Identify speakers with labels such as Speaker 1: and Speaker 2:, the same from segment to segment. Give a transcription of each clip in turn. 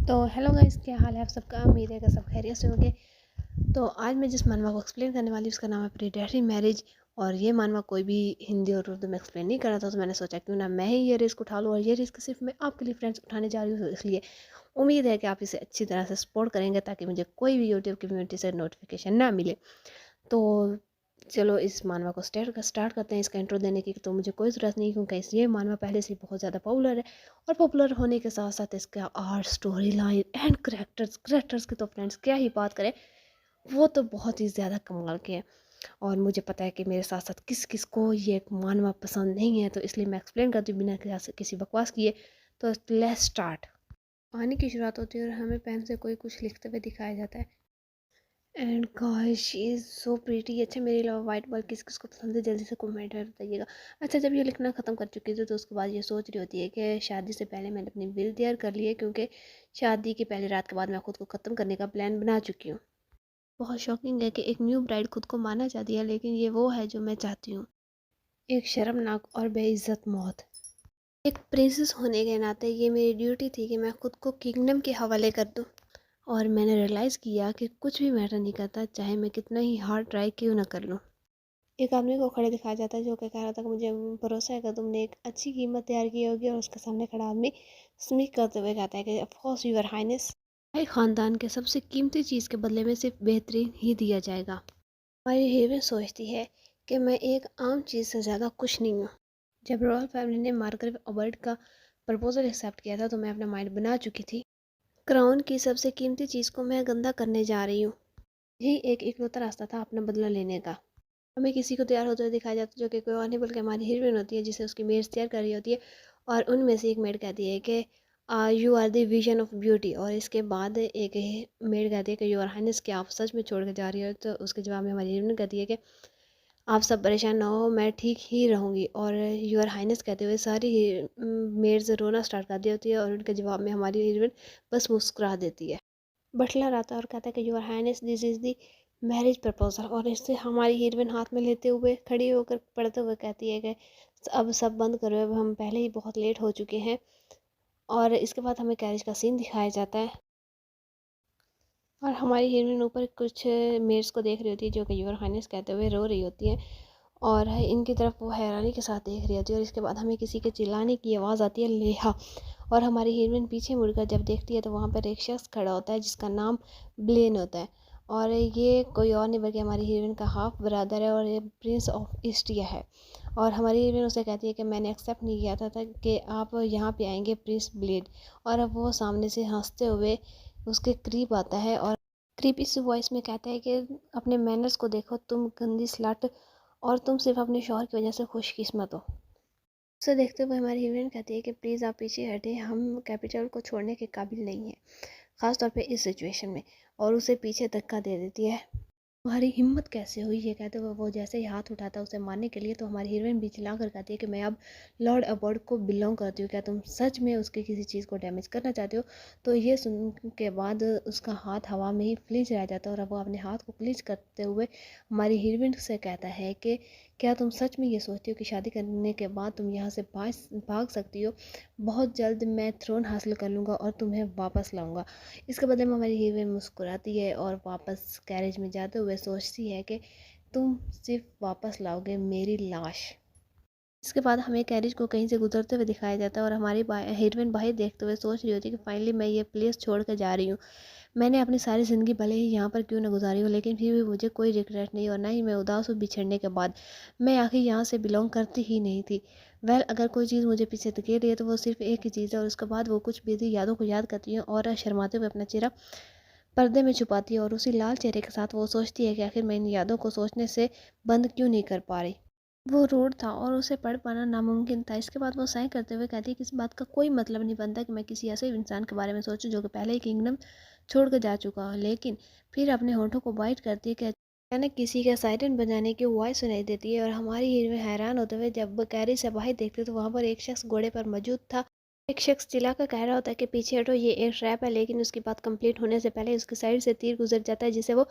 Speaker 1: तो hello guys, क्या हाल है आप सबका। उम्मीद है कि सब खैरियत से होंगे। तो आज मैं जिस मानवा को एक्सप्लेन करने वाली हूँ उसका नाम है प्रीडेटरी मैरिज। और ये मानवा कोई भी हिंदी और उर्दू में एक्सप्लेन नहीं कर रहा था, तो मैंने सोचा क्यों ना मैं ही ये रिस्क उठा लूँ। और ये रिस्क सिर्फ मैं आपके लिए फ्रेंड्स उठाने जा रही हूँ, इसलिए उम्मीद है कि आप इसे अच्छी तरह से सपोर्ट करेंगे ताकि मुझे कोई भी यूट्यूब कम्युनिटी से नोटिफिकेशन ना मिले। तो चलो इस मानवा को स्टार्ट करते हैं। इसका इंट्रो देने की तो मुझे कोई ज़रूरत नहीं, क्योंकि ये मानवा पहले से बहुत ज़्यादा पॉपुलर है। और पॉपुलर होने के साथ साथ इसका art, story line and characters की तो फ्रेंड्स क्या ही बात करें, वो तो बहुत ही ज़्यादा कमाल के हैं। और मुझे पता है कि मेरे साथ साथ किस किस को ये मानवा पसंद नहीं है, तो इसलिए मैं एक्सप्लेन करती हूँ बिना किसी बकवास किए। तो लेट्स स्टार्ट। कहानी की शुरुआत होती है और हमें पेन से कोई कुछ लिखते हुए दिखाया जाता है। And guys she is so pretty. अच्छा, मेरे अलावा वाइट बॉल किस किस को पसंद है जल्दी से कमेंट में बताइएगा। अच्छा, जब ये लिखना ख़त्म कर चुकी थी तो उसके बाद ये सोच रही होती है कि शादी से पहले मैंने अपनी विल तैयार कर ली है, क्योंकि शादी की पहली रात के बाद मैं खुद को ख़त्म करने का प्लान बना चुकी हूँ। बहुत शॉकिंग है कि एक न्यू ब्राइड खुद को मारना चाहती है, लेकिन ये वो है जो मैं चाहती हूँ, एक शर्मनाक और बेइज्जत मौत। एक प्रिंसेस होने के नाते ये मेरी ड्यूटी थी कि मैं खुद को किंगडम के हवाले कर दूँ। और मैंने रियलाइज़ किया कि कुछ भी मैटर नहीं करता, चाहे मैं कितना ही हार्ड ट्राई क्यों ना कर लूँ। एक आदमी को खड़े दिखाया जाता है जो कि कह रहा था कि मुझे भरोसा है कि तुमने एक अच्छी कीमत तैयार की होगी। और उसके सामने खड़ा आदमी स्मिक करते हुए कहता है कि ऑफ कोर्स यूर हाइनेस, भाई ख़ानदान के सबसे कीमती चीज़ के बदले में सिर्फ बेहतरीन ही दिया जाएगा। हमारी हीरोइन सोचती है कि मैं एक आम चीज़ से ज़्यादा कुछ नहीं हूँ। जब रॉयल फैमिली ने मार्गारेट ऑबर्ट का प्रपोजल एक्सेप्ट किया था तो मैं अपना माइंड बना चुकी थी। क्राउन की सबसे कीमती चीज़ को मैं गंदा करने जा रही हूँ। यही एक इकलौता रास्ता था अपना बदला लेने का। हमें किसी को तैयार होते हुए दिखाया जाता है जो कि कोई और नहीं बल्कि हमारी हीरोइन होती है, जिसे उसकी मेड्स तैयार कर रही होती है। और उनमें से एक मेड कहती है कि you are the vision of beauty. और इसके बाद एक मेड कहती है कि यू आर हाइनेस, क्या आप सच में छोड़ के जा रही हो। तो उसके जवाब में हमारी हीरोइन कहती है कि आप सब परेशान ना हो, मैं ठीक ही रहूँगी। और योर हाइनेस कहते हुए सारी मेड्स रोना स्टार्ट कर दी होती है और उनके जवाब में हमारी हीरोइन बस मुस्कुरा देती है। बटलर आता है और कहता है कि your highness this is the marriage proposal. और इससे हमारी हीरोइन हाथ में लेते हुए खड़ी होकर पढ़ते हुए कहती है कि अब सब बंद करो, अब हम पहले ही बहुत लेट हो चुके हैं। और इसके बाद हमें कैरेज का सीन दिखाया जाता है और हमारी हीरोइन ऊपर कुछ मेड्स को देख रही होती है जो कि योर हाइनेस कहते हुए रो रही होती है। और इनकी तरफ वो हैरानी के साथ देख रही होती है। और इसके बाद हमें किसी के चिल्लाने की आवाज़ आती है, लेहा। और हमारी हीरोइन पीछे मुड़कर जब देखती है तो वहाँ पर एक शख्स खड़ा होता है जिसका नाम ब्लेन होता है। और ये कोई और नहीं बल्कि हमारी हीरोइन का हाफ ब्रदर है और ये प्रिंस ऑफ ईस्टिया है। और हमारी हीरोइन उसे कहती है कि मैंने एक्सेप्ट नहीं किया था कि आप यहाँ पे आएंगे प्रिंस ब्लेड। और अब वो सामने से हंसते हुए उसके करीब आता है और क्रीपी सी वॉइस में कहता है कि अपने मैनर्स को देखो, तुम गंदी स्लट, और तुम सिर्फ अपने शौहर की वजह से खुशकिस्मत हो। उसे देखते हुए हमारी हीरोइन कहती है कि प्लीज़ आप पीछे हटें, हम कैपिटल को छोड़ने के काबिल नहीं हैं, ख़ास तौर पे इस सिचुएशन में। और उसे पीछे धक्का दे देती है। तुम्हारी हिम्मत कैसे हुई, ये कहते हुए वो जैसे ही हाथ उठाता है उसे मारने के लिए, तो हमारी हीरोइन भी चिल्ला कर कहती है कि मैं अब लॉर्ड अबॉर्ड को बिलोंग करती हूँ, क्या तुम सच में उसके किसी चीज़ को डैमेज करना चाहते हो। तो ये सुन के बाद उसका हाथ हवा में ही फ्लिंच रह जाता है और अब वो अपने हाथ को फ्लिंच करते हुए हमारी हीरोइन से कहता है कि क्या तुम सच में ये सोचती हो कि शादी करने के बाद तुम यहाँ से भाग सकती हो। बहुत जल्द मैं थ्रोन हासिल कर लूँगा और तुम्हें वापस लाऊंगा। इसके बदले में हमारी हीरोइन मुस्कुराती है और वापस कैरेज में जाते हुए सोचती है कि तुम सिर्फ वापस लाओगे मेरी लाश। इसके बाद हमें कैरेज को कहीं से गुजरते हुए दिखाया जाता है और हमारी हीरोइन बाहर देखते हुए सोच रही होती है कि फाइनली मैं ये प्लेस छोड़ कर जा रही हूँ। मैंने अपनी सारी ज़िंदगी भले ही यहाँ पर क्यों ना गुजारी हो, लेकिन फिर भी मुझे कोई रिग्रेट नहीं और ना ही मैं उदास हूँ बिछड़ने के बाद। मैं आखिर यहाँ से बिलोंग करती ही नहीं थी। अगर कोई चीज़ मुझे पीछे धकेल रही है तो वो सिर्फ एक ही चीज़ है। और उसके बाद वो कुछ बीती यादों को याद करती है और शर्माते हुए अपना चेहरा पर्दे में छुपाती है। और उसी लाल चेहरे के साथ वो सोचती है कि आखिर मैं इन यादों को सोचने से बंद क्यों नहीं कर पा रही। वो रूड था और उसे पढ़ पाना नामुमकिन था। इसके बाद वो साइन करते हुए कहती है कि इस बात का कोई मतलब नहीं बनता कि मैं किसी ऐसे इंसान के बारे में सोचूं जो कि पहले ही किंगडम छोड़ कर जा चुका हो। लेकिन फिर अपने होठों को बाइट करती है कि अचानक किसी का साइरन बजाने की वॉइस सुनाई देती है। और हमारी हीरोइन हैरान होते हुए जब कैरी से बाहर देखती है तो वहाँ पर एक शख्स घोड़े पर मौजूद था। एक शख्स चिल्लाकर कह रहा होता है कि पीछे हटो, ये एक ट्रैप है। लेकिन उसकी बात कंप्लीट होने से पहले उसकी साइड से तीर गुजर जाता है जिसे वो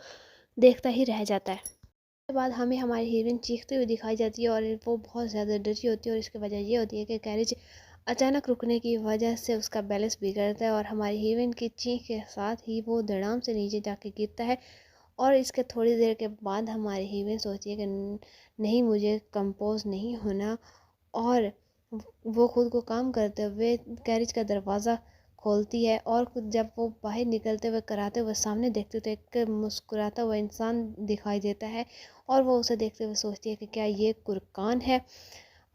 Speaker 1: देखता ही रह जाता है। उसके बाद हमें हमारी हीरोइन चीखते हुए दिखाई जाती है और वो बहुत ज़्यादा डरी होती है। और इसकी वजह ये होती है कि कैरेज अचानक रुकने की वजह से उसका बैलेंस बिगड़ता है और हमारी हीरोइन की चीख के साथ ही वो धड़ाम से नीचे जाके गिरता है। और इसके थोड़ी देर के बाद हमारी हीरोइन सोचती है कि नहीं, मुझे कंपोज नहीं होना। और वो खुद को काम करते हुए गैरेज का दरवाज़ा खोलती है और जब वो बाहर निकलते हुए कराते हुए सामने देखते तो एक मुस्कुराता हुआ इंसान दिखाई देता है। और वो उसे देखते हुए सोचती है कि क्या ये कुरकान है।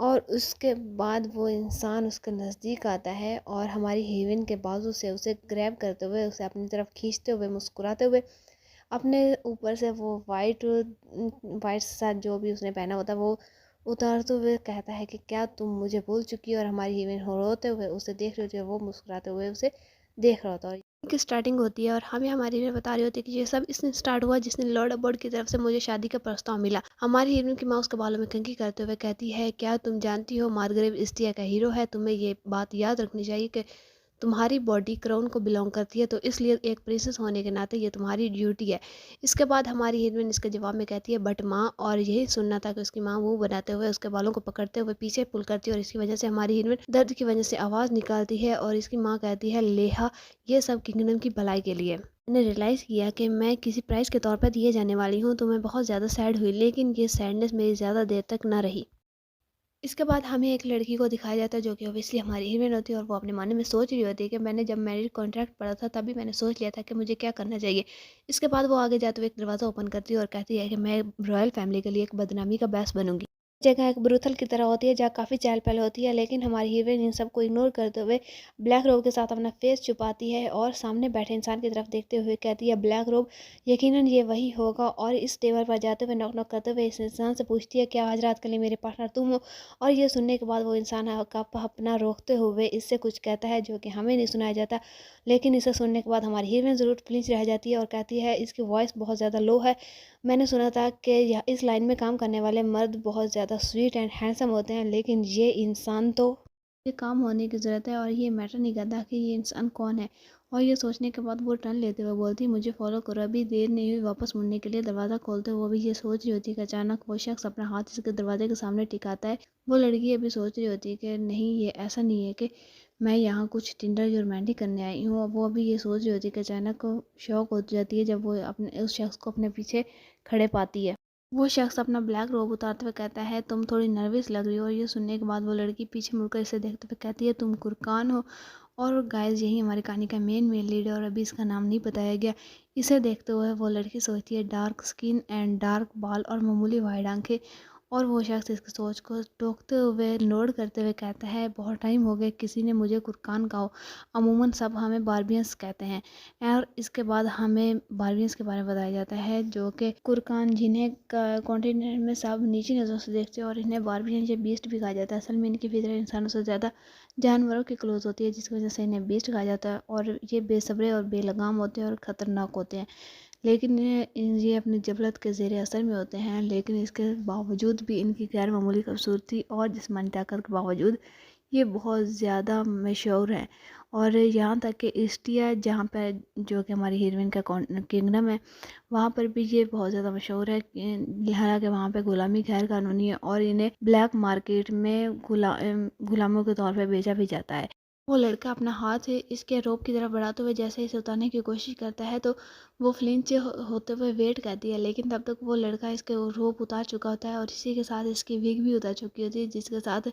Speaker 1: और उसके बाद वो इंसान उसके नज़दीक आता है और हमारी हीरोइन के बाजू से उसे ग्रैब करते हुए उसे अपनी तरफ खींचते हुए मुस्कुराते हुए अपने ऊपर से वो वाइट वाइट सा जो भी उसने पहना होता है वो उतारते हुए कहता है कि क्या तुम मुझे भूल चुकी हो। और हमारी हीरोइन रोते हुए उसे देख रही होती है, वो मुस्कुराते हुए उसे देख रहा होता है। और की स्टार्टिंग होती है और हमें हमारी हीरोइन बता रही होती है कि ये सब इसने स्टार्ट हुआ जिसने लॉर्ड अबॉर्ड की तरफ से मुझे शादी का प्रस्ताव मिला। हमारी हीरोइन की माँ उसके बालों में कंघी करते हुए कहती है, क्या तुम जानती हो मार्गरेव इस्टिया का हीरो है, तुम्हें ये बात याद रखनी चाहिए कि तुम्हारी बॉडी क्राउन को बिलोंग करती है, तो इसलिए एक प्रिंसेस होने के नाते ये तुम्हारी ड्यूटी है। इसके बाद हमारी हीरोइन इसके जवाब में कहती है बट माँ, और यही सुनना था कि उसकी माँ मुंह बनाते हुए उसके बालों को पकड़ते हुए पीछे पुल करती है और इसकी वजह से हमारी हीरोइन दर्द की वजह से आवाज़ निकालती है और इसकी माँ कहती है लेहा, ये सब किंगडम की भलाई के लिए। मैंने रियलाइज़ किया कि मैं किसी प्राइज़ के तौर पर दिए जाने वाली हूँ, तो मैं बहुत ज़्यादा सैड हुई, लेकिन ये सैडनेस मेरी ज़्यादा देर तक ना रही। इसके बाद हमें एक लड़की को दिखाया जाता है जो कि ऑब्वियसली हमारी हीरोइन होती है और वो अपने मन में सोच रही होती है कि मैंने जब मैरिज कॉन्ट्रैक्ट पढ़ा था तभी मैंने सोच लिया था कि मुझे क्या करना चाहिए। इसके बाद वो आगे जाते हुए एक दरवाज़ा ओपन करती है और कहती है कि मैं रॉयल फैमिली के लिए एक बदनामी का बायस बनूंगी। जगह एक ब्रूथल की तरह होती है जहाँ काफ़ी चहल पहल होती है, लेकिन हमारी हीरोइन इन सबको इग्नोर करते हुए ब्लैक रोब के साथ अपना फेस छुपाती है और सामने बैठे इंसान की तरफ देखते हुए कहती है ब्लैक रोब, यकीनन ये वही होगा। और इस टेबल पर जाते हुए नॉक नॉक करते हुए इस इंसान से पूछती है क्या आज रात के लिए मेरे पार्टनर तुम हो। और ये सुनने के बाद वो इंसान अपना रोकते हुए इससे कुछ कहता है जो कि हमें नहीं सुनाया जाता, लेकिन इसे सुनने के बाद हमारी हीरोइन ज़रूर फ्लिंच रह जाती है और कहती है इसकी वॉइस बहुत ज़्यादा लो है। मैंने सुना था कि यह इस लाइन में काम करने वाले मर्द बहुत ज़्यादा स्वीट एंड हैंडसम होते हैं, लेकिन ये इंसान तो ये काम होने की ज़रूरत है और ये मैटर नहीं करता कि ये इंसान कौन है। और ये सोचने के बाद वो टर्न लेते हुए बोलती है मुझे फॉलो करो, अभी देर नहीं हुई वापस मुड़ने के लिए। दरवाज़ा खोलते हुए वो भी ये सोच रही होती है कि अचानक वो शख्स अपना हाथ इसके दरवाजे के सामने टिकाता है। वो लड़की अभी सोच रही होती है कि नहीं, ये ऐसा नहीं है कि मैं यहाँ कुछ टिंडर या रोमांटिक करने आई हूँ। वो अभी ये सोच रही होती है कि अचानक शौक हो जाती है जब वो अपने उस शख्स को अपने पीछे खड़े पाती है। वो शख्स अपना ब्लैक रोब उतारते हुए कहता है तुम थोड़ी नर्वस लग रही हो। और ये सुनने के बाद वो लड़की पीछे मुड़कर इसे देखते हुए कहती है तुम कुरकान हो। और गाइस यही हमारी कहानी का मेन लीड है और अभी इसका नाम नहीं बताया गया। इसे देखते हुए वो लड़की सोचती है डार्क स्किन एंड डार्क बाल और मामूली वाइड आंखें। और वो शख्स इसकी सोच को टोकते हुए नोट करते हुए कहता है बहुत टाइम हो गए किसी ने मुझे कुरकान कहा। अमूमन सब हमें बार्बियंस कहते हैं। और इसके बाद हमें बार्बियंस के बारे में बताया जाता है जो कि कुरकान, जिन्हें कॉन्टिनेंट में सब नीची नज़रों से देखते हैं और इन्हें बार्बियंस या बीस्ट भी कहा जाता है। असल में इनकी फितरत इंसानों से ज़्यादा जानवरों की क्लोज होती है जिसकी वजह से इन्हें बीस्ट कहा जाता है। और ये बेसब्रे और बेलगाम होते हैं और ख़तरनाक होते हैं, लेकिन ये अपनी जबलत के ज़ेर असर में होते हैं। लेकिन इसके बावजूद भी इनकी गैर मामूली खूबसूरती और जिस्मानी ताकत के बावजूद ये बहुत ज़्यादा मशहूर हैं। और यहाँ तक कि इस्टिया, जहाँ पर जो कि हमारी हीरोइन का किंगडम है, वहाँ पर भी ये बहुत ज़्यादा मशहूर है। हालांकि वहाँ पे गुलामी गैर कानूनी है और इन्हें ब्लैक मार्केट में गुलामों के तौर पर बेचा भी जाता है। वो लड़का अपना हाथ इसके रोप की तरफ बढ़ाते हुए जैसे इसे उतारने की कोशिश करता है तो वो फ्लिंच होते हुए वेट करती है, लेकिन तब तक वो लड़का इसके रोप उतार चुका होता है और इसी के साथ इसकी विग भी उतार चुकी होती है जिसके साथ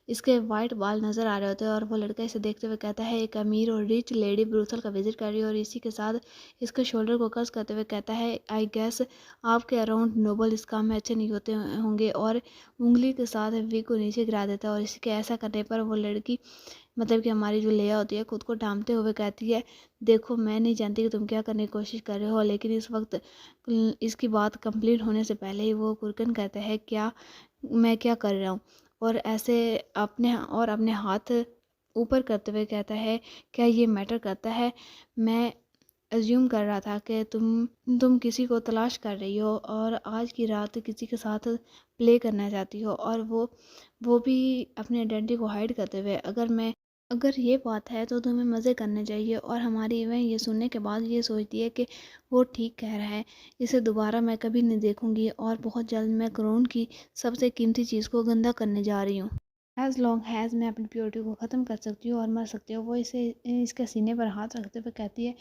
Speaker 1: इसके वाइट बाल नज़र आ रहे होते हैं। और वो लड़का इसे देखते हुए कहता है एक अमीर और रिच लेडी ब्रूथल का विजिट कर रही है। और इसी के साथ इसके शोल्डर को कस करते हुए कहता है आई गेस आपके अराउंड नोबल इस काम में अच्छे नहीं होते होंगे। और उंगली के साथ विग को नीचे गिरा देता है और इसके ऐसा करने पर वो लड़की, मतलब कि हमारी जो लेया होती है, खुद को ढांपते हुए कहती है देखो मैं नहीं जानती कि तुम क्या करने की कोशिश कर रहे हो। लेकिन इस वक्त इसकी बात कंप्लीट होने से पहले ही वो कुरकन कहता है क्या मैं क्या कर रहा हूँ। और ऐसे अपने हाथ ऊपर करते हुए कहता है क्या ये मैटर करता है, मैं अज्यूम कर रहा था कि तुम किसी को तलाश कर रही हो और आज की रात किसी के साथ प्ले करना चाहती हो। और वो भी अपनी आइडेंटिटी को हाइड करते हुए अगर ये बात है तो तुम्हें मज़े करने चाहिए। और हमारी इवें ये सुनने के बाद ये सोचती है कि वो ठीक कह रहा है, इसे दोबारा मैं कभी नहीं देखूंगी और बहुत जल्द मैं क्राउन की सबसे कीमती चीज़ को गंदा करने जा रही हूँ।
Speaker 2: एज़ लॉन्ग हैज़ मैं अपनी प्योरिटी को ख़त्म कर सकती हूँ और मर सकती हूँ। वो इसे इसके सीने पर हाथ रखते हुए कहती है,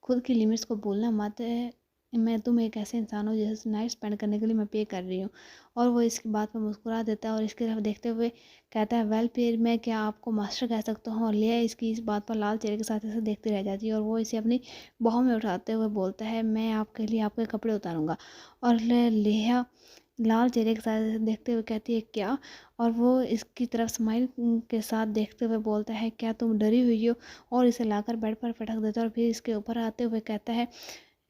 Speaker 2: खुद की लिमिट्स को भूलना मत है। मैं तुम एक ऐसे इंसान हो जिसे नाइट स्पेंड करने के लिए मैं पे कर रही हूँ। और वो इसकी बात पर मुस्कुरा देता है और इसकी तरफ देखते हुए कहता है, वेल फिर मैं क्या आपको मास्टर कह सकता हूँ। और लिया इसकी इस बात पर लाल चेहरे के साथ ऐसे देखती रह जाती है और वो इसे अपनी बाहों में उठाते हुए बोलता है, मैं आपके लिए आपके कपड़े उतारूँगा। और लिया लाल चेहरे के साथ देखते हुए कहती है, क्या? और वो इसकी तरफ स्माइल के साथ देखते हुए बोलता है, क्या तुम डरी हुई हो? और इसे लाकर बेड पर पटक देता है और फिर इसके ऊपर आते हुए कहता है,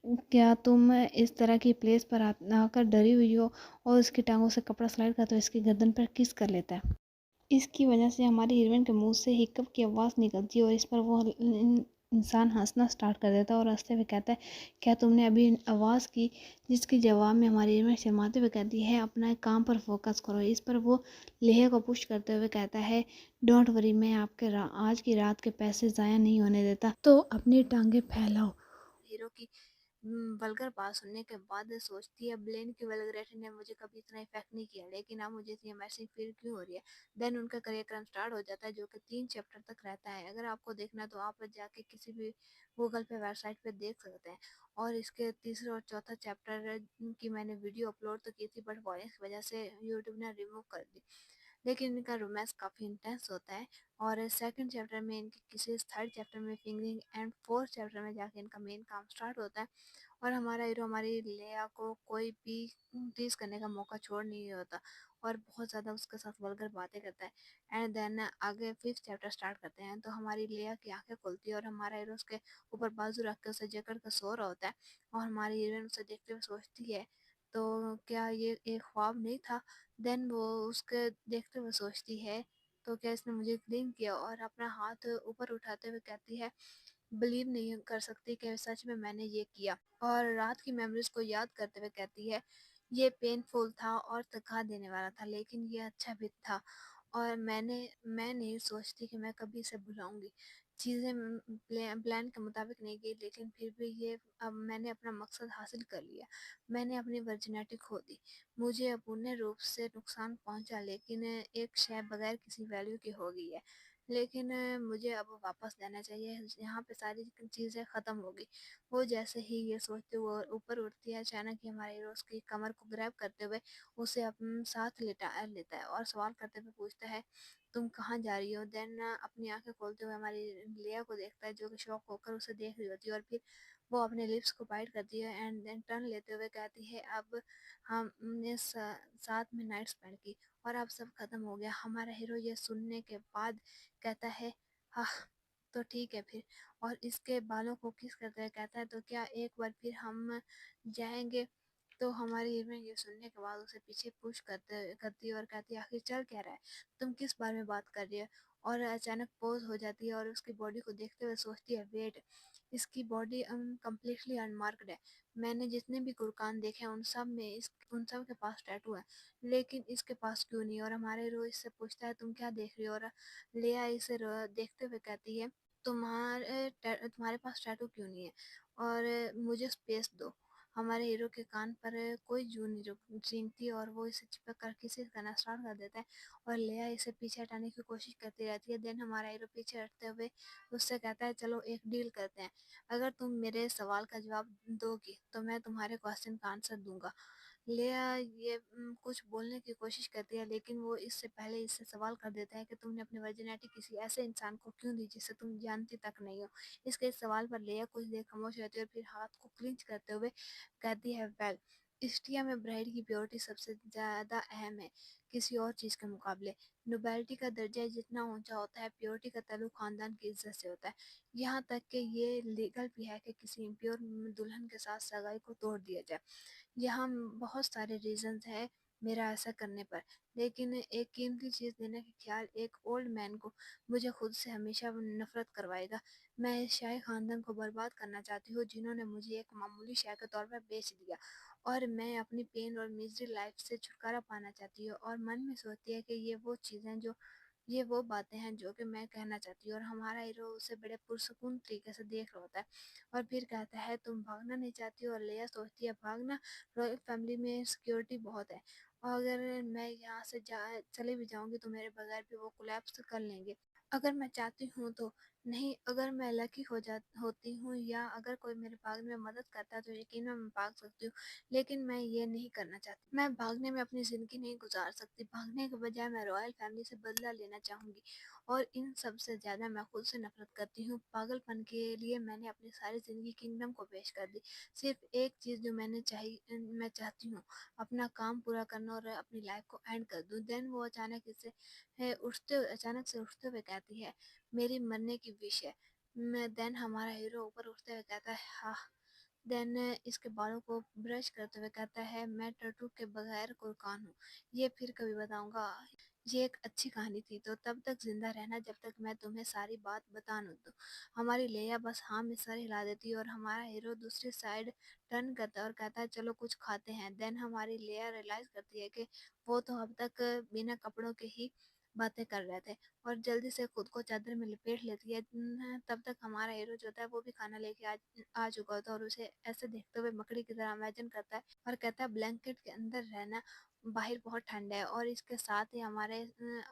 Speaker 2: क्या तुम इस तरह की प्लेस पर आकर डरी हुई हो? और उसकी टांगों से कपड़ा स्लाइड करते हुए इसकी गर्दन पर किस कर लेता है। इसकी वजह से हमारी हीरोइन के मुंह से हिक्कप की आवाज़ निकलती है और इस पर वो इंसान हंसना स्टार्ट कर देता है और हंसते हुए कहता है, क्या तुमने अभी आवाज़ की? जिसके जवाब में हमारी हीरोइन शर्माते हुए कहती है, अपना काम पर फोकस करो। इस पर वो लेह को पुश करते हुए कहता है, डोंट वरी, मैं आपके आज की रात के पैसे ज़ाया नहीं होने देता, तो अपनी टांगे फैलाओ। हीरो की वल्गर बात सुनने के बाद सोचती है, ब्लेन की वल्गैरिटी ने मुझे कभी इतना इफेक्ट नहीं किया, लेकिन अब मुझे इतनी एम्बैरेसिंग फील क्यों हो रही है। देन उनका करियर क्रम स्टार्ट हो जाता है जो कि 3 चैप्टर तक रहता है। अगर आपको देखना तो आप जाके किसी भी गूगल पे वेबसाइट पे देख सकते हैं। और इसके तीसरे और चौथा चैप्टर की मैंने वीडियो अपलोड तो की थी, बट वॉइस की वजह से यूट्यूब ने रिमूव कर दी। लेकिन इनका रोमांस काफ़ी इंटेंस होता है। और सेकंड चैप्टर में इनकी किसी, थर्ड चैप्टर में फिंगरिंग एंड फोर्थ चैप्टर में जाके इनका मेन काम स्टार्ट होता है। और हमारा हीरो हमारी लेया को कोई भी टीज करने का मौका छोड़ नहीं होता और बहुत ज़्यादा उसके साथ वल्गर बातें करता है। एंड देन आगे फिफ्थ चैप्टर स्टार्ट करते हैं तो हमारी लेया की आंखें खुलती है और हमारा हीरो उसके ऊपर बाजू रख के उसे जकड़ कर सो रहा होता है। और हमारी हीरोइन उसे देखते हुए सोचती है, तो क्या ये एक ख्वाब नहीं था? देन वो उसके देखते हुए सोचती है, तो क्या इसने मुझे क्लीन किया? और अपना हाथ ऊपर उठाते हुए कहती है, बिलीव नहीं कर सकती कि सच में मैंने ये किया। और रात की मेमोरीज को याद करते हुए कहती है, ये पेनफुल था और थका देने वाला था, लेकिन ये अच्छा भी था। और मैं नहीं सोचती कि मैं कभी इसे भुलाऊंगी। चीज़ें प्लान के मुताबिक नहीं गई, लेकिन फिर भी ये, अब मैंने अपना मकसद हासिल कर लिया। मैंने अपनी वर्जिनिटी खो दी, मुझे अपूर्ण रूप से नुकसान पहुंचा, लेकिन एक शय बगैर किसी वैल्यू की हो गई है। लेकिन मुझे अब वापस लेना चाहिए, यहाँ पे सारी चीज़ें ख़त्म हो गई। वो जैसे ही ये सोचते हुए ऊपर उठती है, अचानक ही हमारे हीरो उसकी कमर को ग्रैब करते हुए उसे अपने साथ लेटा लेता है और सवाल करते हुए पूछता है, तुम कहाँ जा रही हो? देन अपनी आंखें खोलते हुए हमारी लिया को देखता है जो कि शॉक होकर उसे देख रही होती है। और फिर वो अपने लिप्स को बाइट करती है एंड देन टर्न लेते हुए कहती है, अब हमने साथ में नाइट स्पेंड की और अब सब खत्म हो गया। हमारा हीरो ये सुनने के बाद कहता है, हाँ तो ठीक है फिर। और इसके बालों को किस करते हुए कहता है, तो क्या एक बार फिर हम जाएंगे? तो हमारी हीरोइन ये सुनने के बाद उसे पीछे पुश करती है और कहती है, आखिर चल क्या रहा है? तुम किस बारे में बात कर रही है? और अचानक पोज हो जाती है और उसकी बॉडी को देखते हुए सोचती है, वेट, इसकी बॉडी कम्प्लीटली अनमार्क्ड है। मैंने जितने भी गुरकान देखे हैं उन सब के पास टैटू है, लेकिन इसके पास क्यों नहीं? और हमारे हीरो इससे पूछता है, तुम क्या देख रही हो? और लेया इसे देखते हुए कहती है, तुम्हारे पास टैटू क्यों नहीं है? और मुझे स्पेस दो। हमारे हीरो के कान पर कोई जू नहीं रेंगती और वो इसे चिपक कर किसी करना स्टार्ट कर देता है। और लेया इसे पीछे हटाने की कोशिश करती रहती है। देन हमारा हीरो पीछे हटते हुए उससे कहता है, चलो एक डील करते हैं, अगर तुम मेरे सवाल का जवाब दोगी तो मैं तुम्हारे क्वेश्चन का आंसर दूंगा। लेया ये कुछ बोलने की कोशिश करती है, लेकिन वो इससे पहले इससे सवाल कर देता है कि तुमने अपनी वर्जिनिटी किसी ऐसे इंसान को क्यों दी जिसे तुम जानती तक नहीं हो। इसके इस सवाल पर लेया कुछ देर खामोश रहती है और फिर हाथ को क्लिंच करते हुए कहती है, वेल, इंडिया में ब्राइड की प्योरिटी सबसे ज़्यादा अहम है किसी और चीज़ के मुकाबले। नोबेलिटी का दर्जा जितना ऊंचा होता है, प्योरिटी का ताल्लुक खानदान की इज्जत से होता है। यहाँ तक कि ये लीगल भी है कि किसी इम्प्योर दुल्हन के साथ सगाई को तोड़ दिया जाए। यहाँ बहुत सारे रीजंस हैं मेरा ऐसा करने पर, लेकिन एक कीमती चीज़ देने का ख्याल एक ओल्ड मैन को मुझे खुद से हमेशा नफरत करवाएगा। मैं इस शाही खानदान को बर्बाद करना चाहती हूँ जिन्होंने मुझे एक मामूली शाय के तौर पर बेच दिया। और मैं अपनी पेन और मिजरी लाइफ से छुटकारा पाना चाहती हूँ। और मन में सोचती है कि ये वो बातें हैं जो कि मैं कहना चाहती हूँ। और हमारा हीरो उसे बड़े पुरसकून तरीके से देख रहा होता है और फिर कहता है, तुम भागना नहीं चाहती हो? और लेया सोचती है, भागना, रॉयल फैमिली में सिक्योरिटी बहुत है
Speaker 1: अगर मैं यहाँ से जा चली भी जाऊँगी तो मेरे बगैर भी वो कोलैप्स कर लेंगे। अगर मैं चाहती हूँ तो नहीं, अगर मैं लकी होती हूँ या अगर कोई मेरे भागने में मदद करता है तो यकीनन मैं भाग सकती हूँ, लेकिन मैं ये नहीं करना चाहती। मैं भागने में अपनी ज़िंदगी नहीं गुज़ार सकती, भागने के बजाय मैं रॉयल फैमिली से बदला लेना चाहूँगी और इन सबसे ज़्यादा मैं खुद से नफ़रत करती हूँ। पागलपन के लिए मैंने अपनी सारी ज़िंदगी किंगडम को पेश कर दी। सिर्फ़ एक चीज़ जो मैं चाहती हूँ, अपना काम पूरा करना और अपनी लाइफ़ को एंड कर दूँ। देन वो अचानक से उठते हुए कहती है, मेरी मरने की विश है। मैं देन हमारा हीरो ऊपर उठते हुए कहता है, हाँ। देन इसके बालों को ब्रश करते हुए कहता है, मैं टैटू के बगैर कुर्बान हूँ, ये फिर कभी बताऊंगा। ये एक अच्छी कहानी थी, तो तब तक जिंदा रहना जब तक मैं तुम्हें सारी बात बता न दूँ। हमारी लेया बस हाँ में सर हिला देती है और हमारा हीरो दूसरी साइड टर्न करता है और कहता है, चलो कुछ खाते हैं। देन हमारी लेया रियलाइज करती है कि वो तो अब तक बिना कपड़ों के ही बातें कर रहे थे और जल्दी से खुद को चादर में लपेट लेती है। तब तक हमारा हीरो जो होता है वो भी खाना लेके आ चुका होता है और उसे ऐसे देखते हुए मकड़ी की तरह इमेजिन करता है और कहता है, ब्लैंकेट के अंदर रहना, बाहर बहुत ठंडा है। और इसके साथ ही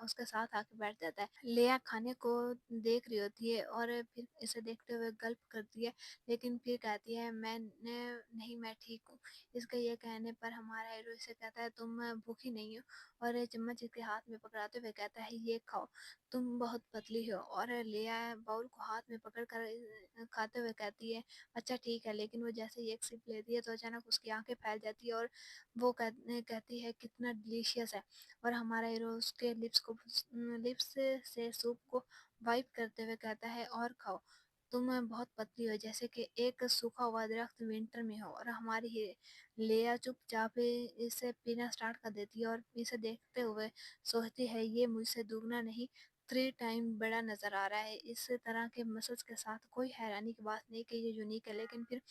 Speaker 1: उसके साथ आके बैठ जाता है। लेया खाने को देख रही होती है और फिर इसे देखते हुए गल्प करती है, लेकिन फिर कहती है, नहीं, मैं ठीक हूँ। इसके ये कहने पर हमारा हीरो इसे कहता है, तुम भूखी नहीं हो, और चम्मच इसके हाथ में पकड़ाते हुए कहता है, ये खाओ, तुम बहुत पतली हो। और लिया बाउल को हाथ में पकड़ कर खाते हुए कहती है, अच्छा ठीक है। लेकिन वो जैसे ही एक सिप लेती है तो अचानक उसकी आंखें फैल जाती है और वो कहती है, कितना डिलीशियस है। और हमारा हीरो उसके लिप्स से सूप को वाइप करते हुए कहता है, और खाओ, तुम बहुत पतली हो, जैसे कि एक सूखा हुआ दरख्त विंटर में हो। और लेया चुपचाप इसे पीना स्टार्ट कर देती है और इसे देखते हुए सोचती है, ये मुझसे दुगना नहीं, 3 टाइम बड़ा नजर आ रहा है। इस तरह के मसल्स के साथ कोई हैरानी की बात नहीं कि ये यूनिक है, लेकिन फिर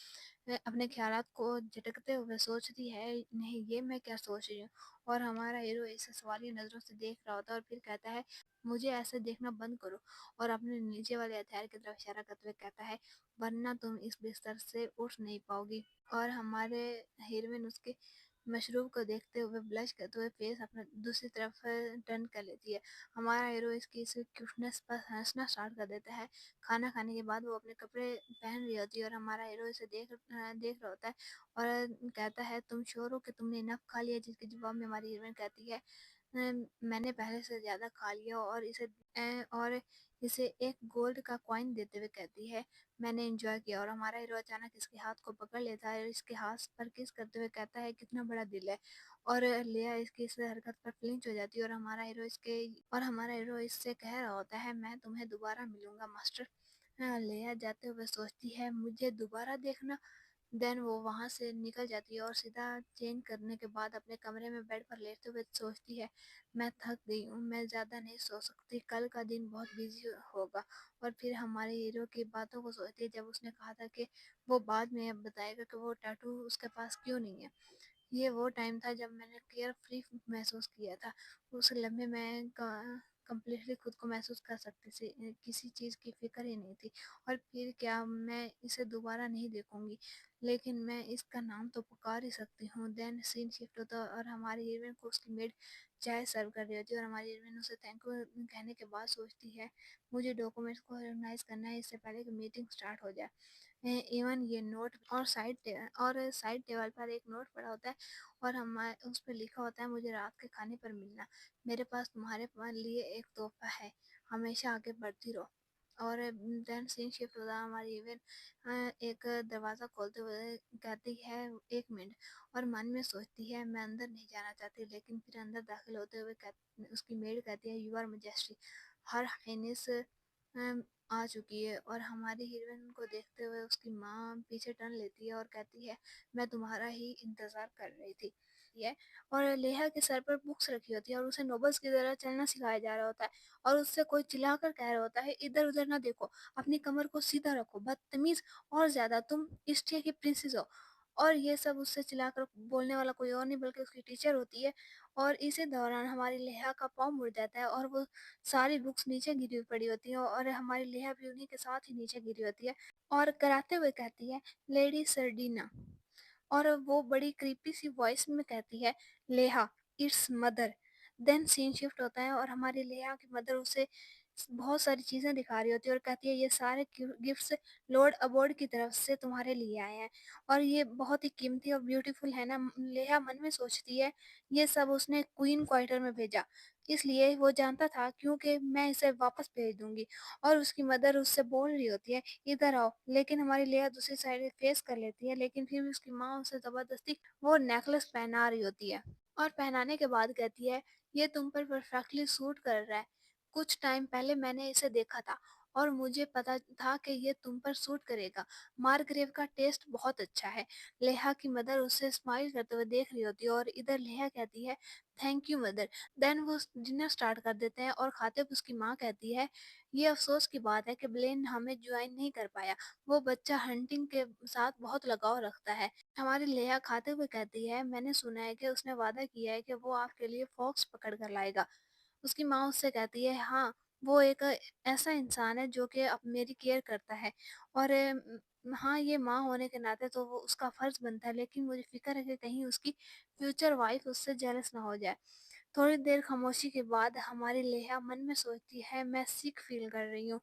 Speaker 1: वह अपने ख्यालात को झटकते हुए सोचती है, नहीं, ये मैं क्या सोच रही हूँ। और हमारा हीरो इसे सवालिया नजरों से देख रहा होता है और फिर कहता है, मुझे ऐसे देखना बंद करो। और अपने नीचे वाले हथियार की तरफ इशारा करते हुए कहता है, वरना तुम इस बिस्तर से उठ नहीं पाओगी। और हमारे हीरोइन उसके मशरूब को देखते हुए ब्लश करते हुए फेस अपने दूसरी तरफ टर्न कर लेती है। हमारा हीरो इसकी इस क्यूटनेस पर हंसना स्टार्ट कर देता है। खाना खाने के बाद वो अपने कपड़े पहन रही होती है और हमारा हीरो इसे देख रहा होता है और कहता है, तुम श्योर हो कि तुमने इनफ खा लिया? जिसके जवाब में हमारी हीरोइन कहती है, मैंने पहले से ज़्यादा खा लिया। और इसे एक गोल्ड का कॉइन देते हुए कहती है, मैंने एंजॉय किया। और हमारा हीरो अचानक इसके हाथ को पकड़ लेता है और इसके हाथ पर किस करते हुए कहता है, कितना बड़ा दिल है। और लिया इसकी इस हरकत पर फ्लिंच हो जाती है और हमारा हीरो इससे कह रहा होता है, मैं तुम्हें दोबारा मिलूंगा मास्टर। लिया जाते हुए सोचती है, मुझे दोबारा देखना। देन वो वहाँ से निकल जाती है और सीधा चेंज करने के बाद अपने कमरे में बेड पर लेटते हुए सोचती है, मैं थक गई हूँ, मैं ज़्यादा नहीं सो सकती, कल का दिन बहुत बिजी होगा। और फिर हमारे हीरो की बातों को सोचती है, जब उसने कहा था कि वो बाद में अब बताएगा कि वो टैटू उसके पास क्यों नहीं है। ये वो टाइम था जब मैंने केयर फ्री महसूस किया था। उस लम्हे में कंप्लीटली खुद को महसूस कर सकती थी, किसी चीज़ की फिक्र ही नहीं थी। और फिर क्या, मैं इसे दोबारा नहीं देखूंगी, लेकिन मैं इसका नाम तो पुकार ही सकती हूँ। देन सीन शिफ्ट होता है और हमारी हीरोइन को उसकी मेड चाय सर्व कर रही होती है और हमारी हीरोइन उसे थैंक यू कहने के बाद सोचती है, मुझे डॉक्यूमेंट्स को ऑर्गेनाइज करना है इससे पहले कि मीटिंग स्टार्ट हो जाए। इवन ये नोट और साइड टेबल पर एक नोट पड़ा होता है और हमारे उस पर लिखा होता है, मुझे रात के खाने पर मिलना, मेरे पास तुम्हारे लिए एक तोहफा है, हमेशा आगे बढ़ती रहो। और देन सीन शिफ्ट होता है, हमारी इवन एक दरवाज़ा खोलते हुए कहती है, 1 मिनट। और मन में सोचती है, मैं अंदर नहीं जाना चाहती, लेकिन फिर अंदर दाखिल होते हुए उसकी मेड कहती है, your majesty, her highness आ चुकी है। और हमारी हीरोइन को देखते हुए उसकी माँ पीछे टर्न लेती है और कहती है, मैं तुम्हारा ही इंतजार कर रही थी। ये और लेहा के सर पर बुक्स रखी होती है और उसे नोबल्स की तरह चलना सिखाया जा रहा होता है और उससे कोई चिल्लाकर कह रहा होता है, इधर उधर ना देखो, अपनी कमर को सीधा रखो, बदतमीज, और ज्यादा, तुम इंडिया की प्रिंसेस हो। और ये सब उससे चिल्लाकर बोलने वाला कोई और नहीं बल्कि उसकी टीचर होती है। और इसी दौरान हमारी लेहा का पाँव मुड़ जाता है और वो सारी बुक्स नीचे गिरी हुई पड़ी होती हैं और हमारी लेहा भी उन्हीं के साथ ही नीचे गिरी होती है और कराते हुए कहती है, लेडी सर्डीना। और वो बड़ी क्रीपी सी वॉइस में कहती है, Leha, it's mother. Then scene shift होता है और हमारी लेया की मदर उसे बहुत सारी चीज़ें दिखा रही होती है और कहती है ये सारे गिफ्ट्स लॉर्ड अबोर्ड की तरफ से तुम्हारे लिए आए हैं और ये बहुत ही कीमती और ब्यूटीफुल है ना। लेया मन में सोचती है ये सब उसने क्वीन क्वार्टर में भेजा, इसलिए वो जानता था क्योंकि मैं इसे वापस भेज दूंगी। और उसकी मदर उससे बोल रही होती है इधर आओ, लेकिन हमारी लेया दूसरी साइड फेस कर लेती है, लेकिन फिर भी उसकी माँ उसे जबरदस्ती वो नेकलेस पहना रही होती है और पहनाने के बाद कहती है ये तुम पर परफेक्टली सूट कर रहा है। कुछ टाइम पहले मैंने इसे देखा था और मुझे पता था कि ये तुम पर सूट करेगा। मार्ग्रेव का टेस्ट बहुत अच्छा है। लेहा की मदर उसे स्माइल करते हुए देख रही होती है और इधर लेहा कहती है थैंक यू मदर। देन वो डिनर स्टार्ट कर देते हैं और खाते हुए उसकी माँ कहती है ये अफसोस की बात है कि ब्लेन हमें ज्वाइन नहीं कर पाया। वो बच्चा हंटिंग के साथ बहुत लगाव रखता है। हमारी लेया खाते हुए कहती है मैंने सुना है कि उसने वादा किया है कि वो आपके लिए फॉक्स पकड़ कर लाएगा। उसकी माँ उससे कहती है हाँ, वो एक ऐसा इंसान है जो कि अब मेरी केयर करता है और हाँ, ये माँ होने के नाते तो वो उसका फर्ज बनता है, लेकिन मुझे फिक्र है कि कहीं उसकी फ्यूचर वाइफ उससे जेलस ना हो जाए। थोड़ी देर खामोशी के बाद हमारी लेहा मन में सोचती है मैं सिक फील कर रही हूँ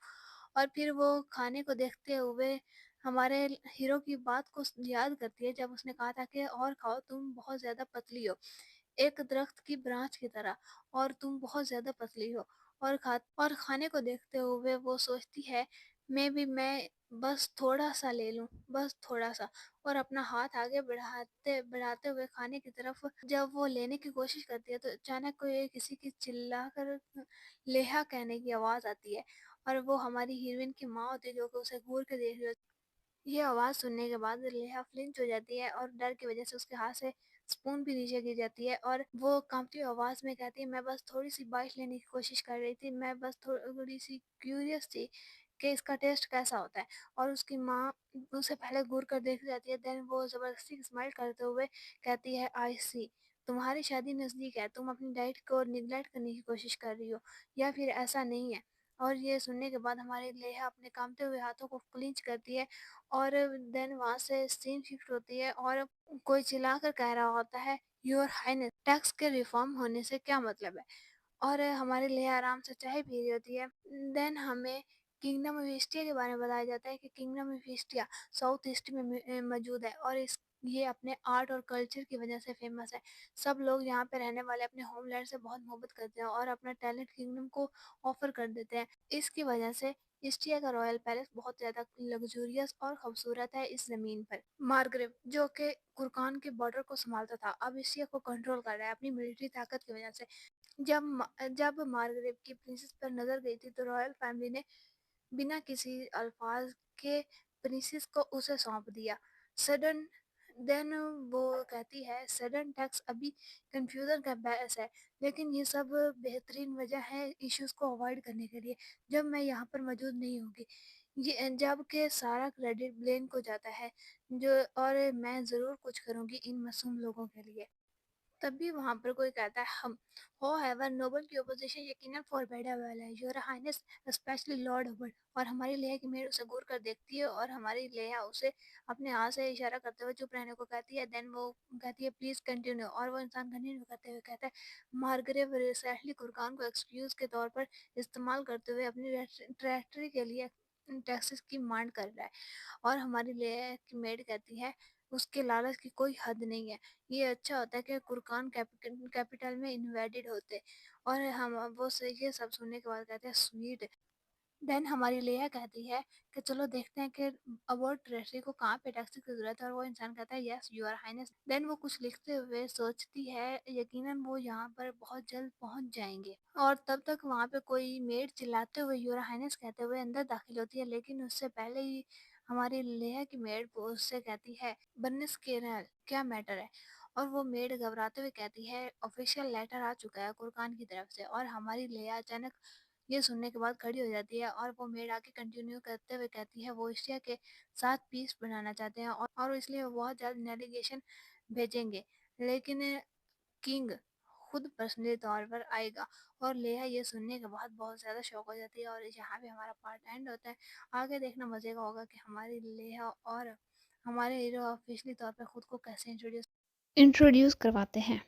Speaker 1: और फिर वो खाने को देखते हुए हमारे हीरो की बात को याद करती है जब उसने कहा था कि और खाओ तुम बहुत ज्यादा पतली हो, एक दरख्त की ब्रांच की तरह, और तुम बहुत ज्यादा पतली हो। और खाने को देखते हुए वो सोचती है मैं बस थोड़ा सा ले लूं, बस थोड़ा सा। और अपना हाथ आगे बढ़ाते बढ़ाते हुए खाने की तरफ जब वो लेने की कोशिश करती है तो अचानक कोई किसी की चिल्लाकर लेहा कहने की आवाज आती है और वो हमारी हीरोइन की माँ होती है जो कि उसे घूर के देख रही होती है। ये आवाज सुनने के बाद लेहा फ्लिंच हो जाती है और डर की वजह से उसके हाथ से स्पून भी नीचे गिर जाती है और वो कांपती हुई आवाज में कहती है मैं बस थोड़ी सी बाइट लेने की कोशिश कर रही थी, मैं बस थोड़ी सी क्यूरियस थी कि इसका टेस्ट कैसा होता है। और उसकी माँ उसे पहले घूर कर देख जाती है, देन वो जबरदस्ती स्माइल करते हुए कहती है आई सी, तुम्हारी शादी नजदीक है, तुम अपनी डाइट को निगलेक्ट करने की कोशिश कर रही हो या फिर ऐसा नहीं है। और ये सुनने के बाद हमारी लेहा अपने कांपते हुए हाथों को क्लिंच करती है और देन वहां से सीन शिफ्ट होती है और कोई चिल्लाकर कह रहा होता है योर हाइनेस टैक्स के रिफॉर्म होने से क्या मतलब है। और हमारी लेया आराम से चाय पी रही होती है। देन हमें किंगडम ऑफ ईस्टिया के बारे में बताया जाता है कि किंगडम ऑफ ईस्टिया साउथ ईस्ट में मौजूद है और इस ये अपने आर्ट और कल्चर की वजह से फेमस है। सब लोग यहाँ पे रहने वाले अपने होमलैंड से बहुत मोहब्बत करते हैं और अपना टैलेंट किंगडम को ऑफर कर देते हैं। इसकी वजह से ईस्टिया का रॉयल पैलेस बहुत ज्यादा लग्जूरियस और खूबसूरत है। इस जमीन पर मार्ग्रेव जो कि कुरकान के बॉर्डर को संभालता था अब ईस्टिया को कंट्रोल कर रहा है अपनी मिलिट्री ताकत की वजह से। जब मार्गरेट की प्रिंसेस पर नजर गई थी तो रॉयल फैमिली ने बिना किसी अल्फाज के प्रिंसेस को उसे सौंप दिया। सडन देन वो कहती है सडन टैक्स अभी कंफ्यूजन का बहस है, लेकिन ये सब बेहतरीन वजह है इश्यूज को अवॉइड करने के लिए जब मैं यहाँ पर मौजूद नहीं होगी। ये जब के सारा क्रेडिट ब्लेन को जाता है जो, और मैं ज़रूर कुछ करूँगी इन मासूम लोगों के लिए। तभी वहां पर कोई कहता है हम हो हैवर नोबल की ओपोजिशन यकीनन फॉरबिडेबल है your highness, especially lord Hubbard. और हमारी लेया की मेयर उसे घूर कर देखती है और हमारी लेया उसे अपने हाथ से इशारा करते हुए चुप रहने को कहती है। देन वो कहती है प्लीज कंटिन्यू और वो इंसान कंटिन्यू करते हुए कहता है मार्गरेव रिसेंटली कुरकान को एक्सक्यूज के तौर पर इस्तेमाल करते हुए अपनी टेरेटरी के लिए टैक्सेस की मांड कर रहा है। और हमारी लेया की मेड कहती है उसके लालच की कोई हद नहीं है, ये अच्छा होता है कि कुरकान कैपिटल में इन्वेडेड होते। और हम वो से ये सब सुनने के बाद कहते हैं स्वीट। देन हमारी लेया कहती है कि चलो देखते हैं कि अबाउट टेरेटरी को कहाँ पे टैक्सी की जरूरत है और वो इंसान कहता है यस योर हाइनेस। देन वो कुछ लिखते हुए सोचती है यकीनन वो यहाँ पर बहुत जल्द पहुंच जाएंगे और तब तक वहाँ पे कोई मेड चिल्लाते हुए योर हाइनेस कहते हुए अंदर दाखिल होती है, लेकिन उससे पहले ही हमारी लेया की मेड उससे कहती है बर्निस केरल क्या मैटर है। और वो मेड घबराते हुए कहती है ऑफिशियल लेटर आ चुका है कुरकान की तरफ से। और हमारी लेया अचानक ये सुनने के बाद खड़ी हो जाती है और वो मेड आगे कंटिन्यू करते हुए कहती है वो एशिया के साथ पीस बनाना चाहते हैं और इसलिए वो बहुत जल्द नेविगेशन भेजेंगे, लेकिन किंग खुद पर्सनली तौर पर आएगा। और लेहा ये सुनने के बाद बहुत ज़्यादा शौक हो जाती है और यहाँ पे हमारा पार्ट एंड होता है। आगे देखना मज़े का होगा कि हमारी लेहा और हमारे हीरो ऑफिशियली तौर पर खुद को कैसे इंट्रोड्यूस
Speaker 2: इंट्रोड्यूस करवाते हैं।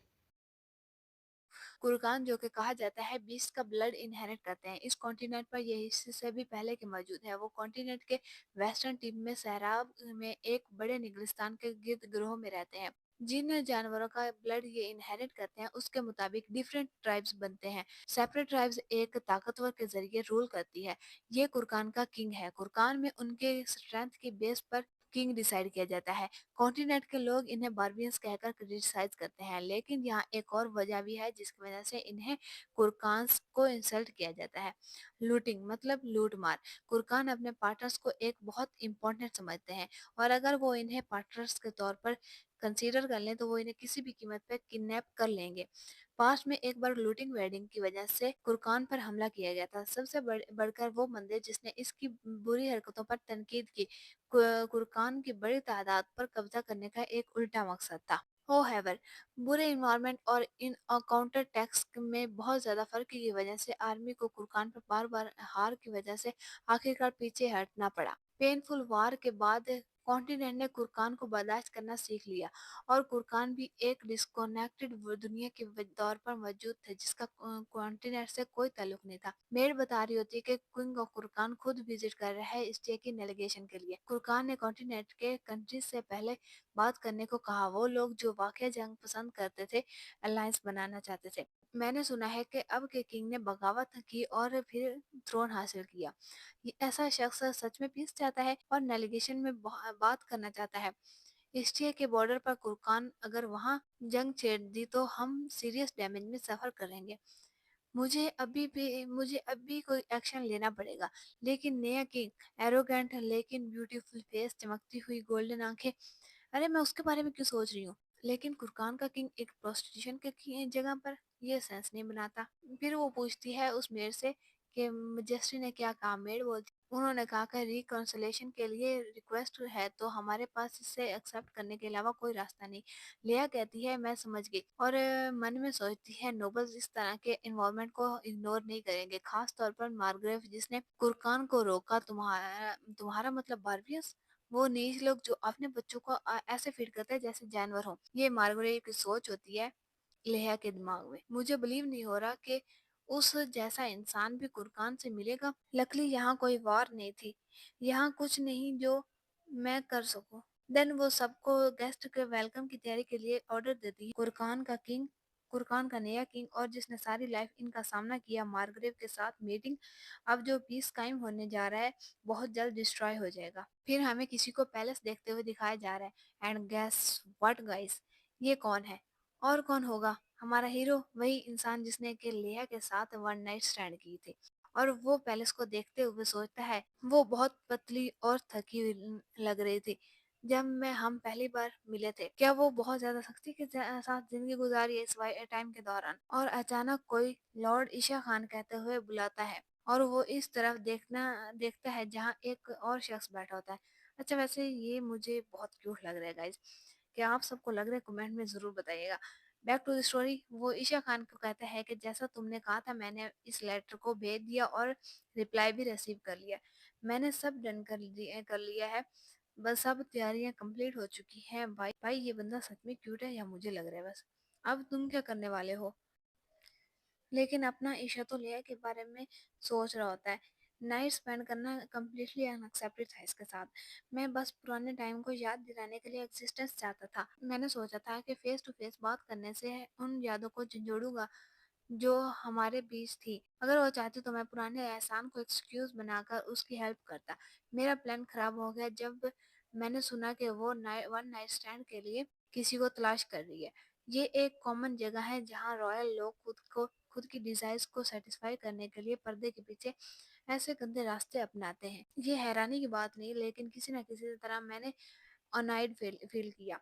Speaker 1: कुरकान जो कि कहा जाता है बीस्ट का ब्लड इनहेरिट करते हैं। इस कॉन्टिनेंट पर ये हिस्से से भी पहले के मौजूद है। वो कॉन्टिनेंट के वेस्टर्न टिप में सहराब में एक बड़े निगलिस्तान के गिर्द गिरोह में रहते हैं। जिन जानवरों का ब्लड ये इनहेरिट करते हैं उसके मुताबिक डिफरेंट ट्राइब्स बनते हैं। सेपरेट ट्राइब्स एक ताकतवर के जरिए रूल करती है। ये कुरकान का किंग है। कुरकान में उनके स्ट्रेंथ की बेस पर किंग डिसाइड किया जाता है। कॉन्टिनेंट के लोग इन्हें बार्बियंस कहकर क्रिटिसाइज करते हैं, लेकिन यहाँ एक और वजह भी है जिसकी वजह से इन्हें कुरकान्स को इंसल्ट किया जाता है। लूटिंग मतलब लूट मार। कुरकान अपने पार्टनर्स को एक बहुत इंपॉर्टेंट समझते हैं और अगर वो इन्हें पार्टनर्स के तौर पर कंसीडर कर लें तो वो इन्हें किसी भी कीमत पर किडनैप कर लेंगे। पास्ट में एक बार लूटिंग वेडिंग की वजह से कुरकान पर हमला किया गया था। सबसे बढ़कर वो मंदिर जिसने इसकी बुरी हरकतों पर तनकीद की। कुरकान की बड़ी तादाद पर कब्जा करने का एक उल्टा मकसद था। होवेवर, बुरे इन्वायरमेंट और इन काउंटर टैक्स में बहुत ज्यादा फर्क की वजह से आर्मी को कुरकान पर बार बार हार की वजह से आखिरकार पीछे हटना पड़ा। पेनफुल वार के बाद कॉन्टिनेंट ने कुरकान को बर्दाश्त करना सीख लिया और कुरकान भी एक डिस्कनेक्टेड दुनिया के दौर पर मौजूद थे जिसका कॉन्टिनेंट से कोई ताल्लुक नहीं था। मेड बता रही होती कि किंग ऑफ कुरकान खुद विजिट कर रहा है स्टे की नेविगेशन के लिए। कुरकान ने कॉन्टिनेंट के कंट्रीज से पहले बात करने को कहा। वो लोग जो वाकई जंग पसंद करते थे अलायंस बनाना चाहते थे। मैंने सुना है कि अब के किंग ने बगावत की और फिर थ्रोन हासिल किया। ये ऐसा शख्स सच में पीस चाहता है और नेविगेशन में बात करना चाहता है। एशिया के बॉर्डर पर कुरकान अगर वहां जंग छेड़ दी तो हम सीरियस डैमेज में सफर करेंगे। मुझे अभी कोई एक्शन लेना पड़ेगा। लेकिन नया किंग एरोगेंट लेकिन ब्यूटीफुल फेस, चमकती हुई गोल्डन आंखें, अरे मैं उसके बारे में क्यों सोच रही हूँ। लेकिन कुरकान का किंग एक प्रोस्टिट्यूशन के जगह पर ये सेंस नहीं बनाता। फिर वो पूछती है उस मेयर से कि मजेस्टी ने क्या कहा। मेयर बोलती उन्होंने कहा कि रिकॉन्सिलेशन के लिए रिक्वेस्ट है तो हमारे पास इसे एक्सेप्ट करने के अलावा कोई रास्ता नहीं। लिया कहती है मैं समझ गई और मन में सोचती है नोबल्स इस तरह के इन्वॉल्वमेंट को इग्नोर नहीं करेंगे, खास तौर पर मार्ग्रेव जिसने कुरकान को रोका। तुम्हारा तुम्हारा मतलब बार्बियस, वो नीच लोग जो अपने बच्चों को ऐसे फीड करते हैं जैसे जानवर हो। ये मार्गरेट की सोच होती है लेहा के दिमाग में। मुझे बिलीव नहीं हो रहा कि उस जैसा इंसान भी कुरकान से मिलेगा। लकली यहाँ कोई वार नहीं थी, यहाँ कुछ नहीं जो मैं कर सकूं। देन वो सबको गेस्ट के वेलकम की तैयारी के लिए ऑर्डर देती है। कुरकान का नया किंग और जिसने सारी लाइफ इनका सामना किया मार्गरेव के साथ मीटिंग। अब जो पीस कायम होने जा रहा है बहुत जल्द डिस्ट्रॉय हो जाएगा। फिर हमें किसी को पैलेस देखते हुए दिखाया जा रहा है। एंड गेस व्हाट गाइस, ये कौन है? और कौन होगा? हमारा हीरो, वही इंसान जिसने के लेया के साथ वन नाइट स्टैंड की थी। और वो पैलेस को देखते हुए सोचता है वो बहुत पतली और थकी हुई लग रही थी जब मैं हम पहली बार मिले थे। क्या वो बहुत ज्यादा सख्ती के साथ जिंदगी गुजारी है इस टाइम के दौरान? और अचानक कोई लॉर्ड ईशा खान कहते हुए बुलाता है और वो इस तरफ देखता है जहाँ एक और शख्स बैठा होता है। अच्छा वैसे ये मुझे बहुत क्यूट लग रहा है गाइस। क्या आप सबको लग रहा है? कमेंट में जरूर बताइएगा। बैक टू द स्टोरी, वो ईशा खान को कहता है कि जैसा तुमने कहा था मैंने इस लेटर को भेज दिया और रिप्लाई भी रिसीव कर लिया। मैंने सब डन कर लिया है। बस अब तैयारियां कंप्लीट हो चुकी हैं। भाई भाई ये बंदा सच में क्यूट है या मुझे लग रहा है बस। अब तुम क्या करने वाले हो? लेकिन अपना ईशा तो लिया के बारे में सोच रहा होता है। नाइट स्पेंड करना कम्प्लीटली अनएक्सेप्टेड था इसके साथ। मैं बस पुराने टाइम को याद दिलाने के लिए एग्जिस्टेंस चाहता था। मैंने सोचा था कि फेस टू फेस बात करने से उन यादों को झंझोड़ूंगा जो हमारे बीच थी। अगर वो चाहती तो मैं पुराने एहसान को एक्सक्यूज बनाकर उसकी हेल्प करता। मेरा प्लान खराब हो गया जब मैंने सुना कि वो वन नाइट स्टैंड के लिए किसी को तलाश कर रही है। ये एक कॉमन जगह है जहाँ रॉयल लोग खुद की डिजायर्स को सेटिस्फाई करने के लिए पर्दे के पीछे ऐसे गंदे रास्ते अपनाते हैं। ये हैरानी की बात नहीं, लेकिन किसी न किसी तरह मैंने अनॉयड फील किया।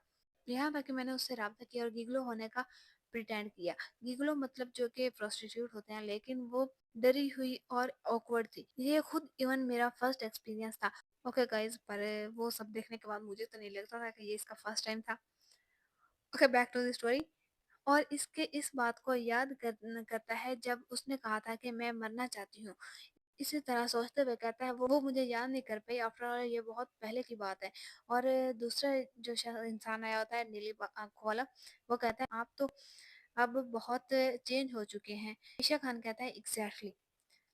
Speaker 1: यहाँ तक कि मैंने उससे रब्ता किया और गिगलो होने का प्रिटेंड किया। गिगलो मतलब जो कि प्रोस्टिट्यूट होते हैं, लेकिन वो डरी हुई और ऑकवर्ड थी। ये खुद इवन मेरा फर्स्ट एक्सपीरियंस था। ओके गाइस, पर वो सब देखने के बाद मुझे तो नहीं लगता था कि ये इसका फर्स्ट टाइम था। Okay back to the story. और इसके इस बात को करता है जब उसने कहा था कि मैं मरना चाहती हूँ। इसी तरह सोचते हुए कहता है वो मुझे याद नहीं कर पाई। आफ्टर ऑल ये बहुत पहले की बात है। और दूसरा जो इंसान आया होता है नीली आंखों वाला, वो कहता है आप तो अब बहुत चेंज हो चुके हैं। ईशा खान कहता है एग्जैक्टली,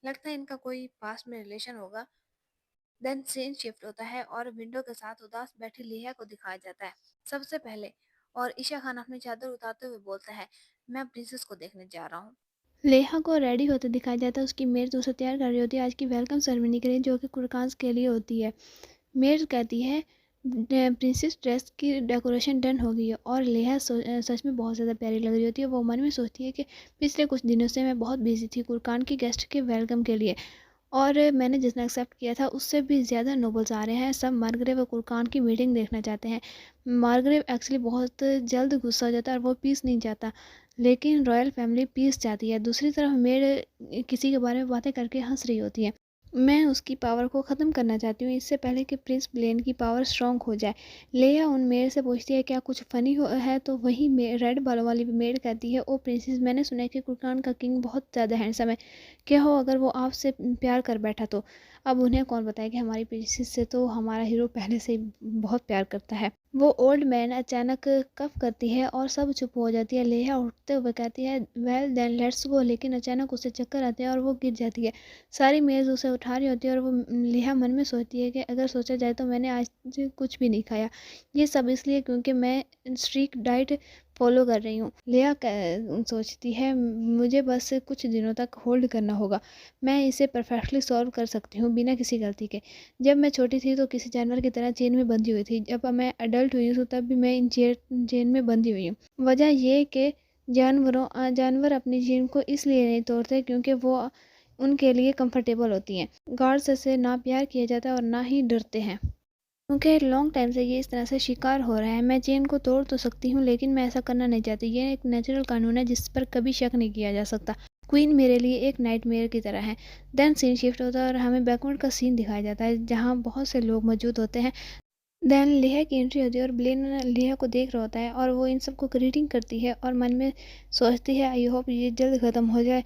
Speaker 1: लगता है इनका कोई पास्ट में रिलेशन होगा। देन सीन शिफ्ट होता है और विंडो के साथ उदास बैठी लिया को दिखाया जाता है सबसे पहले। और ईशा खान अपनी चादर उतारते हुए बोलता है, मैं प्रिंसेस को देखने जा रहा हूँ।
Speaker 2: लेहा को रेडी होते दिखाया जाता है, उसकी मेड उसे तैयार कर रही होती है आज की वेलकम सेरेमनी के लिए, जो कि कुरकांस के लिए होती है। मेड कहती है प्रिंसेस ड्रेस की डेकोरेशन डन हो गई है, और लेहा सच में बहुत ज़्यादा प्यारी लग रही होती है। वो मन में सोचती है कि पिछले कुछ दिनों से मैं बहुत बिजी थी कुरकान की गेस्ट के वेलकम के लिए, और मैंने जितना एक्सेप्ट किया था उससे भी ज़्यादा नोबल्स आ रहे हैं। सब मार्गरेव और कुरकान की मीटिंग देखना चाहते हैं। मार्गरेव एक्चुअली बहुत जल्द गुस्सा हो जाता है और वो पीस नहीं चाहता, लेकिन रॉयल फैमिली पीस चाहती है। दूसरी तरफ मेड किसी के बारे में बातें करके हंस रही होती है। मैं उसकी पावर को ख़त्म करना चाहती हूँ इससे पहले कि प्रिंस ब्लेन की पावर स्ट्रांग हो जाए। लेया उन मेड से पूछती है क्या कुछ फ़नी है, तो वही रेड बालों वाली मेड कहती है, ओ प्रिंसेस, मैंने सुना है कि कुरकान का किंग बहुत ज़्यादा हैंडसम है। क्या हो अगर वो आपसे प्यार कर बैठा तो? अब उन्हें कौन बताए कि हमारी प्रिंसेस से तो हमारा हीरो पहले से ही बहुत प्यार करता है। वो ओल्ड मैन अचानक कफ करती है और सब चुप हो जाती है। लेहा उठते हुए कहती है वेल देन लेट्स गो, लेकिन अचानक उसे चक्कर आते हैं और वो गिर जाती है। सारी मेज़ उसे उठा रही होती है और वो लेहा मन में सोचती है कि अगर सोचा जाए तो मैंने आज कुछ भी नहीं खाया, ये सब इसलिए क्योंकि मैं स्ट्रिक्ट डाइट फॉलो कर रही हूँ। लेहा सोचती है मुझे बस कुछ दिनों तक होल्ड करना होगा, मैं इसे परफेक्टली सॉल्व कर सकती हूँ बिना किसी गलती के। जब मैं छोटी थी तो किसी जानवर की तरह चेन में बंधी हुई थी, जब मैं अडल्ट हुई हूँ तब भी मैं इन चेन में बंधी हुई हूँ। वजह ये कि जानवर अपनी चेन को इसलिए नहीं तोड़ते क्योंकि वो उनके लिए कंफर्टेबल होती हैं। गार्ड्स से ना प्यार किया जाता है और ना ही डरते हैं, क्योंकि लॉन्ग टाइम से ये इस तरह से शिकार हो रहा है। मैं चेन को तोड़ तो सकती हूँ लेकिन मैं ऐसा करना नहीं चाहती। ये एक नेचुरल कानून है जिस पर कभी शक नहीं किया जा सकता। क्वीन मेरे लिए एक नाइटमेयर की तरह है। देन सीन शिफ्ट होता है और हमें बैकवर्ड का सीन दिखाया जाता है जहाँ बहुत से लोग मौजूद होते हैं। देन लेहा की एंट्री होती है और ब्लेन लेहा को देख रहा होता है और वो इन सबको ग्रीटिंग करती है और मन में सोचती है आई होप ये जल्द ख़त्म हो जाए।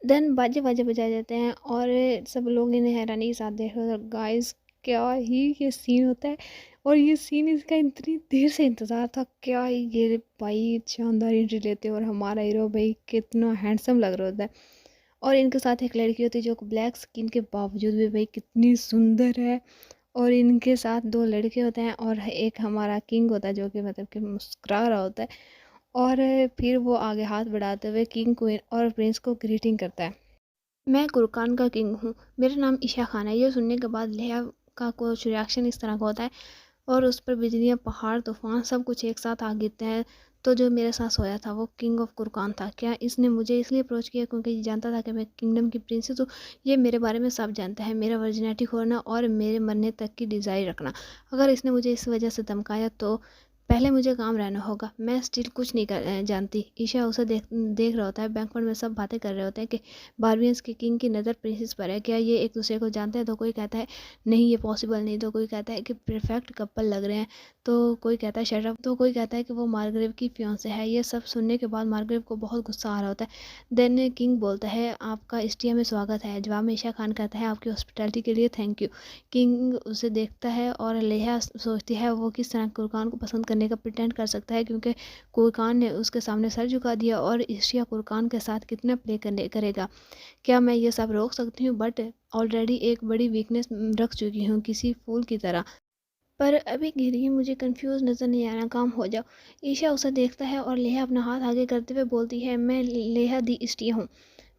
Speaker 2: देन बाजे बाजे बजाए जाते हैं और सब लोग इन्हें हैरानी के साथ देख रहे हैं। गाइस, क्या ही ये सीन होता है, और ये सीन इसका इतनी देर से इंतज़ार था। क्या ही ये भाई शानदार एंट्री लेते हैं और हमारा हीरो भाई कितना हैंडसम लग रहा होता है। और इनके साथ एक लड़की होती है जो ब्लैक स्किन के बावजूद भी भाई कितनी सुंदर है। और इनके साथ दो लड़के होते हैं और एक हमारा किंग होता है जो कि मतलब कि मुस्कुरा रहा होता है। और फिर वो आगे हाथ बढ़ाते हुए किंग क्वीन और प्रिंस को ग्रीटिंग करता है। मैं कुरकान का किंग हूँ, मेरा नाम ईशा खान है। ये सुनने के बाद लेहा का कुछ रिएक्शन इस तरह का होता है और उस पर बिजलियाँ, पहाड़, तूफान सब कुछ एक साथ आ गिरते हैं। तो जो मेरे साथ सोया था वो किंग ऑफ कुरकान था। क्या इसने मुझे इसलिए अप्रोच किया क्योंकि ये जानता था कि मैं किंगडम की प्रिंसेस हूँ? ये मेरे बारे में सब जानता है, मेरा वर्जिनिटी खोना और मेरे मरने तक की डिज़ायर रखना। अगर इसने मुझे इस वजह से धमकाया तो पहले मुझे काम रहना होगा। मैं स्टिल कुछ नहीं जानती। ईशा उसे देख रहा होता है। बैंकवेट में सब बातें कर रहे होते हैं कि बारबियंस के किंग की नज़र प्रिंसेस पर है, क्या ये एक दूसरे को जानते हैं? तो कोई कहता है नहीं ये पॉसिबल नहीं, तो कोई कहता है कि परफेक्ट कपल लग रहे हैं, तो कोई कहता है शट अप, तो कोई कहता है कि वो मार्गरेव की फियांसे है। ये सब सुनने के बाद मार्गरेव को बहुत गुस्सा आ रहा होता है। देन किंग बोलता है आपका इस्टिया में स्वागत है। जवाब में ईशा खान कहता है आपकी हॉस्पिटैलिटी के लिए थैंक यू। किंग उसे देखता है और लेहा सोचती है वो किस तरह कुरकान को पसंद करने का प्रिटेंड कर सकता है, क्योंकि कुरकान ने उसके सामने सर झुका दिया और इशिया कुरकान के साथ कितना प्ले करने करेगा। क्या मैं ये सब रोक सकती हूँ? बट ऑलरेडी एक बड़ी वीकनेस रख चुकी हूँ किसी फूल की तरह। पर अभी गिरी मुझे कंफ्यूज नज़र नहीं आ रहा, काम हो जाओ। ईशा उसे देखता है और लेहा अपना हाथ आगे करते हुए बोलती है मैं लेहा दी इस्टिया हूँ।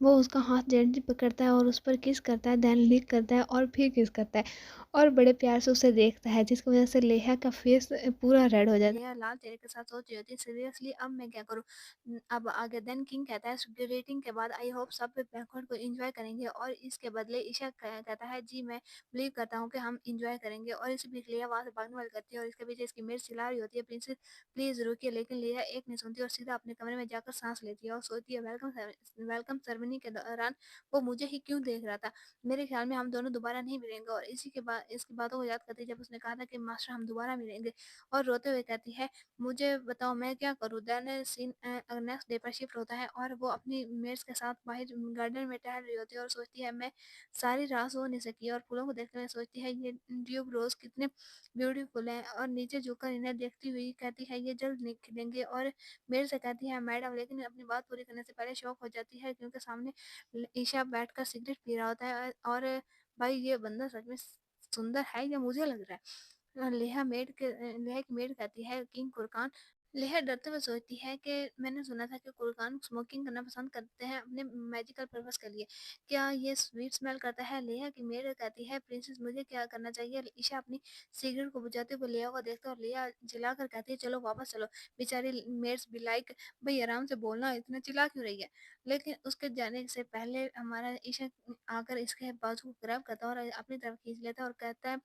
Speaker 2: वो उसका हाथ जेंटली पकड़ता है और उस पर किस करता है, देन लिक करता है और फिर किस करता है और बड़े प्यार से उसे देखता है, जिसकी वजह से लेहा का फेस पूरा रेड हो जाता है।
Speaker 1: लिया लाल चेहरे के साथ सोच रही होती है सीरियसली अब मैं क्या करूँ। अब आगे देन किंग कहता है रेटिंग के बाद आई होप सब बैंकवेट को एंजॉय करेंगे और इसके बदले ईशा कहता है जी मैं बिलीव करता हूँ कि हम एंजॉय करेंगे। और इसी बीच लिया वहां से भागने वाली करती है और इसके पीछे इसकी मेड चिल्ला रही होती है प्रिंसेस प्लीज रुकिए, लेकिन लिया एक नहीं सुनती और सीधा अपने कमरे में जाकर सांस लेती है और सोचती है वेलकम सेरेमनी के दौरान वो मुझे ही क्यों देख रहा था। मेरे ख्याल में हम दोनों दोबारा नहीं मिलेंगे। और इसी के बाद इसकी बातों को याद करती है जब उसने कहा था कि मास्टर हम दोबारा मिलेंगे, और रोते हुए कहती है, मुझे बताओ मैं क्या करूँ? देन सीन नेक्स्ट डे पर शिफ्ट होता है और वो अपनी मेट्स के साथ बाहर गार्डन में टहल रही होती है और सोचती है मैं सारी रात सो नहीं सकी, और फूलों को देखते हुए सोचती है ये ट्यूब रोज़ कितने ब्यूटीफुल हैं, और नीचे झुककर इन्हें देखती हुई कहती है ये जल्द खिलेंगे, और मेरे से कहती है मैडम, लेकिन अपनी बात पूरी करने से पहले शॉक हो जाती है क्योंकि सामने ईशा बैठकर सिगरेट पी रहा होता है, और भाई ये बंदा सच में सुंदर है या मुझे लग रहा है। लेहा की मेड कहती है किंग कुरकान। लेहा डरते हुए सोचती है कि मैंने सुना था कि कुरकान स्मोकिंग करना पसंद करते हैं अपने मैजिकल पर्पस के लिए, क्या ये स्वीट स्मेल करता है? लेहा की मेड कहती है प्रिंसेस मुझे क्या करना चाहिए? ईशा अपनी सिगरेट को बुझाते हुए लेहा को देखता है और लेहा चिल्लाकर कहती है चलो वापस चलो। बेचारी मेड्स भी लाइक भाई आराम से बोलना, इतना चिल्ला क्यों रही है? लेकिन उसके जाने से पहले हमारा ईशा आकर इसके बाजू को ग्रैब करता है और अपनी तरफ खींच लेता है और कहता है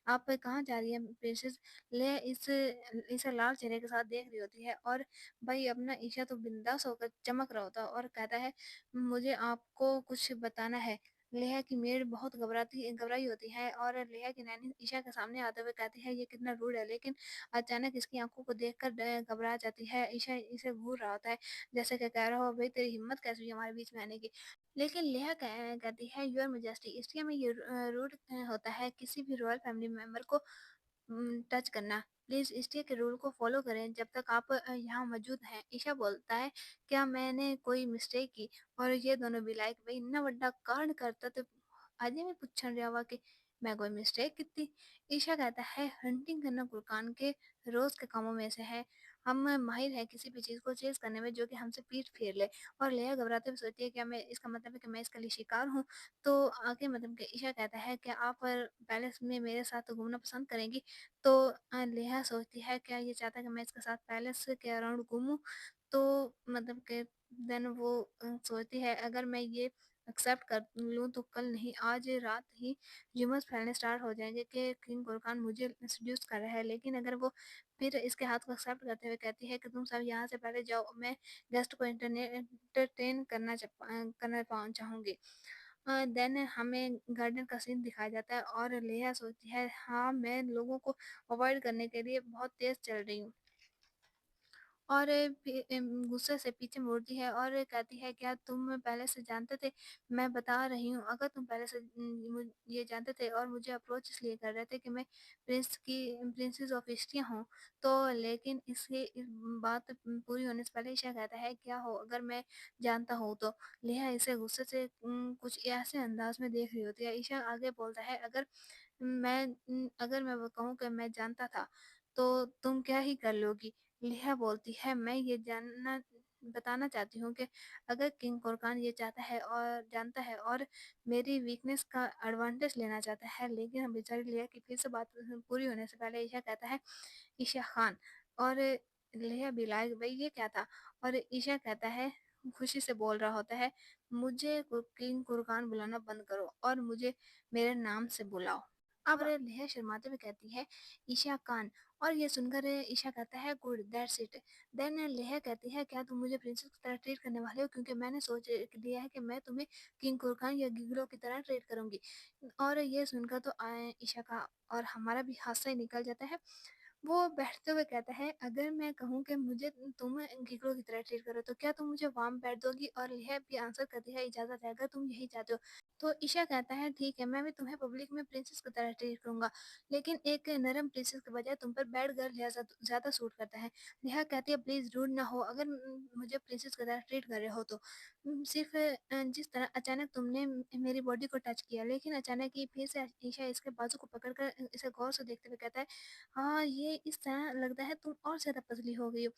Speaker 1: आप कहाँ जा रही है प्रिंसेस? ले इसे लाल चेहरे के साथ देख रही होती है, और भाई अपना ईशा तो बिंदास होकर चमक रहा होता है और कहता है मुझे आपको कुछ बताना है। लेहा की मेड बहुत घबराई होती है और लेहा की नैनी ईशा के सामने आते हुए कहती है ये कितना रूड है, लेकिन अचानक इसकी आंखों को देखकर घबरा जाती है। ईशा इसे घूर रहा होता है जैसे कि कह रहा हो भाई तेरी हिम्मत कैसे हुई हमारे बीच में आने की। लेकिन लेहा कहती है योर मेजेस्टी, इसलिए में ये रूड होता है किसी भी रॉयल फैमिली मेंबर को टच करना। प्लीज़ स्टे के रूल को फॉलो करें जब तक आप यहाँ मौजूद हैं। ईशा बोलता है क्या मैंने कोई मिस्टेक की? और ये दोनों भी लाइक भाई इन्ना बड़ा कांड करता तो अजे मैं पूछन रहा हुआ कि मैं कोई मिस्टेक की? ईशा कहता है हंटिंग करना कुरकान के रोज के कामों में से है। हम माहिर हैं किसी भी चीज को चेज करने में जो कि हमसे पीठ फेर ले। और लेया घबराते हुए सोचती है क्या मैं इसका मतलब है कि मैं इसके लिए शिकार हूँ? तो आगे मतलब कि ईशा कहता है कि आप पैलेस में मेरे साथ घूमना पसंद करेंगी? तो नेहा सोचती है क्या ये चाहता है कि मैं इसके साथ पैलेस के अराउंड घूमूं? तो मतलब कि देन वो सोचती है अगर मैं ये एक्सेप्ट कर लूँ तो कल नहीं आज रात ही र्यूमर्स फैलने स्टार्ट हो जाएंगे कि किंग गुरखान मुझे सेड्यूस कर रहा है। लेकिन अगर वो फिर इसके हाथ को एक्सेप्ट करते हुए कहती है कि तुम सब यहाँ से पहले जाओ, मैं गेस्ट को एंटरटेन करना चाहूंगी। देन हमें गार्डन का सीन दिखाया जाता है और लेहा सोचती है हाँ मैं लोगों को अवॉइड करने के लिए बहुत तेज चल रही हूँ, और गुस्से से पीछे मुड़ती है और कहती है क्या तुम पहले से जानते थे? मैं बता रही हूँ अगर तुम पहले से ये जानते थे और मुझे अप्रोच इसलिए कर रहे थे कि मैं प्रिंसेस ऑफ ईस्टिया हूँ, तो लेकिन इस बात पूरी होने से पहले ईशा कहता है क्या हो अगर मैं जानता हूँ तो? लेहा इसे गुस्से से कुछ ऐसे अंदाज में देख रही होती है। ईशा आगे बोलता है अगर मैं वो कहूँ कि मैं जानता था तो तुम क्या ही कर लोगी? लेहा बोलती है मैं ये जानना बताना चाहती हूँ कि अगर किंग कोरकान ये चाहता है और जानता है और मेरी वीकनेस का एडवांटेज लेना चाहता है। लेकिन हम बेचारी लेहा की फिर से बात पूरी होने से पहले ईशा कहता है ईशा खान, और लेहा भी लाइक भाई ये क्या था? और ईशा कहता है खुशी से बोल रहा होता है मुझे किंग कुरकान बुलाना बंद करो और मुझे मेरे नाम से बुलाओ। अब लेहा शर्माते हुए कहती है ईशा खान, और ये सुनकर ईशा कहता है गुड दैट्स इट। देन लेहा कहती है क्या तुम मुझे प्रिंसेस की तरह ट्रीट करने वाले हो? क्योंकि मैंने सोच लिया है कि मैं तुम्हें किंग कुरकान या गिगलो की तरह ट्रीट करूंगी। और ये सुनकर तो ईशा का और हमारा भी हादसा ही निकल जाता है। वो बैठते हुए कहता है अगर मैं कहूँ कि मुझे तुम गिगलो की तरह ट्रीट करो तो क्या तुम मुझे वार्म बैठ दोगी? और यह भी आंसर करती है इजाजत है अगर तुम यही चाहते हो। तो ईशा कहता है ठीक है मैं भी तुम्हें पब्लिक में प्रिंसेस की तरह ट्रीट करूंगा, लेकिन एक नरम प्रिंसेस के बजाय तुम पर बैड गर्ल ज्यादा सूट करता है। नेहा कहती है प्लीज रूड ना हो अगर मुझे प्रिंसेस की तरह ट्रीट कर रहे हो तो। सिर्फ जिस तरह अचानक तुमने मेरी बॉडी को टच किया। लेकिन अचानक ही फिर से ईशा इसके बाजू को पकड़कर इसे गौर से देखते हुए कहता है हाँ ये इस तरह लगता है तुम और ज्यादा पतली हो गई हो,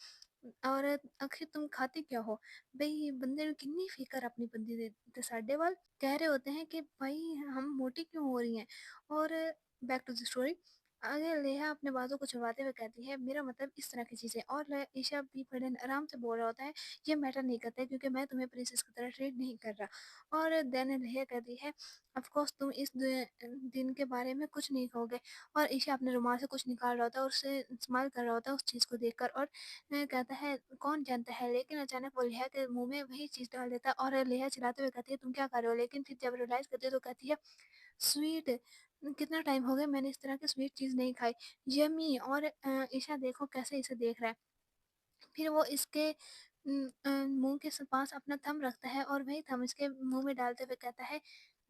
Speaker 1: और आखिर तुम खाती क्या हो? भाई बंदे ने कितनी फिकर अपनी बंदी दे ते साडे वाल कह रहे होते हैं कि भाई हम मोटी क्यों हो रही हैं। और बैक टू द स्टोरी, आगे लेहा अपने बातों को छुड़वाते हुए कहती है मेरा मतलब इस तरह की चीजें, और ईशा भी बड़े आराम से बोल रहा होता है ये मैटर नहीं करता है क्योंकि मैं तुम्हें प्रिंसेस की तरह ट्रीट नहीं कर रहा। और देन लेहा कहती है ऑफ कोर्स तुम इस दिन के बारे में कुछ नहीं कहोगे। और ईशा अपने रुमाल से कुछ निकाल रहा होता है और उससे स्माइल कर रहा होता है उस चीज को देखकर, और कहता है कौन जानता है? लेकिन अचानक वो लेहा के मुंह में वही चीज डाल देता है और लेहा चिल्लाते हुए कहती है तुम क्या कर रहे हो? लेकिन फिर जब रियलाइज करती है तो कहती है स्वीट, कितना टाइम हो गया मैंने इस तरह की स्वीट चीज़ नहीं खाई। यम्मी। और ईशा देखो कैसे इसे देख रहा है। फिर वो इसके मुँह के पास अपना थंब रखता है और वही थंब इसके मुँह में डालते हुए कहता है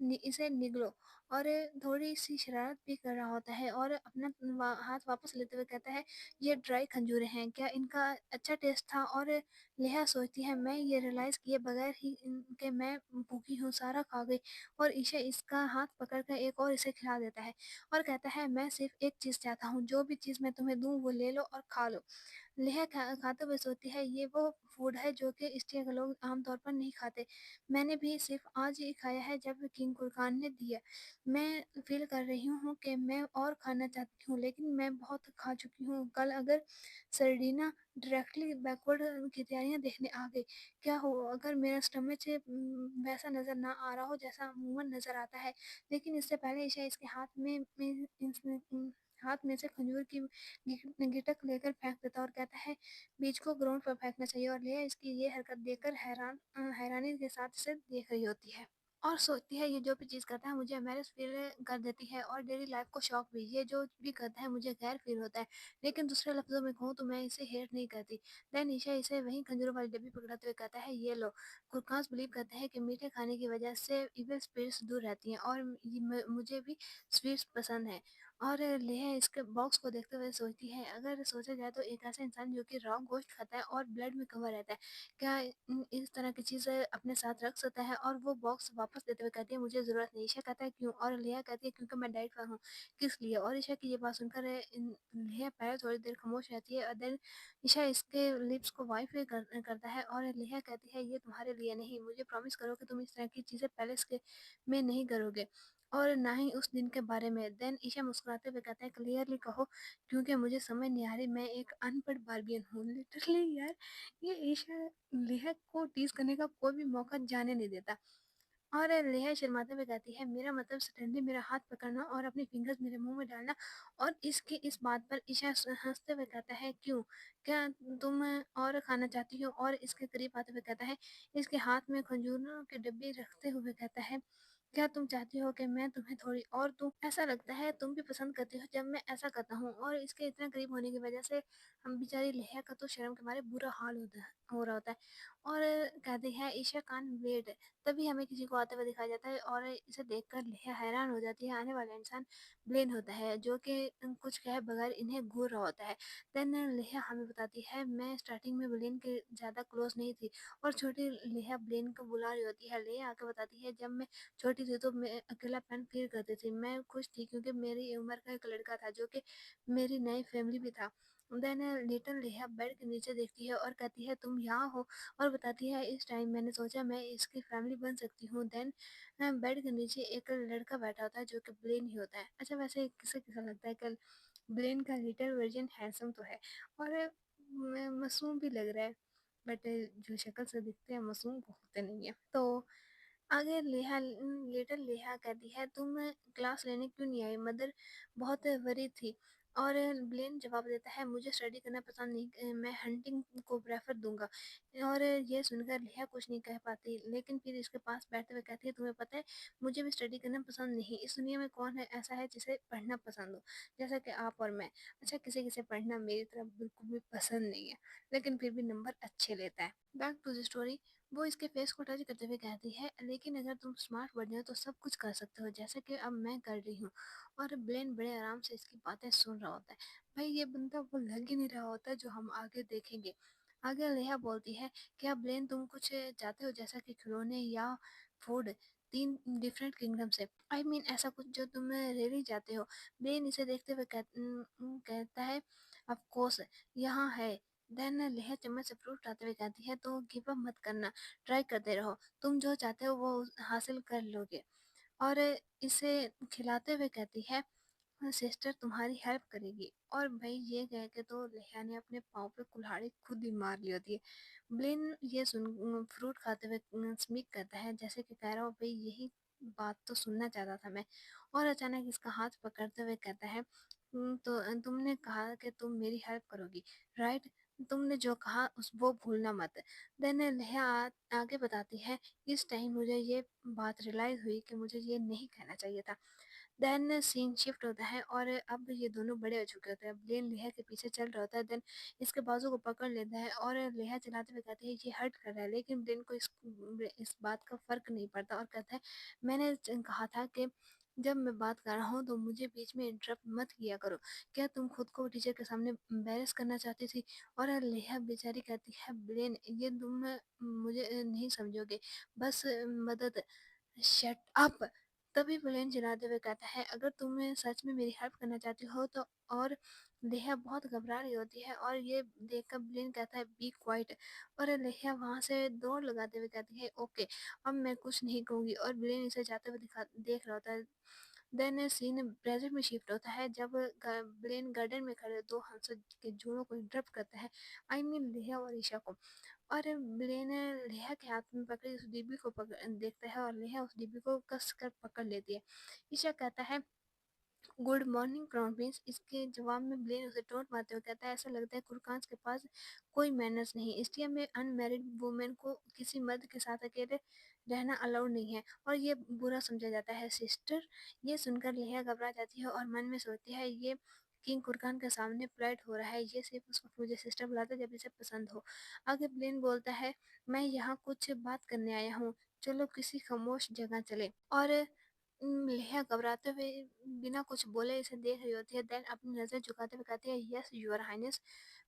Speaker 1: इसे निगलो। और थोड़ी सी शरारत भी कर रहा होता है और अपना हाथ वापस लेते हुए कहता है ये ड्राई खंजूरें हैं, क्या इनका अच्छा टेस्ट था? और लेहा सोचती है मैं ये रियलाइज़ किए बगैर ही इनके मैं भूखी हूँ, सारा खा गई। और ईशा इसका हाथ पकड़ कर एक और इसे खिला देता है और कहता है मैं सिर्फ एक चीज़ चाहता हूँ, जो भी चीज़ मैं तुम्हें दूँ वो ले लो और खा लो। लेह खाते हुए सोचती है ये वो फूड है जो कि इंडिया के लोग आमतौर पर नहीं खाते। मैंने भी सिर्फ आज ही खाया है जब किंग कुरकान ने दिया। मैं फील कर रही हूँ कि मैं और खाना चाहती हूँ, लेकिन मैं बहुत खा चुकी हूँ। कल अगर सर्डिना डायरेक्टली बैकवर्ड की तैयारियां देखने आ गई, क्या हो अगर मेरा स्टमच वैसा नज़र ना आ रहा हो जैसा अमूमन नज़र आता है। लेकिन इससे पहले ईशा इसके हाथ में से खजूर की गिटक लेकर फेंक देता है और कहता है बीज को ग्राउंड पर फेंकना चाहिए। और लिया इसकी ये हरकत देखकर हैरानी के साथ इसे देख रही होती है और सोचती है ये जो भी चीज़ करता है मुझे एम्बेरस फील कर देती है और डेली लाइफ को शौक भी। ये जो भी करता है मुझे गैर फील होता है, लेकिन दूसरे लफ्ज़ों में कहूँ तो मैं इसे हेट नहीं करती। देन ईशा इसे वहीं खंजरों वाली डब्बी पकड़ाते हुए कहता है ये लो। कुरकांस बिलीव करते हैं कि मीठे खाने की वजह से इविल स्पिरिट्स दूर रहती हैं और मुझे भी स्वीट्स पसंद है। और लेह इसके बॉक्स को देखते हुए सोचती है अगर सोचा जाए तो एक ऐसा इंसान जो कि रॉ गोश्त खाता है और ब्लड में कवर रहता है, क्या इस तरह की चीज़ें अपने साथ रख सकता है? और वो बॉक्स वापस देते हुए कहती है मुझे ज़रूरत नहीं। ईशा कहता है क्यों? और लेह कहती है क्योंकि मैं डाइट पर हूँ। किस लिए? और ईशा की ये बात सुनकर लेह पहले थोड़ी देर खामोश रहती है और देन ईशा इसके लिप्स को वाइफ करता है और लेह कहती है ये तुम्हारे लिए नहीं, मुझे प्रॉमिस करो कि तुम इस तरह की चीज़ें पैलेस के में नहीं करोगे और ना ही उस दिन के बारे में। देन ईशा मुस्कुराते हुए कहता है क्लियरली कहो, क्योंकि मुझे समझ नहीं आ रही, मैं एक अनपढ़ बार्बियन हूँ। लिटरली यार, ये ईशा लेह को टीज करने का कोई भी मौका जाने नहीं देता। और लेह शर्माते हुए कहती है मेरा मतलब सडनली मेरा हाथ पकड़ना और अपनी फिंगर्स मेरे मुंह में डालना। और इसकी इस बात पर ईशा हंसते हुए कहता है क्यों, क्या तुम और खाना चाहती हो? और इसके करीब आते हुए कहता है इसके हाथ में खजूरों की डब्बी रखते हुए कहता है क्या तुम चाहती हो कि मैं तुम्हें थोड़ी और दूं? ऐसा लगता है तुम भी पसंद करती हो जब मैं ऐसा करता हूँ। और इसके इतना करीब होने की वजह से हम बेचारी लेह का तो शर्म के मारे बुरा हाल हो रहा होता है। और कहते हैं ईशा कान वेट। तभी हमें किसी को आते हुए दिखाया जाता है और इसे देखकर लेह हैरान हो जाती है। आने वाला इंसान ब्लेन होता है जो कि कुछ कहे बगैर इन्हें घूर रहा होता है। देन लेह हमें बताती है मैं स्टार्टिंग में ब्लेन के ज़्यादा क्लोज नहीं थी और छोटी लेह ब्लेन को बुला रही होती है। लेह आके बताती है जब मैं छोटी थी तो मैं अकेलापन फील करती थी। मैं खुश थी क्योंकि मेरी उम्र का एक लड़का था जो कि मेरी नई फैमिली भी था। देन लिटिल लेहा बेड के नीचे देखती है और कहती है तुम यहाँ हो? और बताती है इस टाइम मैंने सोचा मैं इसकी फैमिली बन सकती हूँ। देन बेड के नीचे एक लड़का बैठा होता है जो कि ब्लेन ही होता है। अच्छा वैसे किसे किसा लगता है कि ब्लेन का लिटिल वर्जन हैंडसम तो है और मासूम भी लग रहा है, बट जो शक्ल से दिखते हैं मासूम वो होते नहीं है। तो आगे लेटर लेहा कहती है तुम क्लास लेने क्यों नहीं आई? मदर बहुत वरी थी। और ब्लेन जवाब देता है मुझे स्टडी करना पसंद नहीं, मैं हंटिंग को प्रेफर दूंगा। और ये सुनकर लेहा कुछ नहीं कह पाती, लेकिन फिर इसके पास बैठते हुए कहती है तुम्हें पता है मुझे भी स्टडी करना पसंद नहीं। इस दुनिया में कौन है ऐसा है जिसे पढ़ना पसंद हो जैसा कि आप और मैं। अच्छा किसी किसे पढ़ना मेरी तरफ बिल्कुल भी पसंद नहीं है, लेकिन फिर भी नंबर अच्छे लेता है। Back to the story. वो इसके फेस को टच करते हुए कहती है लेकिन अगर तुम स्मार्ट बन जाओ तो सब कुछ कर सकते हो जैसे कि अब मैं कर रही हूँ। और ब्लेन बड़े आराम से इसकी बातें सुन रहा होता है। भाई ये बंदा वो लग ही नहीं रहा होता जो हम आगे देखेंगे। आगे लेहा बोलती है क्या ब्लेन तुम कुछ चाहते हो जैसा कि खिलौने या फूड? तीन डिफरेंट किंगडम से आई मीन ऐसा कुछ जो तुम रियली चाहते हो? ब्लेन इसे देखते हुए कहता है ऑफ कोर्स यहाँ है। देन लेह चम्मच से फ्रूट उठाते हुए कहती है तो गिव अप मत करना, ट्राई करते रहो, तुम जो चाहते हो वो हासिल कर लोगे। और इसे खिलाते हुए कहती है सिस्टर तुम्हारी हेल्प करेगी। और भाई ये कह के तो लेहा ने अपने पाँव पे कुल्हाड़ी खुद ही मार ली होती है। ब्लेन ये सुन फ्रूट खाते हुए स्मीक करता है जैसे कि कह रहा हो भाई यही बात तो सुनना चाहता था मैं। और अचानक इसका हाथ पकड़ते हुए कहता है तो तुमने कहा कि तुम मेरी हेल्प करोगी, राइट? तुमने जो कहा उस वो भूलना मत। देन लेहा आगे बताती है इस टाइम मुझे ये बात रियलाइज हुई कि मुझे ये नहीं कहना चाहिए था। देन सीन शिफ्ट होता है और अब ये दोनों बड़े हो चुके होते हैं। ब्लेन लेहा के पीछे चल रहा होता है, देन इसके बाजू को पकड़ लेता है और लेहा चलाते हुए कहते हैं ये हर्ट कर रहा है, लेकिन ब्लेन को इस बात का फ़र्क नहीं पड़ता और कहता है मैंने कहा था कि जब मैं बात कर रहा हूँ तो मुझे बीच में इंटरप्ट मत किया करो। क्या तुम खुद को टीचर के सामने एम्बैरेस करना चाहती थी? और लेहा बेचारी कहती है ब्लेन ये तुम मुझे नहीं समझोगे, बस मदद। Shut up! तभी ब्लेन चिल्लाते हुए कहता है अगर तुम सच में मेरी हेल्प करना चाहती हो तो। और लेहा बहुत घबरा रही होती है और ये देखकर ब्लेन कहता है बी क्वाइट। और लेहा वहां से दौड़ लगाते हुए कहती है ओके अब मैं कुछ नहीं कहूंगी। और ब्लेन इसे जाते हुए देख रहा होता है। देन सीन प्रेजेंट में शिफ्ट होता है जब ब्लेन गार्डन में खड़े दो हंसों के जोड़ों को इंटरप्ट करता है, आई मीन लेहा और ईशा को। और ब्लेन लेहा के हाथ में पकड़ी उस डिब्बी को देखता है और लेहा उस डिब्बी को कस कर पकड़ लेती है। ईशा कहता है गुड मॉर्निंग क्राउन प्रिंस। इसके जवाब में ब्लेन उसे टोंट मारते हुए कहता है ऐसा लगता है कुरकांस के पास कोई मैनर्स नहीं, इसलिए में अनमैरिड वुमेन को किसी मर्द के साथ अकेले रहना अलाउड नहीं है और ये बुरा समझा जाता है। सिस्टर, ये सुनकर लेहा घबरा जाती है और मन में सोचती है ये किंग कुरकान के सामने प्लाइट हो रहा है, ये सिर्फ उस वक्त मुझे सिस्टर बुलाता है जब इसे पसंद हो। आगे ब्लेन बोलता है मैं यहाँ कुछ बात करने आया हूँ, चलो किसी खामोश जगह चले। और नेहा घबराते हुए बिना कुछ बोले इसे देख रही होती है, देन अपनी नज़र झुकाते हुए कहती है यस योर हाइनेस।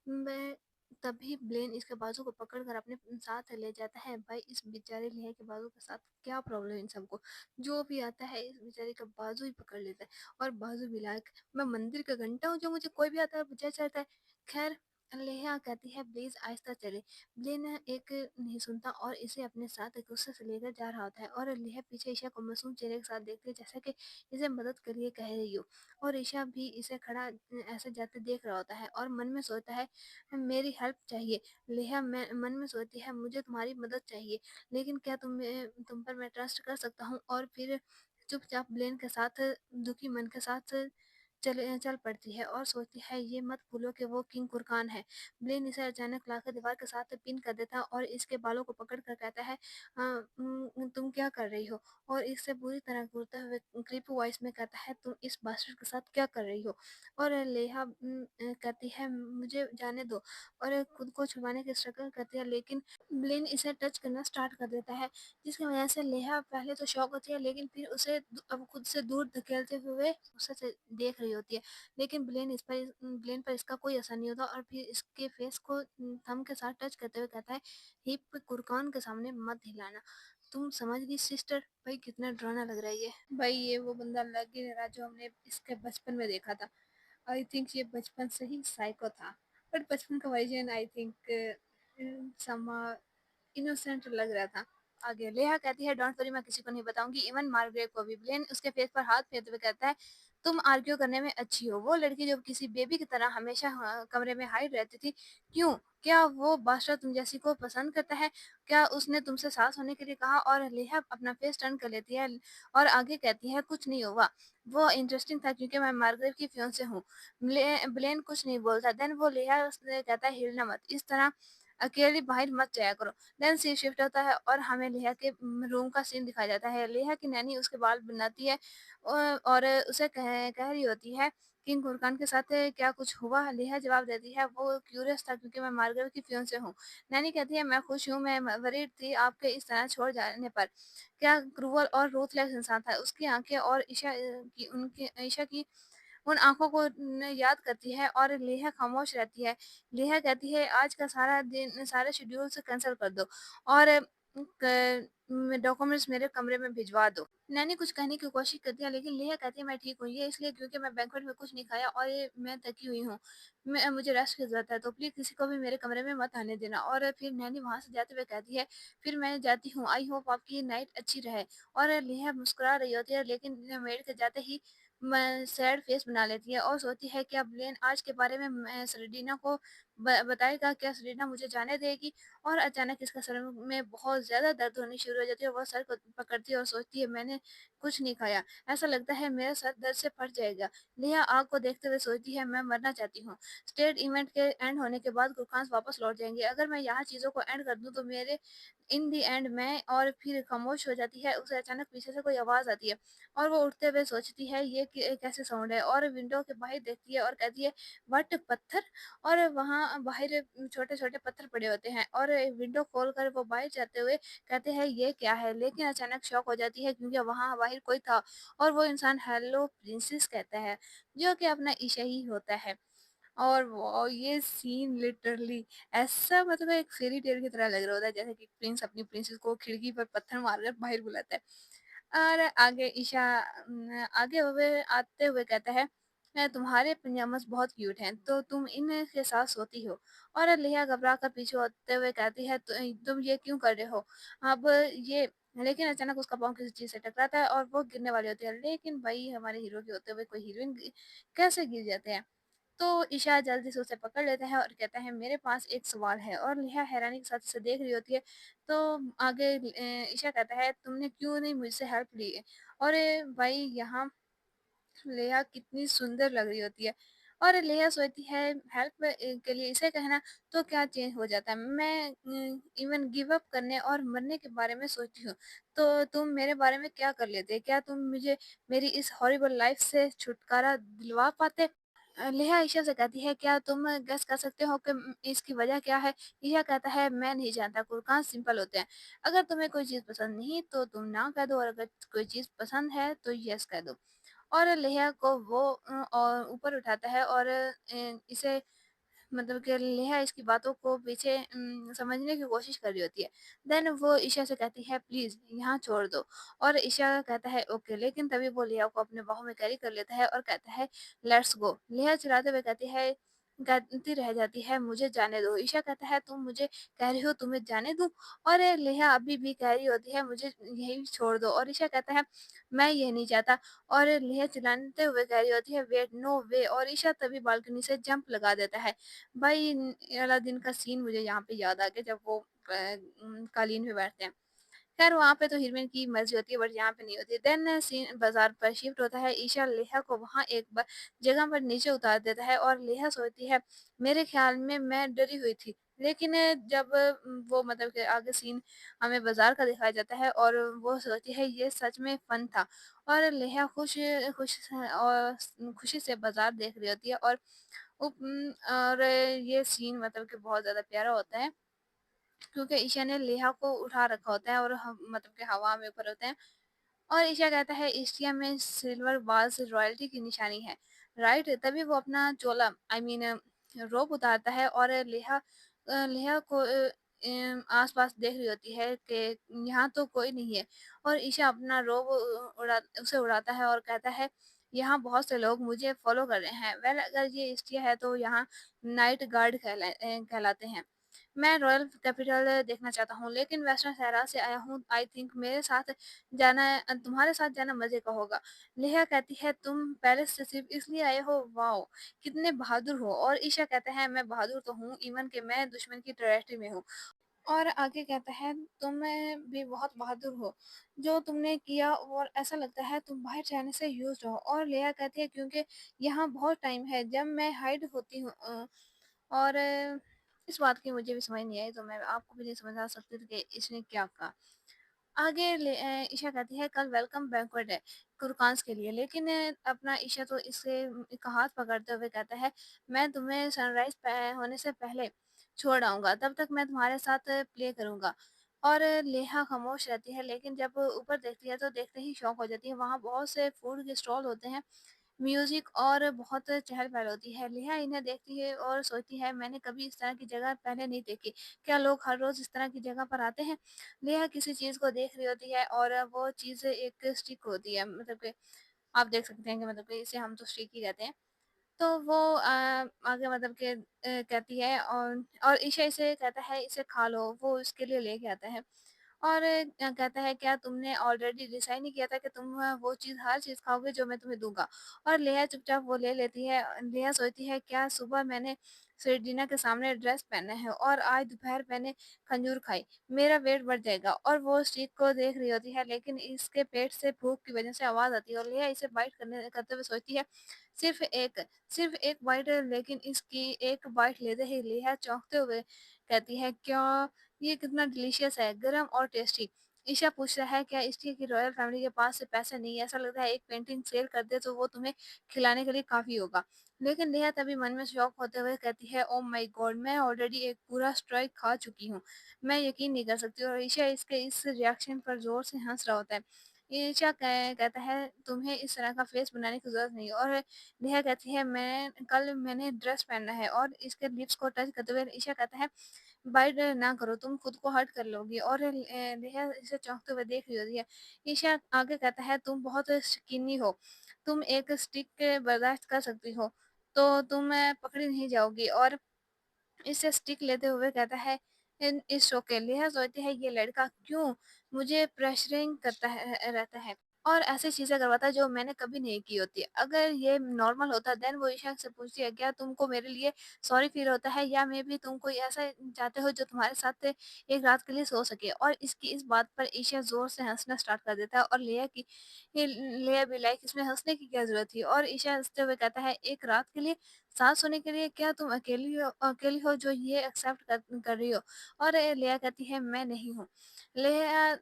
Speaker 1: मैं तभी ब्लेन इसके बाजू को पकड़कर अपने साथ ले जाता है। भाई इस बेचारे लेहा के बाजू के साथ क्या प्रॉब्लम है इन सबको, जो भी आता है इस बेचारे का बाजू ही पकड़ लेता है। और बाजू भी लायक मैं मंदिर का घंटा हूँ जो मुझे कोई भी आता है बचा चाहता है। खैर लेहा कहती है प्लीज आहिस्ता चले। ब्लेन एक नहीं सुनता और इसे अपने साथ गुस्से से लेकर जा रहा होता है और लेहा पीछे ईशा को मासूम चेहरे के साथ देखती है जैसा कि इसे मदद के लिए कह रही हो। और ईशा भी इसे खड़ा ऐसे जाते देख रहा होता है और मन में सोचता है मेरी हेल्प चाहिए। लेहा मन में सोचती है मुझे तुम्हारी मदद चाहिए, लेकिन क्या तुम पर मैं ट्रस्ट कर सकता हूँ। और फिर चुपचाप ब्लेन के साथ दुखी मन के साथ चल पड़ती है और सोचती है ये मत भूलो कि वो किंग कुरकान है। ब्लेन इसे अचानक लाकर दीवार के साथ पिन कर देता है और इसके बालों को पकड़ कर कहता है तुम क्या कर रही हो। और इससे बुरी तरह घूरते हुए क्रीपी वॉइस में कहता है तुम इस बास्टर्ड के साथ क्या कर रही हो। और लेहा कहती है मुझे जाने दो और खुद को छुपाने की स्ट्रगल करती है, लेकिन ब्लेन इसे टच करना स्टार्ट कर देता है जिसकी वजह से लेहा पहले तो शॉक होती है, लेकिन फिर उसे अब खुद से दूर धकेलते हुए गुस्से से देख रही होती है। लेकिन ब्लेन पर इसका कोई असर नहीं होता और फिर इसके फेस को थंब के साथ टच करते हुए कहता है हिप कुरकान के सामने मत हिलाना। तुम समझ गई सिस्टर? भाई कितना डरावना लग रहा है ये। भाई ये वो बंदा लग ही नहीं रहा जो हमने इसके बचपन में देखा था। आई थिंक ये बचपन से ही साइको था, बट बचपन का वर्जन आई थिंक समा इनोसेंट लग रहा था। आगे लेहा कहती है डोंट वरी मैं किसी को नहीं बताऊंगी, इवन मार्गरेट को भी। ब्लेन उसके फेस पर हाथ फेरते हुए कहता है तुम आर्ग्यू करने में अच्छी हो, वो लड़की जो किसी बेबी की तरह हमेशा कमरे में हाइड रहती थी, क्यों? क्या वो बादशाह तुम जैसी को पसंद करता है? क्या उसने तुमसे सास होने के लिए कहा? और लेहा अपना फेस टर्न कर लेती है और आगे कहती है कुछ नहीं हुआ, वो इंटरेस्टिंग था क्योंकि मैं मार्गरेट की फियांसे हूँ। ब्लेन कुछ नहीं बोलता, देन वो लेहा उसने कहता है हिलना मत, इस तरह अकेली बाहर मत जाया करो। देन सीन शिफ्ट होता है और हमें लेहा के रूम का सीन दिखाया जाता है। लेहा की नैनी उसके बाल बनाती है और उसे कह रही होती है किंग कुरकान के साथ क्या कुछ हुआ? लेहा जवाब देती है वो क्यूरियस था क्योंकि मैं मार्गरेट की फियांसे हूँ। नैनी कहती है मैं खुश हूँ, मैं वरीड थी आपके इस तरह छोड़ जाने पर। क्या क्रूअल और रूथलेस इंसान था। उसकी आंखें और ईशा की उन आँखों को याद करती है और लेहा खामोश रहती है। लेहा कहती है आज का सारा दिन सारे शेड्यूल से कैंसिल कर दो और डॉक्यूमेंट्स मेरे कमरे में भिजवा दो। नैनी कुछ कहने की कोशिश करती है लेकिन लेहा कहती है मैं ठीक हूँ, ये इसलिए क्योंकि मैं बैंक्वेट में कुछ नहीं खाया और ये मैं थकी हुई हूँ, मैं मुझे रेस्ट की जरूरत है, तो प्लीज किसी को भी मेरे कमरे में मत आने देना। और फिर नैनी वहां से जाते हुए कहती है फिर मैं जाती हूँ, आई होप आपकी नाइट अच्छी रहे। और लेहा मुस्कुरा रही होती है लेकिन मेड के जाते ही सैड फेस बना लेती है और सोचती है क्या ब्लेन आज के बारे में सरीना को बताएगा, क्या सरीना मुझे जाने देगी। और अचानक इसका सर में बहुत ज्यादा दर्द होनी शुरू हो जाती है, वह सर को पकड़ती है और सोचती है मैंने कुछ नहीं खाया, ऐसा लगता है मेरा सर दर्द से फट जाएगा। लिया आग को देखते हुए सोचती है मैं मरना चाहती हूँ। स्टेट इवेंट के एंड होने के बाद गुरखान वापस लौट जाएंगे, अगर मैं यहाँ चीजों को एंड कर दूं तो मेरे
Speaker 2: इन द एंड मैं और फिर खामोश हो जाती है। उसे अचानक पीछे से कोई आवाज़ आती है और वो उठते हुए सोचती है ये कैसे साउंड है, और विंडो के बाहर देखती है और कहती है व्हाट, पत्थर। और वहाँ बाहर छोटे-छोटे पत्थर पड़े होते हैं और विंडो खोलकर वो बाहर जाते हुए कहते हैं ये क्या है? लेकिन अचानक शॉक हो जाती है क्योंकि वहाँ बाहर कोई था और वो इंसान हेलो प्रिंसेस कहता है, जो कि अपना ईशा ही होता है। और वो ये सीन लिटरली ऐसा मतलब एक फेरी टेल की तरह लग रहा होता है, जैसे कि प्रिंस अपनी प्रिंसेस को खिड़की पर पत्थर मारकर बाहर बुलाता है। और आगे ईशा आगे हुए आते हुए कहता है तुम्हारे पंजामस बहुत क्यूट हैं, तो तुम इनके साथ सोती हो। और लिया घबरा कर पीछे होते हुए कहती है तुम ये क्यों कर रहे हो अब ये। लेकिन अचानक उसका पाँव किसी चीज से टकराता है और वो गिरने वाली होती है, लेकिन भाई हमारे हीरो के होते हुए कोई हीरोइन कैसे गिर जाते हैं। तो ईशा जल्दी से उसे पकड़ लेता है और कहता है मेरे पास एक सवाल है, और नेहा हैरानी के साथ उसे देख रही होती है। तो आगे ईशा कहता है तुमने क्यों नहीं मुझसे हेल्प ली है। और भाई यहाँ लेहा कितनी सुंदर लग रही होती है। और लेहा सोचती है हेल्प के लिए इसे कहना तो क्या चेंज हो जाता है, मैं इवन गिव अप करने और मरने के बारे में सोचती हूँ, तो तुम मेरे बारे में क्या कर लेते, क्या तुम मुझे मेरी इस हॉरिबल लाइफ से छुटकारा दिलवा पाते। नेहा ईशा से कहती है क्या तुम गेस कर सकते हो कि इसकी वजह क्या है। ईशा कहता है मैं नहीं जानता, कुरकान सिंपल होते हैं। अगर तुम्हें कोई चीज़ पसंद नहीं तो तुम ना कह दो, और अगर कोई चीज़ पसंद है तो यस कह दो। और लेहा को वो और ऊपर उठाता है और इसे मतलब कि नेहा इसकी बातों को पीछे समझने की कोशिश कर रही होती है। देन वो ईशा से कहती है प्लीज़ यहाँ छोड़ दो। और ईशा कहता है ओके, लेकिन तभी वो नेहा को अपने बाहों में कैरी कर लेता है और कहता है लेट्स गो। नेहा चिल्लाते हुए कहती है कहती रह जाती है मुझे जाने दो। ईशा कहता है तुम मुझे कह रही हो तुम्हें जाने दूँ। और नेहा अभी भी कह रही होती है मुझे यहीं छोड़ दो। और ईशा कहता है मैं ये नहीं चाहता। और नेहा चिल्लाते हुए कह रही होती है वेट नो वे। और ईशा तभी बालकनी से जंप लगा देता है। भाई अलादीन का सीन मुझे यहाँ पे याद आ गया जब वो कालीन पे बैठते हैं। खैर वहाँ पे तो हीरोइन की मर्जी होती है बट यहाँ पे नहीं होती। देन सीन बाजार पर शिफ्ट होता है। ईशा लेहा को वहाँ एक बार जगह पर नीचे उतार देता है और लेहा सोचती है मेरे ख्याल में मैं डरी हुई थी। लेकिन जब वो मतलब कि आगे सीन हमें बाजार का दिखाया जाता है और वो सोचती है ये सच में फन था। और लेहा खुश खुश और खुशी से बाजार देख रही होती है। और और ये सीन मतलब कि बहुत ज़्यादा प्यारा होता है क्योंकि ईशा ने लेहा को उठा रखा होता है और हम मतलब कि हवा में ऊपर होते हैं। और ईशा कहता है एशिया में सिल्वर बाल्स रॉयल्टी की निशानी है, राइट। तभी वो अपना चोला आई मीन रोब उतारता है और लेहा को आसपास देख रही होती है कि यहाँ तो कोई नहीं है। और ईशा अपना रोब उसे उड़ाता है और कहता है यहाँ बहुत से लोग मुझे फॉलो कर रहे हैं। वेल अगर ये एशिया है तो यहाँ नाइट गार्ड कहलाते हैं। मैं रॉयल कैपिटल देखना चाहता हूँ लेकिन वेस्टर्न सहरा से आया हूँ। आई थिंक मेरे साथ जाना तुम्हारे साथ जाना मजे का होगा। नेहा कहती है तुम पैलेस से सिर्फ इसलिए आए हो, वाओ कितने बहादुर हो। और ईशा कहता है मैं बहादुर तो हूँ इवन कि मैं दुश्मन की टेरिटरी में हूँ। और आगे कहता है तुम भी बहुत बहादुर हो जो तुमने किया, और ऐसा लगता है तुम बाहर जाने से यूज हो। और लेया कहती है क्योंकि यहाँ बहुत टाइम है जब मैं हाइड होती हूँ और इस बात की मुझे भी समझ नहीं आई, तो मैं आपको भी नहीं समझ आ सकती थी कि इसने क्या कहा। आगे ईशा कहती है कल वेलकम बैंक्वेट है कुरकांस के लिए। लेकिन अपना ईशा तो इससे का हाथ पकड़ते हुए कहता है मैं तुम्हें सनराइज होने से पहले छोड़ आऊंगा, तब तक मैं तुम्हारे साथ प्ले करूंगा। और लेहा खामोश रहती है लेकिन जब ऊपर देखती है तो देखते ही शौक हो जाती है। वहाँ बहुत से फूड के स्टॉल होते हैं, म्यूजिक और बहुत चहल-पहल होती है। नेहा इन्हें देखती है और सोचती है मैंने कभी इस तरह की जगह पहले नहीं देखी। क्या लोग हर रोज़ इस तरह की जगह पर आते हैं? नेहा किसी चीज़ को देख रही होती है और वो चीज़ एक स्टिक होती है, मतलब कि आप देख सकते हैं कि मतलब कि इसे हम तो स्टिक ही कहते हैं। तो वो आगे मतलब कि कहती है और ईशा इसे कहता है इसे खा लो, वो उसके लिए लेके आता है। और कहता है क्या तुमने ऑलरेडी डिसाइड नहीं किया था कि तुम वो चीज़ हर चीज़ खाओगे जो मैं तुम्हें दूँगा? और लेहा चुपचाप वो ले लेती है। लेहा सोचती है क्या सुबह मैंने सेरेना के सामने ड्रेस पहना है और आज दोपहर मैंने खंजूर खाई, मेरा वेट बढ़ जाएगा। और वो स्टिक को देख रही होती है लेकिन इसके पेट से भूख की वज़ह से आवाज़ आती है और लेहा इसे बाइट करते हुए सोचती है
Speaker 3: सिर्फ एक बाइट, लेकिन इसकी एक बाइट लेते ही लिया चौंकते हुए कहती है, क्या ये कितना डिलीशियस है, गरम और टेस्टी। ईशा पूछता है, क्या इसलिए कि रॉयल फैमिली के पास से पैसे नहीं है? ऐसा लगता है एक पेंटिंग सेल कर दे तो वो तुम्हें खिलाने के लिए काफी होगा। लेकिन नेहा तभी मन में शॉक होते हुए कहती है, ओ माय गॉड, मैं ऑलरेडी एक पूरा स्ट्राइक खा चुकी हूँ। मैं यकीन नहीं कर सकती। और ईशा इसके इस रिएक्शन पर जोर से हंस रहा होता है। ईशा कहता है, तुम्हें इस तरह का फेस बनाने की जरूरत नहीं। और नेहा कहती है, मैंने ड्रेस पहनना है। और इसके लिप्स को टच करते हुए ईशा कहता है, बाइट ना करो, तुम खुद को हर्ट कर लोगी। और नेहा इसे चौंकते हुए देख रही होती है। ईशा आगे कहता है, तुम बहुत शकीनी हो, तुम एक स्टिक बर्दाश्त कर सकती हो, तो तुम पकड़ी नहीं जाओगी। और इससे स्टिक लेते हुए कहता है, इन इस शो के लिए सोचती है, ये लड़का क्यों मुझे प्रेशरिंग करता है रहता है और ऐसी चीजें करवाता है जो मैंने कभी नहीं की होती। अगर ये नॉर्मल होता देन वो ईशा से पूछती है, क्या तुमको मेरे लिए सॉरी फील होता है, या मे भी तुम कोई ऐसा चाहते हो जो तुम्हारे साथ एक रात के लिए सो सके। और इसकी इस बात पर ईशा जोर से हंसना स्टार्ट कर देता है। और लिया भी लाइक, इसमें हंसने की क्या जरूरत थी। और ईशा हंसते हुए कहता है, एक रात के लिए साथ सोने के लिए? क्या तुम अकेली हो जो ये एक्सेप्ट कर रही हो? और लिया कहती है, मैं नहीं हूँ। लिया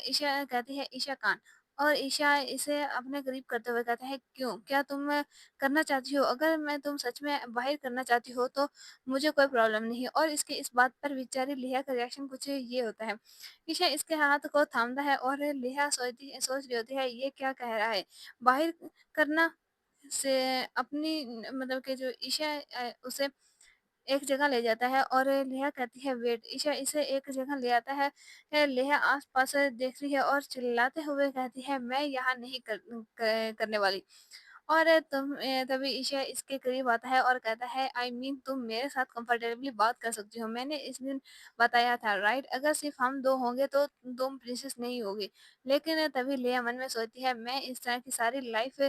Speaker 3: ईशा कहती है, ईशा कान। और ईशा इसे अपने करीब करते हुए कहता है, क्यों, क्या तुम करना चाहती हो? अगर मैं तुम सच में बाहर करना चाहती हो तो मुझे कोई प्रॉब्लम नहीं है। और इसके इस बात पर बेचारी लिया का रिएक्शन कुछ ये होता है। ईशा इसके हाथ को थामता है और लिया सोच रही होती है, ये क्या कह रहा है, बाहर करना से अपनी मतलब कि जो ईशा उसे एक जगह ले जाता है। और नेहा कहती है, वेट। ईशा इसे एक जगह ले आता है। नेहा आस-पास देख रही है और चिल्लाते हुए कहती है, मैं यहाँ नहीं करने वाली। और तभी ईशा इसके करीब आता है और कहता है, आई मीन तुम मेरे साथ कंफर्टेबली बात कर सकती हो। मैंने इस दिन बताया था, राइट? अगर सिर्फ हम दो होंगे तो तुम प्रिंसेस नहीं होगी। लेकिन तभी लिया मन में सोचती है, मैं इस तरह की सारी लाइफ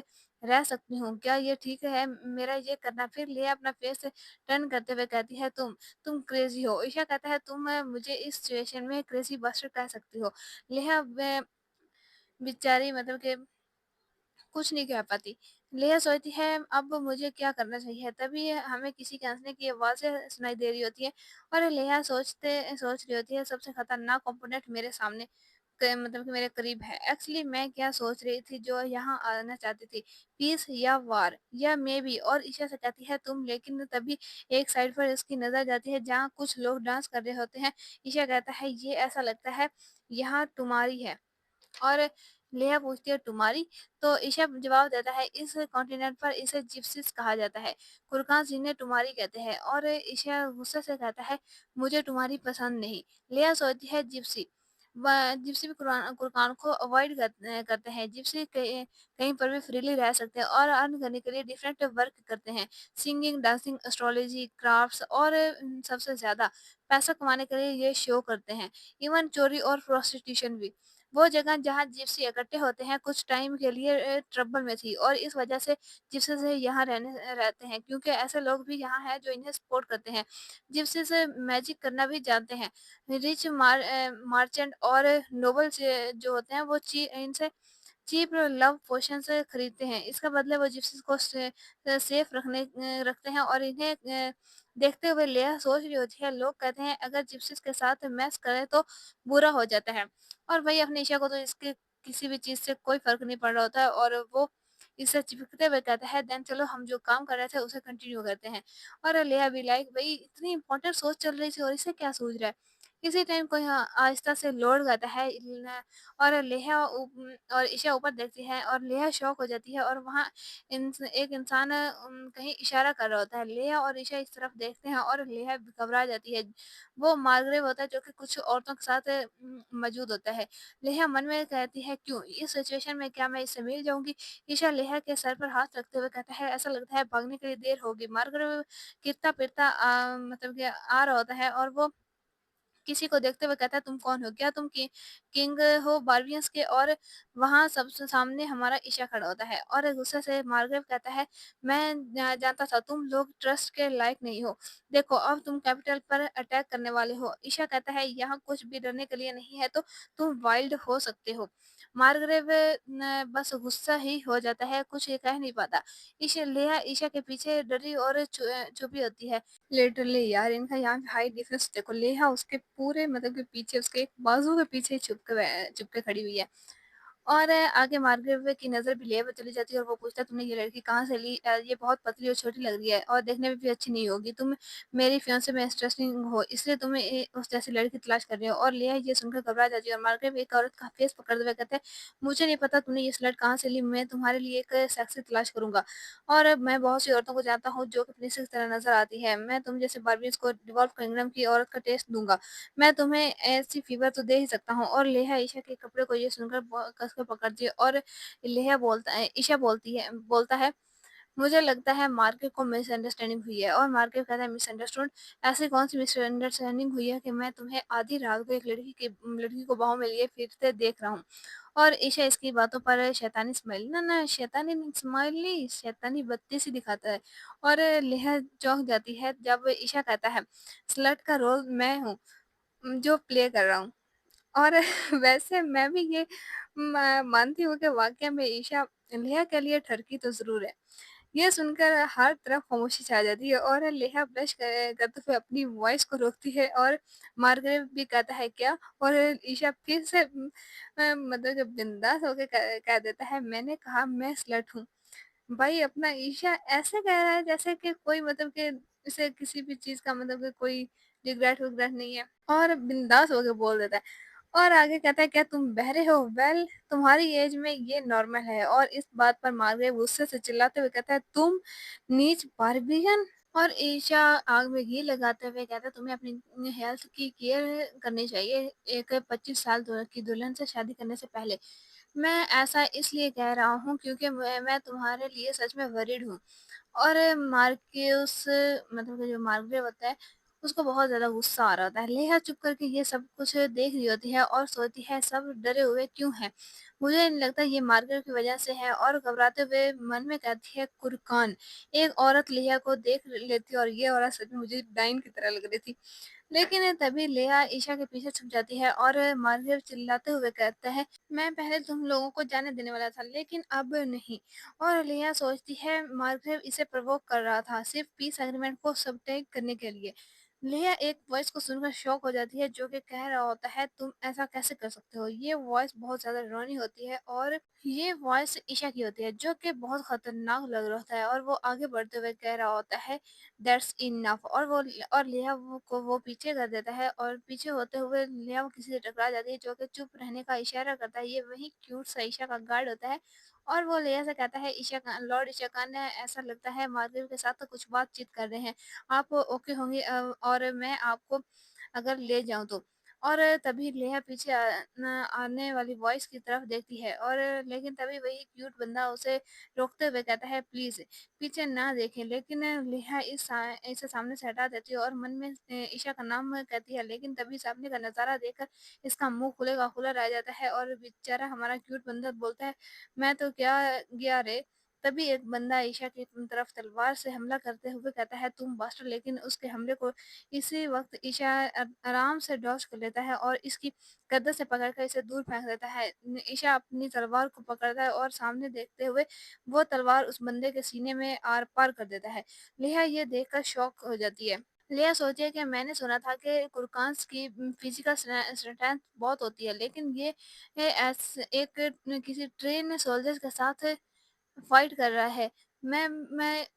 Speaker 3: रह सकती हूँ, क्या ये ठीक है मेरा ये करना? फिर लिया अपना फेस टर्न करते हुए कहती है, तुम क्रेजी हो। ईशा कहता है, तुम मुझे इस सिचुएशन में क्रेजी बस्टर कह सकती हो। लिया बेचारी मतलब कि कुछ नहीं कह पाती। लेया सोचती है, अब मुझे क्या करना चाहिए? तभी हमें किसी के हंसने की आवाज़ें सुनाई दे रही होती है। और लेया सोच रही होती है, सबसे खतरनाक ओपोनेंट मेरे सामने मतलब कि मेरे करीब है। एक्चुअली मैं क्या सोच रही थी, जो यहाँ आना चाहती थी, पीस या वार या मे बी। और ईशा से कहती है, तुम। लेकिन तभी एक साइड पर इसकी नज़र जाती है जहाँ कुछ लोग डांस कर रहे होते हैं। ईशा कहता है, ये ऐसा लगता है यहाँ तुम्हारी है। और लेया पूछती है, तुम्हारी? तो ईशा जवाब देता है, इस कॉन्टिनेंट पर इसे जिप्सीज कहा जाता है। कुरकान जिन्हें तुम्हारी कहते हैं। और ईशा गुस्से से कहता है, मुझे तुम्हारी पसंद नहीं। लेया सोचती है, जिप्सी जिप्सी भी कुरकान को अवॉइड करते हैं। जिप्सी कहीं पर भी फ्रीली रह सकते हैं और अर्न करने के लिए डिफरेंट वर्क करते हैं, सिंगिंग, डांसिंग, एस्ट्रोलॉजी, क्राफ्ट्स। और सबसे ज्यादा पैसा कमाने के लिए ये शो करते हैं, इवन चोरी और प्रोस्टिट्यूशन भी। वो जगह जहाँ जिप्सी इकट्ठे होते हैं कुछ टाइम के लिए ट्रबल में थी। और इस वजह से जिप्सी से यहाँ रहते हैं, क्योंकि ऐसे लोग भी यहाँ हैं जो इन्हें सपोर्ट करते हैं। जिप्सी से मैजिक करना भी जानते हैं। रिच मार्चेंट और नोबल जो होते हैं वो इनसे चीप लव पोशन से खरीदते हैं। इसका बदले वो जिप्सीज को सेफ रखते हैं। और इन्हें देखते हुए लेया सोच रही होती है, लोग कहते हैं अगर जिप्सीज के साथ मैस करे तो बुरा हो जाता है। और वही अपनी ईशा को तो इसके किसी भी चीज से कोई फर्क नहीं पड़ रहा होता है। और वो इससे चिपकते हुए कहता है, देन चलो हम जो काम कर रहे थे उसे कंटिन्यू करते हैं। और लेया भी लाइक, भाई इतनी इंपॉर्टेंट सोच चल रही थी और इसे क्या सूझ रहा है? इसी टाइम कोई आहिस्ता से लौट गाता है। और और ईशा ऊपर देखती है और लेहा शॉक हो जाती है। और वहाँ एक इंसान कहीं इशारा कर रहा होता है। लेहा और ईशा इस तरफ देखते हैं और लेहा घबरा जाती है। वो मार्गरेव होता है जो कि कुछ औरतों के साथ मौजूद होता है। लेहा मन में कहती है, क्यों इस सिचुएशन में क्या मैं इससे मिल जाऊंगी? ईशा लेहा के सर पर हाथ रखते हुए कहता है, ऐसा लगता है भागने के लिए देर होगी। मार्गरेव गिरता फिरता मतलब कि आ रहा होता है। और वो किसी को देखते हुए कहता है तुम कौन हो? क्या तुम किंग हो बारबियंस के? और वहाँ सबसे सामने हमारा ईशा खड़ा होता है और गुस्से से मार्गरेट कहता है मैं जानता था तुम लोग ट्रस्ट के लायक नहीं हो। देखो अब तुम कैपिटल पर अटैक करने वाले हो। ईशा कहता है यहाँ कुछ भी डरने के लिए नहीं है तो तुम वाइल्ड हो सकते हो। मार्गरेट न बस गुस्सा ही हो जाता है, कुछ ये कह नहीं पाता। ईशा के पीछे डरी और छुपी होती है। लिटरली यार इनका यहाँ पे हाइट डिफरेंस देखो, लेहा उसके पूरे मतलब के पीछे उसके एक बाजू के पीछे छुप के खड़ी हुई है। और आगे मार्गरेट की नज़र भी लेह पर चली जाती है और वो पूछता है तुमने ये लड़की कहाँ से ली? ये बहुत पतली और छोटी लग रही है और देखने में भी अच्छी नहीं होगी। तुम मेरी फियांसे में इंटरेस्टिंग हो इसलिए तुम्हें उस जैसी लड़की तलाश कर रही हो। और लेह ये सुनकर घबरा जाती है और मार्गरेट एक औरत का फेस पकड़ते हुए कहते हैं मुझे नहीं पता तुमने ये स्लट कहाँ से ली, मैं तुम्हारे लिए एक सेक्सी तलाश करूंगा। और मैं बहुत सी औरतों को जानता हूँ जो कि प्रिंसेस की तरह नजर आती है। मैं तुम जैसे बार्बियंस को डिवॉल्व किंगडम की औरत का टेस्ट दूंगा। मैं तुम्हें ऐसी फीवर तो दे ही सकता हूँ। और लेहा ईशा के कपड़े को ये सुनकर कस कर पकड़ती है और लेहा बोलता है ईशा बोलता है मुझे लगता है मार्केट को मिसअंडरस्टैंडिंग हुई है। और मार्केट कहता है मिसअंडरस्टूड? ऐसी कौन सी मिसअंडरस्टैंडिंग हुई है कि मैं तुम्हें आधी रात को एक लड़की को बाहों में लिए फिरते देख रहा हूँ। और ईशा इसकी बातों पर शैतानी स्माइल ना ना शैतानी स्माइल नहीं शैतानी बत्ती सी दिखाता है। और लेहा चौंक जाती है जब ईशा कहता है स्लट का रोल मैं हूँ जो प्ले कर रहा हूँ। और वैसे मैं भी ये मानती हूँ कि वाक़या में ईशा लेहा के लिए ठरकी तो ज़रूर है। ये सुनकर हर तरफ खामोशी छा जाती है और लेहा ब्लश करते हुए अपनी वॉइस को रोकती है और मार्गरेट भी कहता है क्या? और ईशा फिर से मतलब कि बिंदास होके कह देता है मैंने कहा मैं स्लट हूँ। भाई अपना ईशा ऐसे कह रहा है जैसे कि कोई मतलब कि इसे किसी भी चीज़ का मतलब कि कोई रिग्रेट विग्रेट नहीं है और बिंदास होके बोल देता है। और आगे कहता है क्या तुम बहरे हो? वेल तुम्हारी एज में ये नॉर्मल है। और इस बात पर मार्गरेट गुस्से से चिल्लाते हुए कहता है तुम नीच बार्बियन। और ईशा आग में घी लगाते हुए कहता है तुम्हें अपनी हेल्थ की केयर करनी चाहिए एक 25 साल की दुल्हन से शादी करने से पहले। मैं ऐसा इसलिए कह रहा हूँ क्योंकि मैं तुम्हारे लिए सच में वरीड हूँ। और मार्क्यूस मतलब कि जो मार्गरेट होता है उसको बहुत ज़्यादा गुस्सा आ रहा होता है। लेहा चुप करके ये सब कुछ देख रही होती है और सोचती है सब डरे हुए क्यों हैं? मुझे नहीं लगता ये मार्गरेट की वजह से है। और घबराते हुए मन में कहती है कुर्बान एक औरत लेहा को देख लेती और ये औरत सच में मुझे डाइन की तरह लग रही थी। लेकिन तभी लेहा ईशा के पीछे छुप जाती है और मार्गरेट चिल्लाते हुए कहता है मैं पहले तुम लोगों को जाने देने वाला था लेकिन अब नहीं। और लेहा सोचती है मार्गरेट इसे प्रवोक कर रहा था सिर्फ पीस एग्रीमेंट को सबटेक करने के लिए। लेहा एक वॉइस को सुनकर शॉक हो जाती है जो कि कह रहा होता है तुम ऐसा कैसे कर सकते हो। ये वॉइस बहुत ज्यादा रोनी होती है और ये वॉइस ईशा की होती है जो कि बहुत खतरनाक लग रहा होता है। और वो आगे बढ़ते हुए कह रहा होता है दैट्स इनफ। और लेहा को वो पीछे कर देता है और पीछे होते हुए लेहा वो किसी से टकरा जाती है जो कि चुप रहने का इशारा करता है। ये वही क्यूट सा ईशा का गार्ड होता है। और वो लेहा से कहता है ईशा खान लॉर्ड ईशा खान ने ऐसा लगता है मार्गरेट के साथ तो कुछ बातचीत कर रहे हैं। आप ओके होंगे और मैं आपको अगर ले जाऊं तो। और तभी लेहा पीछे आने वाली वॉइस की तरफ देखती है और लेकिन तभी वही क्यूट बंदा उसे रोकते हुए कहता है प्लीज पीछे ना देखें। लेकिन लेहा इसे सामने से हटा देती है और मन में ईशा का नाम कहती है। लेकिन तभी सामने का नजारा देखकर इसका मुंह खुलेगा खुला रह जाता है और बेचारा हमारा क्यूट बंदा बोलता है मैं तो क्या गया रे। तभी एक बंदा ईशा की तरफ तलवार से हमला करते हुए कहता है तुम बास्टर। लेकिन उसके हमले को इसी वक्त ईशा आराम से डॉज कर लेता है और इसकी गद्दे से पकड़कर इसे दूर फेंक देता है। ईशा अपनी तलवार को पकड़ता है और सामने देखते हुए वो तलवार उस बंदे के सीने में आर पार कर देता है। लेहा ये देखकर शॉक हो जाती है। लेहा सोची है कि मैंने सुना था कि कुरकांस की फिजिकल स्ट्रेंथ बहुत होती है लेकिन ये एक किसी ट्रेन सोल्जर्स के साथ फाइट कर रहा है। मैं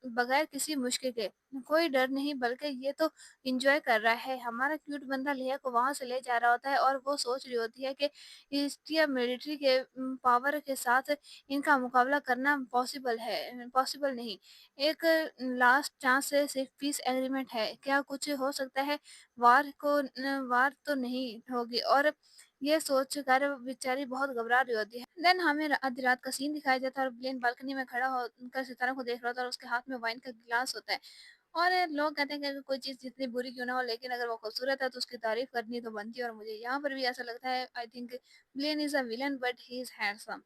Speaker 3: बगैर किसी मुश्किल के कोई डर नहीं बल्कि ये तो एंजॉय कर रहा है। हमारा क्यूट बंदा लेहा को वहां से ले जा रहा होता है और वो सोच रही होती है कि इंडिया मिलिट्री के पावर के साथ इनका मुकाबला करना पॉसिबल नहीं। एक लास्ट चांस से सिर्फ पीस एग्रीमेंट है, क्या कुछ हो सकता है? वार तो नहीं होगी। और ये सोच कर बेचारी बहुत घबरा रही होती है। देन हमें आधी रात का सीन दिखाया जाता है और ब्लेन बालकनी में खड़ा होकर सितारों को देख रहा होता है और उसके हाथ में वाइन का गिलास होता है। और लोग कहते हैं कि अगर कोई चीज़ जितनी बुरी क्यों ना हो, लेकिन अगर वो खूबसूरत है तो उसकी तारीफ़ करनी तो बनती है, और मुझे यहाँ पर भी ऐसा लगता है। I think Blaine is a villain but he is handsome.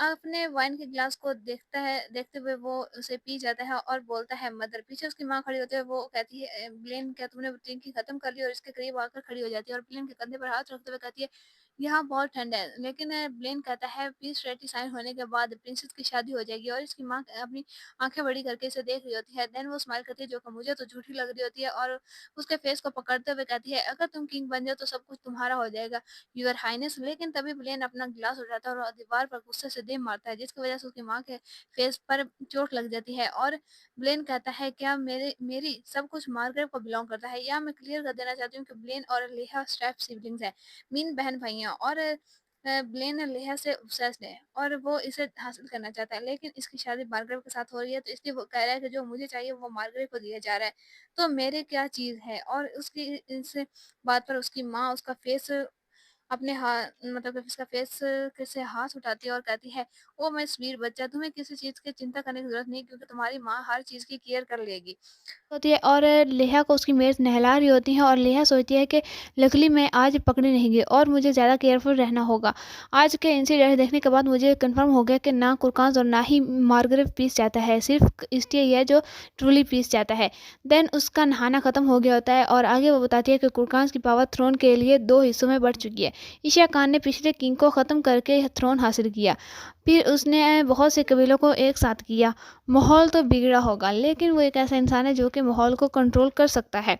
Speaker 3: अपने वाइन के ग्लास को देखते हुए वो उसे पी जाता है और बोलता है मदर। पीछे उसकी माँ खड़ी होती है, वो कहती है ब्लेन, क्या तुमने ड्रिंकिंग खत्म कर ली? और इसके करीब आकर खड़ी हो जाती है और ब्लेन के कंधे पर हाथ रखते हुए कहती है यहाँ बहुत ठंड है। लेकिन ब्लेन कहता है पीस ट्रीटी साइन होने के बाद प्रिंसेस की शादी हो जाएगी, और इसकी माँ अपनी आंखें बड़ी करके इसे देख रही होती है। देन वो स्माइल करती है जो कि मुझे तो झूठी लग रही होती है, और उसके फेस को पकड़ते हुए कहती है अगर तुम किंग बन जाओ तो सब कुछ तुम्हारा हो जाएगा, यूर हाइनेस। लेकिन तभी ब्लेन अपना गिलास उठाता है और दीवार पर गुस्से से दे मारता है, जिसकी वजह से उसकी माँ के फेस पर चोट लग जाती है। और ब्लेन कहता है क्या मेरी सब कुछ मार्गरेट को बिलोंग करता है? या मैं क्लियर कर देना चाहती हूँ कि ब्लेन और लेहा स्टेप सिबलिंग्स है, मीन बहन भाई हैं। और ब्लेन लेहा से ऑब्सेस्ड है और वो इसे हासिल करना चाहता है, लेकिन इसकी शादी मार्गरेट के साथ हो रही है, तो इसलिए वो कह रहा है कि जो मुझे चाहिए वो मार्गरेट को दिया जा रहा है, तो मेरे क्या चीज़ है? और उसकी इस बात पर उसकी माँ उसका फेस अपने मतलब कि उसका फेस से हाथ उठाती है और कहती है ओ मैं वीर बच्चा, तुम्हें किसी चीज़ की चिंता करने की ज़रूरत नहीं, क्योंकि तुम्हारी माँ हर चीज़ की केयर कर लेगी।
Speaker 2: होती है और लेहा को उसकी मेड नहला रही होती है और लेहा सोचती है कि लकली मैं आज पकड़ी नहीं गई और मुझे ज़्यादा केयरफुल रहना होगा। आज के इंसिडेंट देखने के बाद मुझे कंफर्म हो गया कि ना कुरकांस और ना ही मार्गरेट पीस जाता है, सिर्फ इसलिए ही है जो ट्रूली पीस जाता है। देन उसका नहाना ख़त्म हो गया होता है और आगे वो बताती है कि कुरकांस की पावर थ्रोन के लिए 2 हिस्सों में बढ़ चुकी है। ईशा खान ने पिछले किंग को ख़त्म करके थ्रोन हासिल किया, फिर उसने बहुत से कबीलों को एक साथ किया। माहौल तो बिगड़ा होगा, लेकिन वो एक ऐसा इंसान है जो कि माहौल को कंट्रोल कर सकता है।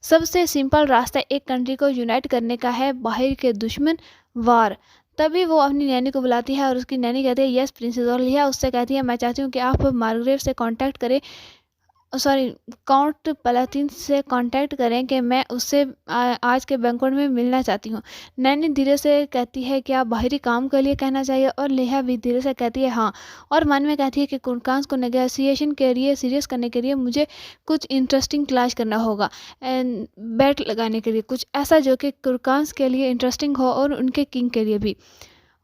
Speaker 2: सबसे सिंपल रास्ता एक कंट्री को यूनाइट करने का है, बाहर के दुश्मन वार। तभी वो अपनी नैनी को बुलाती है और उसकी नैनी कहती है यस प्रिंसेस, और लिया उससे कहती है मैं चाहती हूँ कि आप मार्गरेट से कांटेक्ट करें, सॉरी काउंट पलातीन से कांटेक्ट करें कि मैं उससे आज के बैंक्वेट में मिलना चाहती हूँ। नैनी धीरे से कहती है कि आप बाहरी काम के लिए कहना चाहिए, और लेहा भी धीरे से कहती है हाँ, और मन में कहती है कि कुरकांस को नेगोशिएशन के लिए सीरियस करने के लिए मुझे कुछ इंटरेस्टिंग क्लाश करना होगा, एंड बैट लगाने के लिए कुछ ऐसा जो कि कुरकांस के लिए इंटरेस्टिंग हो और उनके किंग के लिए भी।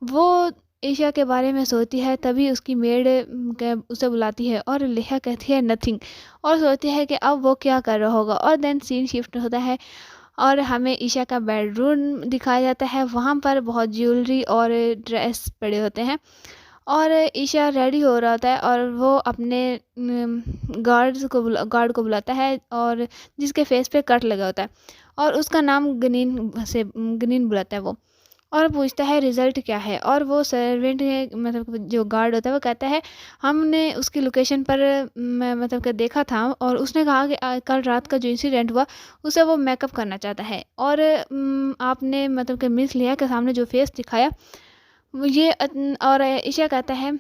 Speaker 2: वो ईशा के बारे में सोचती है, तभी उसकी मेड उसे बुलाती है और लेहा कहती है नथिंग, और सोचती है कि अब वो क्या कर रहा होगा। और देन सीन शिफ्ट होता है और हमें ईशा का बेडरूम दिखाया जाता है। वहाँ पर बहुत ज्वेलरी और ड्रेस पड़े होते हैं और ईशा रेडी हो रहा होता है और वो अपने गार्ड को बुलाता है और जिसके फेस पे कट लगा होता है और उसका नाम गनीन बुलाता है वो, और पूछता है रिज़ल्ट क्या है। और वो सर्वेंट मतलब जो गार्ड होता है वो कहता है हमने उसकी लोकेशन पर मतलब कि देखा था और उसने कहा कि कल रात का जो इंसिडेंट हुआ उसे वो मेकअप करना चाहता है। और आपने मतलब कि मिस लिया के सामने जो फेस दिखाया वो ये और ईशा कहता है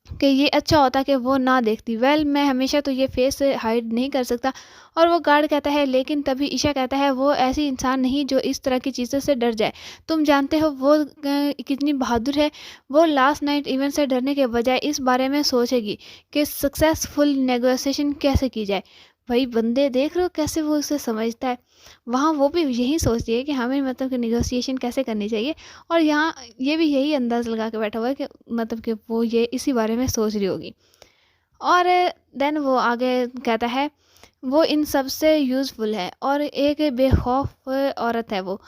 Speaker 2: कि ये अच्छा होता कि वो ना देखती। वेल मैं हमेशा तो ये फेस हाइड नहीं कर सकता। और वो गार्ड कहता है लेकिन तभी ईशा कहता है वो ऐसी इंसान नहीं जो इस तरह की चीज़ों से डर जाए। तुम जानते हो वो कितनी बहादुर है। वो लास्ट नाइट इवेंट से डरने के बजाय इस बारे में सोचेगी कि सक्सेसफुल नेगोशिएशन कैसे की जाए। भाई बंदे देख रहे हो कैसे वो उसे समझता है। वहाँ वो भी यही सोचती है कि हमें मतलब कि नेगोशिएशन कैसे करनी चाहिए, और यहाँ ये भी यही अंदाज़ लगा के बैठा हुआ है कि मतलब कि वो ये इसी बारे में सोच रही होगी। और देन वो आगे कहता है वो इन सब से यूज़फुल है और एक बेखौफ औरत है वो।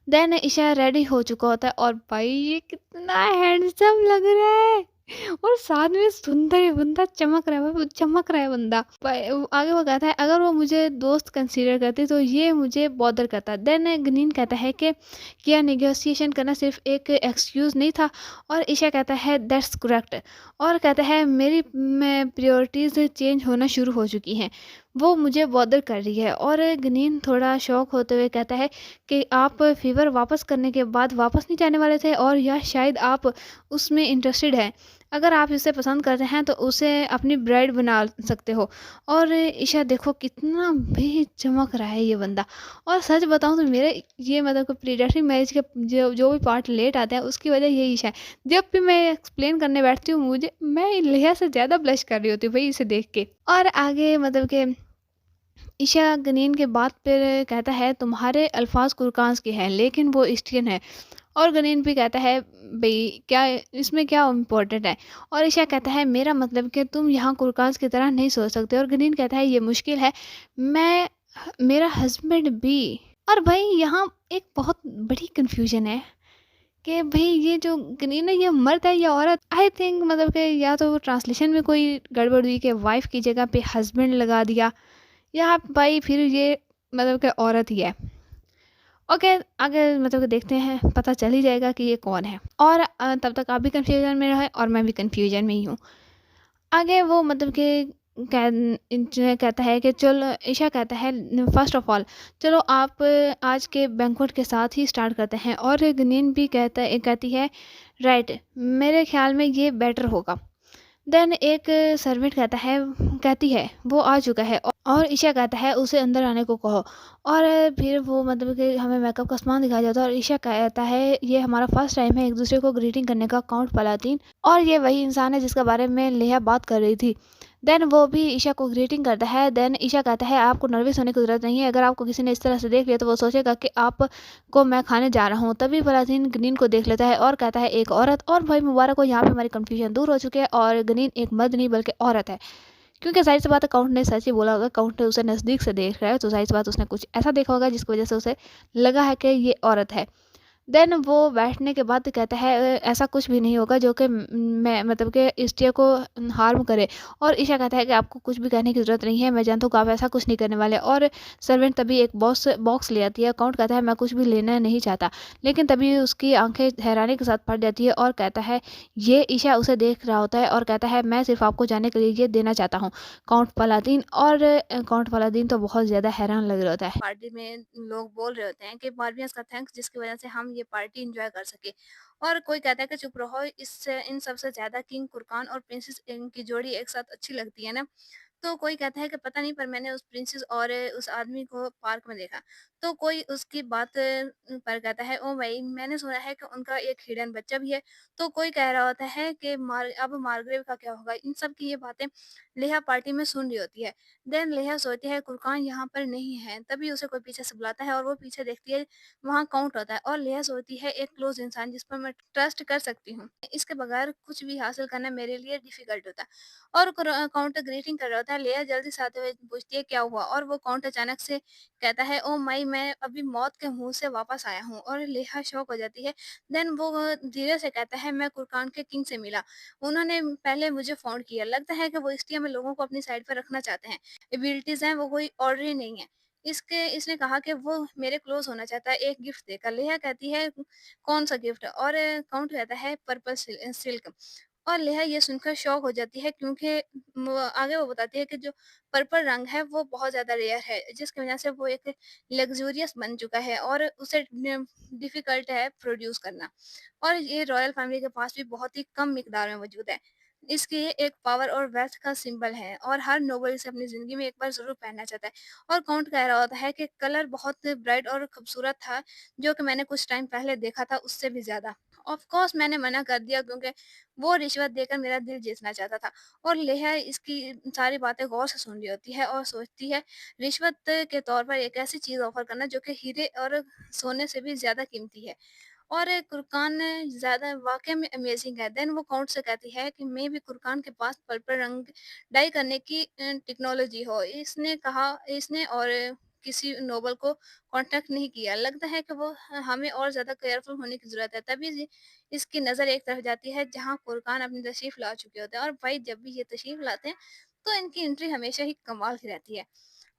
Speaker 2: देन ईशा रेडी हो चुका होता है और भाई ये कितना हैंडसम लग रहा है और साथ में सुंदर है बंदा, चमक रहा है वो, चमक रहा है बंदा। आगे वो कहता है अगर वो मुझे दोस्त कंसीडर करते तो ये मुझे बॉदर करता। देन गनीन कहता है कि क्या नेगोशिएशन करना सिर्फ एक एक्सक्यूज़ नहीं था, और ईशा कहता है दैट्स करेक्ट, और कहता है मेरी प्रायोरिटीज़ चेंज होना शुरू हो चुकी हैं, वो मुझे बॉदर कर रही है। और गनीन थोड़ा शौक होते हुए कहता है कि आप फीवर वापस करने के बाद वापस नहीं जाने वाले थे, और या शायद आप उसमें इंटरेस्टेड हैं। अगर आप इसे पसंद करते हैं तो उसे अपनी ब्राइड बना सकते हो। और ईशा देखो कितना भी चमक रहा है ये बंदा। और सच बताऊं तो मेरे ये मतलब कि प्रीडेटरी मैरिज के जो भी पार्ट लेट आते हैं उसकी वजह यही ईशा है। जब भी मैं एक्सप्लेन करने बैठती हूँ मैं लेहा से ज़्यादा ब्लश कर रही होती हूँ भाई इसे देख के। और आगे मतलब कि ईशा गनीन के बात पर कहता है तुम्हारे अल्फाज कुरकांस के हैं लेकिन वो स्टियन है, और गनीन भी कहता है भई क्या इसमें क्या इम्पोर्टेंट है? और ईशा कहता है मेरा मतलब कि तुम यहाँ कुरकास की तरह नहीं सोच सकते। और गनीन कहता है ये मुश्किल है, मैं मेरा हस्बैंड भी। और भाई यहाँ एक बहुत बड़ी कन्फ्यूजन है कि भाई ये जो गनीन है ये मर्द है या औरत। आई थिंक मतलब कि या तो ट्रांसलेशन में कोई गड़बड़ हुई कि वाइफ की जगह पे हस्बैंड लगा दिया, या भाई फिर ये मतलब कि औरत ही है। ओके, आगे मतलब कि देखते हैं, पता चल ही जाएगा कि ये कौन है। और तब तक आप भी कन्फ्यूजन में रहे और मैं भी कन्फ्यूजन में ही हूँ। आगे वो मतलब कि जो कहता है कि चलो, ईशा कहता है फर्स्ट ऑफ ऑल चलो आप आज के बैंक्वेट के साथ ही स्टार्ट करते हैं। और गनीन भी कहती है राइट, मेरे ख्याल में ये बेटर होगा। देन एक सर्वेंट कहती है वो आ चुका है, और ईशा कहता है उसे अंदर आने को कहो। और फिर वो मतलब कि हमें मेकअप का सामान दिखाया जाता है, और ईशा कहता है ये हमारा फर्स्ट टाइम है एक दूसरे को ग्रीटिंग करने का, काउंट पलातीन। और ये वही इंसान है जिसके बारे में लेहा बात कर रही थी। देन वो भी ईशा को ग्रीटिंग करता है। देन ईशा कहता है आपको नर्वस होने की ज़रूरत नहीं है, अगर आपको किसी ने इस तरह से देख लिया तो वो सोचेगा कि आप को मैं खाने जा रहा हूँ। तभी पलातीन गनीन को देख लेता है और कहता है एक औरत। और भाई मुबारक हो, यहाँ पे हमारी कन्फ्यूजन दूर हो चुकी है, और गनीन एक मर्द नहीं बल्कि औरत है। क्योंकि जाहिर सी बात है काउंट ने सच ही बोला होगा, काउंट उसे नज़दीक से देख रहा है तो जाहिर सी बात उसने कुछ ऐसा देखा होगा जिसकी वजह से उसे लगा है कि ये औरत है। देन वो बैठने के बाद कहता है ऐसा कुछ भी नहीं होगा जो कि मैं मतलब कि इस्टिया को हार्म करे। और ईशा कहता है कि आपको कुछ भी कहने की ज़रूरत नहीं है, मैं जानता हूँ कि आप ऐसा कुछ नहीं करने वाले। और सर्वेंट तभी एक बॉक्स ले आती है। अकाउंट कहता है मैं कुछ भी लेना नहीं चाहता, लेकिन तभी उसकी आंखें हैरानी के साथ फट जाती है और कहता है ये ईशा उसे देख रहा होता है और कहता है मैं सिर्फ आपको जाने के लिए ये देना चाहता हूँ, काउंट पलादीन। और काउंट पलादीन तो बहुत ज़्यादा हैरान लग रहा होता है।
Speaker 3: पार्टी में लोग बोल रहे होते हैं कि बार्बियंस का थैंक्स जिसकी वजह से हम ये पार्टी एंजॉय कर सके। और कोई कहता है कि चुप रहो, इससे इन सबसे ज्यादा किंग कुरकान और प्रिंसेस की जोड़ी एक साथ अच्छी लगती है ना। तो कोई कहता है कि पता नहीं, पर मैंने उस प्रिंसेस और उस आदमी को पार्क में देखा। तो कोई उसकी बात पर कहता है ओ भाई, मैंने सुना है कि उनका एक हिडन बच्चा भी है। तो कोई कह रहा होता है कि अब मार्गरेव का क्या होगा। इन सब की ये बातें लेहा पार्टी में सुन रही होती है। देन लेहा सोचती है कुरकान यहाँ पर नहीं है, तभी उसे कोई पीछे से बुलाता है और वो पीछे देखती है, वहाँ काउंट होता है। और लेहा सोचती है एक क्लोज इंसान जिस पर मैं ट्रस्ट कर सकती हूँ, इसके बगैर कुछ भी हासिल करना मेरे लिए डिफिकल्ट होता है। और काउंट ग्रीटिंग कर रहा होता है। लेया जल्दी से आते हुए पूछती है क्या हुआ, और वो काउंट अचानक से कहता है ओ माई, मैं अभी मौत के मुंह से वापस आया हूँ। और लेहा शॉक हो जाती है। देन वो धीरे से कहता है मैं कुरकान के किंग से मिला, उन्होंने पहले मुझे फोन किया, लगता है कि वो इस्टिया में लोगों को अपनी साइड पर रखना चाहते हैं। एबिलिटीज हैं वो कोई ऑर्डनरी नहीं है। इसने कहा कि वो मेरे क्लोज होना चाहता है एक गिफ्ट देकर। लेहा कहती है कौन सा गिफ्ट, और काउंट कहता है पर्पल सिल्क। और लेहा ये सुनकर शॉक हो जाती है, क्योंकि आगे वो बताती है कि जो पर्पल रंग है वो बहुत ज़्यादा रेयर है, जिसकी वजह से वो एक लग्जूरियस बन चुका है और उसे डिफ़िकल्ट है प्रोड्यूस करना। और ये रॉयल फैमिली के पास भी बहुत ही कम मिकदार में मौजूद है। इसके ये एक पावर और वेल्थ का सिंबल है, और हर नोबल इसे अपनी ज़िंदगी में एक बार ज़रूर पहनना चाहता है। और काउंट कह रहा होता है कि कलर बहुत ब्राइट और खूबसूरत था, जो कि मैंने कुछ टाइम पहले देखा था उससे भी ज़्यादा। ऑफ कोर्स मैंने मना कर दिया, क्योंकि वो रिश्वत देकर मेरा दिल जीतना चाहता था। और लेहा इसकी सारी बातें गौर से सुन रही होती है और सोचती है रिश्वत के तौर पर एक ऐसी चीज़ ऑफ़र करना जो कि हीरे और सोने से भी ज़्यादा कीमती है। और कुरकान ज़्यादा वाक़ई में अमेज़िंग है। देन वो काउंट से कहती है कि मे बी कुरकान के पास पर्पल रंग डाई करने की टेक्नोलॉजी हो। इसने और किसी नोबल को कॉन्टैक्ट नहीं किया। लगता है कि वो हमें और ज़्यादा केयरफुल होने की ज़रूरत है। तभी जी इसकी नज़र एक तरफ जाती है जहाँ कुरकान अपनी तशरीफ़ ला चुके होते हैं। और भाई जब भी ये तशरीफ़ लाते हैं तो इनकी एंट्री हमेशा ही कमाल की रहती है।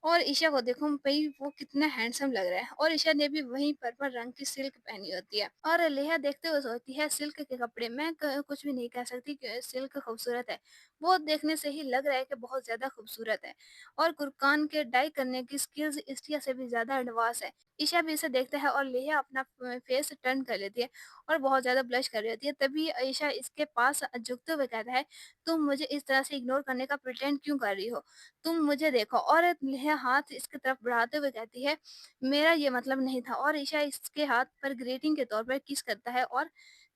Speaker 3: और ईशा को देखो भई वो कितना हैंडसम लग रहा है, और ईशा ने भी वही पर्पल रंग की सिल्क पहनी होती है। और लेहा देखते हुए सोचती है सिल्क के कपड़े, मैं कुछ भी नहीं कह सकती कि सिल्क खूबसूरत है। वो देखने से ही लग रहा है कि बहुत ज़्यादा खूबसूरत है। और कुरकान के डाई करने की स्किल्स इस्टिया से भी ज़्यादा एडवांस है। ईशा भी इसे देखता है और लेहा अपना फेस टर्न कर लेती है और बहुत ज़्यादा ब्लश कर रही होती है। तभी ईशा इसके पास झुकते हुए कहता है तुम मुझे इस तरह से इग्नोर करने का प्रिटेंड क्यों कर रही हो? तुम मुझे देखो। और यह हाथ इसकी तरफ बढ़ाते हुए कहती है मेरा ये मतलब नहीं था। और ईशा इसके हाथ पर ग्रीटिंग के तौर पर किस करता है और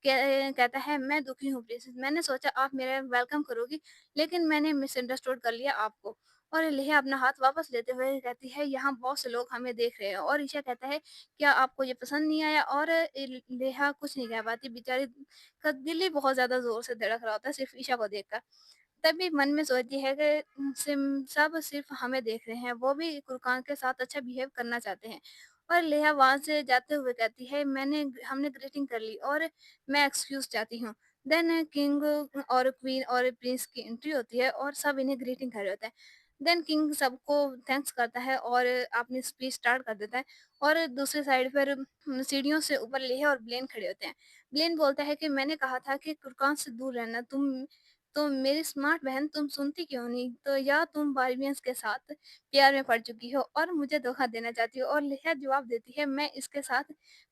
Speaker 3: कहता है मैं दुखी हूँ प्रिंसेस, मैंने सोचा आप मेरा वेलकम करोगी, लेकिन मैंने मिसअंडरस्टूड कर लिया आपको। और लेहा अपना हाथ वापस लेते हुए कहती है, यहाँ बहुत से लोग हमें देख रहे हैं। और ईशा कहता है, क्या आपको ये पसंद नहीं आया? और लेहा कुछ नहीं कह पाती, बेचारी का दिल ही बहुत ज्यादा जोर से धड़क रहा होता है सिर्फ ईशा को देखकर। तभी मन में सोचती है कि सब सिर्फ हमें देख रहे हैं, वो भी कुरकान के साथ अच्छा बिहेव करना चाहते हैं। और लेहा वहां से जाते हुए कहती है, हमने ग्रीटिंग कर ली और मैं एक्सक्यूज चाहती हूँ। देन किंग और क्वीन और प्रिंस की एंट्री होती है और सब इन्हें ग्रीटिंग कर रहे होते हैं। देन किंग सबको थैंक्स करता है और अपनी स्पीच स्टार्ट कर देता है। और दूसरी साइड पर सीढ़ियों से ऊपर लेहा और ब्लेन खड़े होते हैं। ब्लेन बोलता है कि मैंने कहा था कि कुरकान से दूर रहना। तो मेरी स्मार्ट बहन, तुम सुनती क्यों नहीं? तो या तुम बार्बियंस के साथ प्यार में पड़ चुकी हो और मुझे धोखा देना चाहती हो? और लेहा जवाब देती है, मैं इसके साथ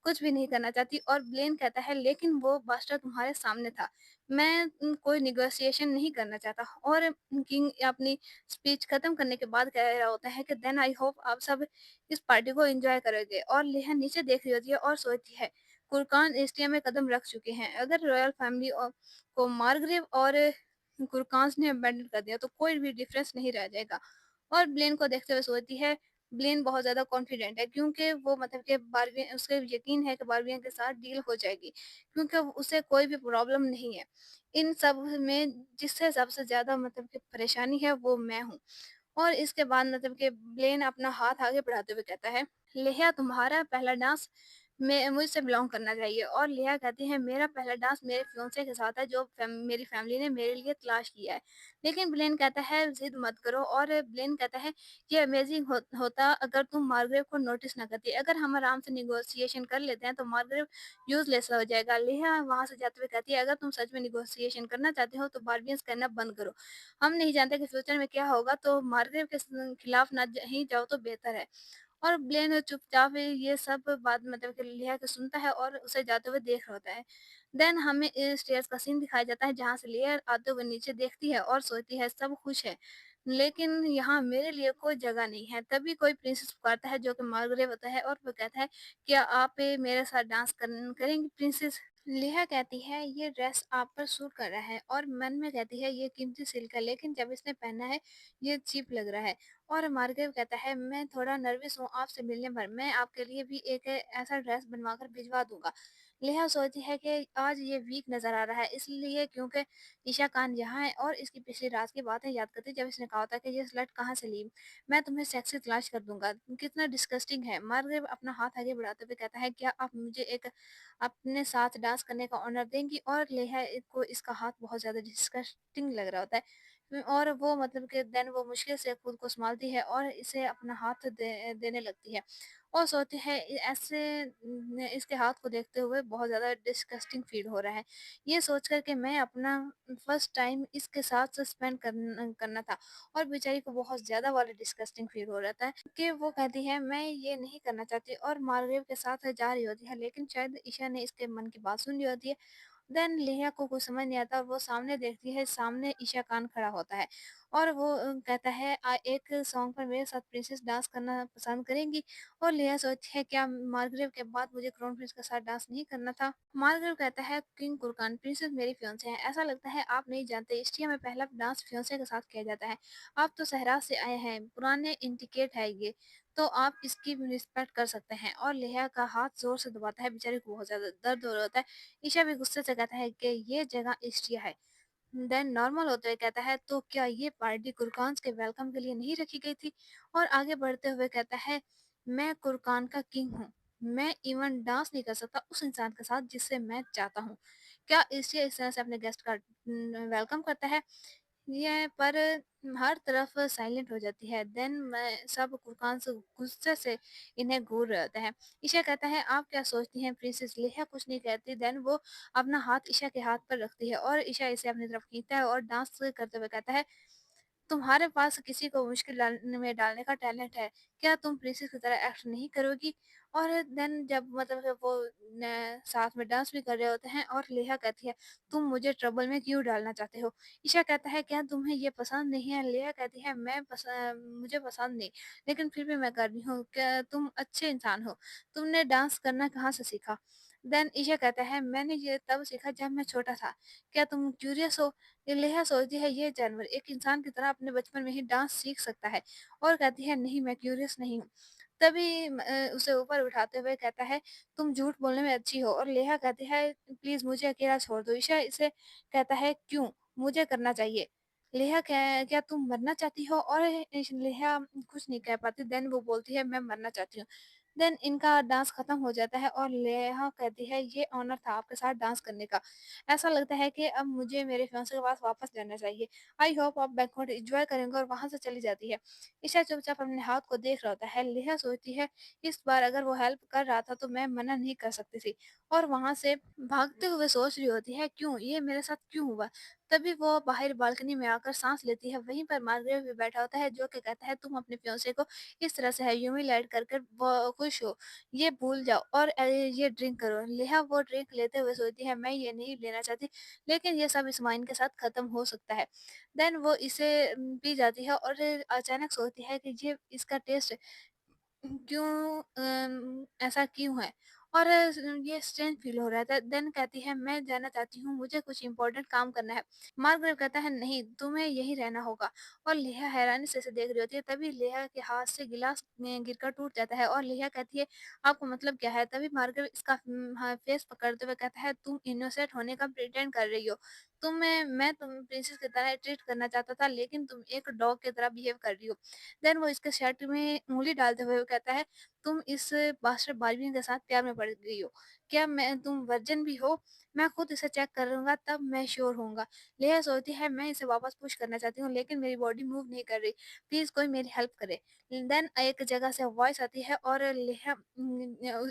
Speaker 3: कुछ भी नहीं करना चाहती। और ब्लेन कहता है, लेकिन वो बास्टर तुम्हारे सामने था। मैं कोई निगोशिएशन नहीं करना चाहता। और किंग अपनी स्पीच खत्म करने के बाद कह रहा होता है कि देन आई होप आप सब इस पार्टी को एंजॉय करोगे। और लेहा नीचे देख रही होती है और सोचती है, कुरकान एस्टिया में कदम रख चुके हैं। अगर रॉयल फैमिली को मार्ग्रेव और गुरकांस ने अबेंडन कर दिया तो कोई भी डिफरेंस नहीं रह जाएगा। और ब्लेन को देखते हुए सोचती है, ब्लेन बहुत ज्यादा कॉन्फिडेंट है क्योंकि वो मतलब कि बारबियन, उसके यकीन है कि बारबियन के साथ डील हो जाएगी, क्योंकि उसे कोई भी प्रॉब्लम नहीं है इन सब में। जिससे सबसे ज्यादा मतलब कि परेशानी है वो मैं हूँ। और इसके बाद मतलब कि ब्लेन अपना हाथ आगे बढ़ाते हुए कहता है, लेहा तुम्हारा पहला डांस मैं मुझसे बिलोंग करना चाहिए। और लेहा कहती है, मेरा पहला डांस मेरे फियांसे के साथ है जो मेरी फैमिली ने मेरे लिए तलाश किया है। लेकिन ब्लेन कहता है, जिद मत करो। और ब्लेन कहता है, ये अमेजिंग होता अगर तुम मार्गरेव को नोटिस ना करती। अगर हम आराम से निगोशिएशन कर लेते हैं तो मार्गरेव यूजलेस हो जाएगा। लेहा वहां से जाते हुए कहती है, अगर तुम सच में निगोशिएशन करना चाहते हो तो बार्बियंस करना बंद करो। हम नहीं जानते कि फ्यूचर में क्या होगा, तो मार्गरेव के खिलाफ ना ही जाओ तो बेहतर है। और ब्लेन चुपचाप ये सब बात मतलब कि लेहा के सुनता है और उसे जाते हुए देख रहा होता है। देन हमें स्टेयर्स का सीन दिखाया जाता है जहाँ से लेहा आते हुए नीचे देखती है और सोचती है, सब खुश है लेकिन यहाँ मेरे लिए कोई जगह नहीं है। तभी कोई प्रिंसेस पुकारता है जो कि मार्गरेव होता है और वो कहता है, क्या आप मेरे साथ डांस करेंगी प्रिंसेस? लेहा कहती है, ये ड्रेस आप पर सूट कर रहा है। और मन में कहती है, ये कीमती सिल्क है लेकिन जब इसने पहना है ये चीप लग रहा है। और मार्गरेव कहता है, मैं थोड़ा नर्वस हूँ आपसे मिलने पर, मैं आपके लिए भी एक ऐसा ड्रेस बनवा कर भिजवा दूंगा। लेहा सोचती है कि आज ये वीक नजर आ रहा है इसलिए क्योंकि ईशा खान यहाँ है। और इसकी पिछली रात की बातें याद करती जब इसने कहा था कि ये स्लट कहाँ से ली, मैं तुम्हें सेक्सी तलाश कर दूंगा। कितना डिस्गस्टिंग है। मार्गरेव अपना हाथ आगे बढ़ाते हुए कहता है, क्या आप मुझे एक अपने साथ डांस करने का ऑनर देंगी? और लेहा को इसका हाथ बहुत ज़्यादा डिस्गस्टिंग लग रहा होता है। और वो मतलब कि देन वो मुश्किल से खुद को संभालती है और इसे अपना हाथ देने लगती है। और सोचती है, ऐसे इसके हाथ को देखते हुए बहुत ज़्यादा डिस्गस्टिंग फील हो रहा है। ये सोच कर के मैं अपना फर्स्ट टाइम इसके साथ स्पेंड करना था। और बेचारी को बहुत ज़्यादा वाला डिस्गस्टिंग फील हो रहा था कि वो कहती है, मैं ये नहीं करना चाहती। और मार्गरेव के साथ जा रही होती है लेकिन शायद ईशा ने इसके मन की बात सुन ली होती है। देन लेहा को कुछ समझ नहीं आता और वो सामने देखती है, सामने ईशा खान खड़ा होता है। और वो कहता है, एक सॉन्ग पर मेरे साथ प्रिंसेस डांस करना पसंद करेंगी? और लेहा सोचती है, क्या मार्गरेव के बाद मुझे क्राउन प्रिंस के साथ डांस नहीं करना था? मार्गरेव कहता है, किंग कुरकान, प्रिंसेस मेरी फियांसे हैं। ऐसा लगता है आप नहीं जानते, इस्टिया में पहला डांस फियांसे के साथ किया जाता है। आप तो सहरा से आए हैं, पुराने इंडिकेट है ये, तो आप इसकी रिस्पेक्ट कर सकते हैं। और लेहा का हाथ जोर से दबाता है, बेचारे को बहुत ज्यादा दर्द हो रहा होता है। ईशा भी गुस्से से कहता है कि ये जगह एस्टिया है। देन नॉर्मल होते हुए कहता है, तो क्या ये पार्टी कुरकान्स के वेलकम के लिए नहीं रखी गई थी? और आगे बढ़ते हुए कहता है, मैं कुरकान का किंग हूँ। मैं इवन डांस नहीं कर सकता उस इंसान के साथ जिससे मैं चाहता हूँ। क्या एशिया इस तरह से अपने गेस्ट का वेलकम करता है? ये पर हर तरफ साइलेंट हो जाती है। देन मैं सब कुरकान से गुस्से से इन्हें घूर रहे होते हैं। ईशा कहता है, आप क्या सोचती हैं प्रिंसेस? लेहा कुछ नहीं कहती। देन वो अपना हाथ ईशा के हाथ पर रखती है और ईशा इसे अपनी तरफ खींचता है और डांस करते हुए कहता है, तुम्हारे पास किसी को मुश्किल में डालने का टैलेंट है। क्या तुम प्रिंसेस की तरह एक्ट नहीं करोगी? और देन जब मतलब कि वो साथ में डांस भी कर रहे होते हैं और लेहा कहती है, तुम मुझे ट्रबल में क्यों डालना चाहते हो? ईशा कहता है, क्या तुम्हें ये पसंद नहीं है? लेहा कहती है, मुझे पसंद नहीं, लेकिन फिर भी मैं कर रही हूँ। क्या तुम अच्छे इंसान हो? तुमने डांस करना कहाँ से सीखा? देन ईशा कहता है मैंने ये तब सीखा जब मैं छोटा था। क्या तुम क्यूरियस हो? लेहा सोचती है ये जानवर एक इंसान की तरह अपने बचपन में ही डांस सीख सकता है और कहती है नहीं मैं क्यूरियस नहीं हूँ। तभी उसे ऊपर उठाते हुए कहता है तुम झूठ बोलने में अच्छी हो और लेहा कहती है प्लीज मुझे अकेला छोड़ दो। ईशा इसे कहता है क्यों? मुझे करना चाहिए। लेहा क्या तुम मरना चाहती हो? और लेहा कुछ नहीं कह पाती। देन वो बोलती है मैं मरना चाहती हूँ। देन इनका डांस खत्म हो जाता है और लेहा कहती है ये ऑनर था आपके साथ डांस करने का। ऐसा लगता है कि अब मुझे मेरे फियांसे के पास वापस जाना चाहिए। आई होप आप बैंक्वेट एंजॉय करेंगे और वहां से चली जाती है। ईशा चुपचाप अपने हाथ को देख रहा होता है। लेहा सोचती है इस बार अगर वो हेल्प कर रहा था तो मैं मना नहीं कर सकती थी। और वहां से भागते हुए सोच रही होती है क्यों ये मेरे साथ क्यों हुआ। तभी वो बाहर बालकनी में आकर सांस लेती है। वहीं पर मार्गरेट भी बैठा होता है जो कि कहता है तुम अपने फियांसे को इस तरह से ह्यूमिलेट कर कर खुश हो, ये भूल जाओ और ये ड्रिंक करो। लेहा वो ड्रिंक लेते हुए सोचती है मैं ये नहीं लेना चाहती, लेकिन ये सब इस वाइन के साथ खत्म हो सकता है। देन वो इसे पी जाती है और अचानक सोचती है कि ये इसका टेस्ट क्यों ऐसा क्यों है और ये स्ट्रेंज फील हो रहा था। देन कहती है मैं जाना चाहती हूँ, मुझे कुछ इंपॉर्टेंट काम करना है। मार्गरेट कहता है नहीं तुम्हें यहीं रहना होगा और लेहा हैरानी से इसे देख रही होती है। तभी लेहा के हाथ से गिलास में गिरकर टूट जाता है और लेहा कहती है आपको मतलब क्या है। तभी मार्गरेट इसका फेस पकड़ते हुए कहता है तुम इनोसेंट होने का प्रिटेंड कर रही हो। मैं तुम प्रिंसेस की तरह ट्रीट करना चाहता था लेकिन तुम एक डॉग की तरह बिहेव कर रही हो। देन वो इसके शर्ट में उंगली डालते हुए वो कहता है तुम इस बास्टर बार्बियन के साथ प्यार में पड़ गई हो। क्या मैं तुम वर्जिन भी हो? मैं खुद इसे चेक करूंगा तब मैं श्योर होऊंगा। लेहा सोचती है मैं इसे वापस पुश करना चाहती हूँ लेकिन मेरी बॉडी मूव नहीं कर रही। प्लीज कोई मेरी हेल्प करे। देन एक जगह से वॉइस आती है और लेहा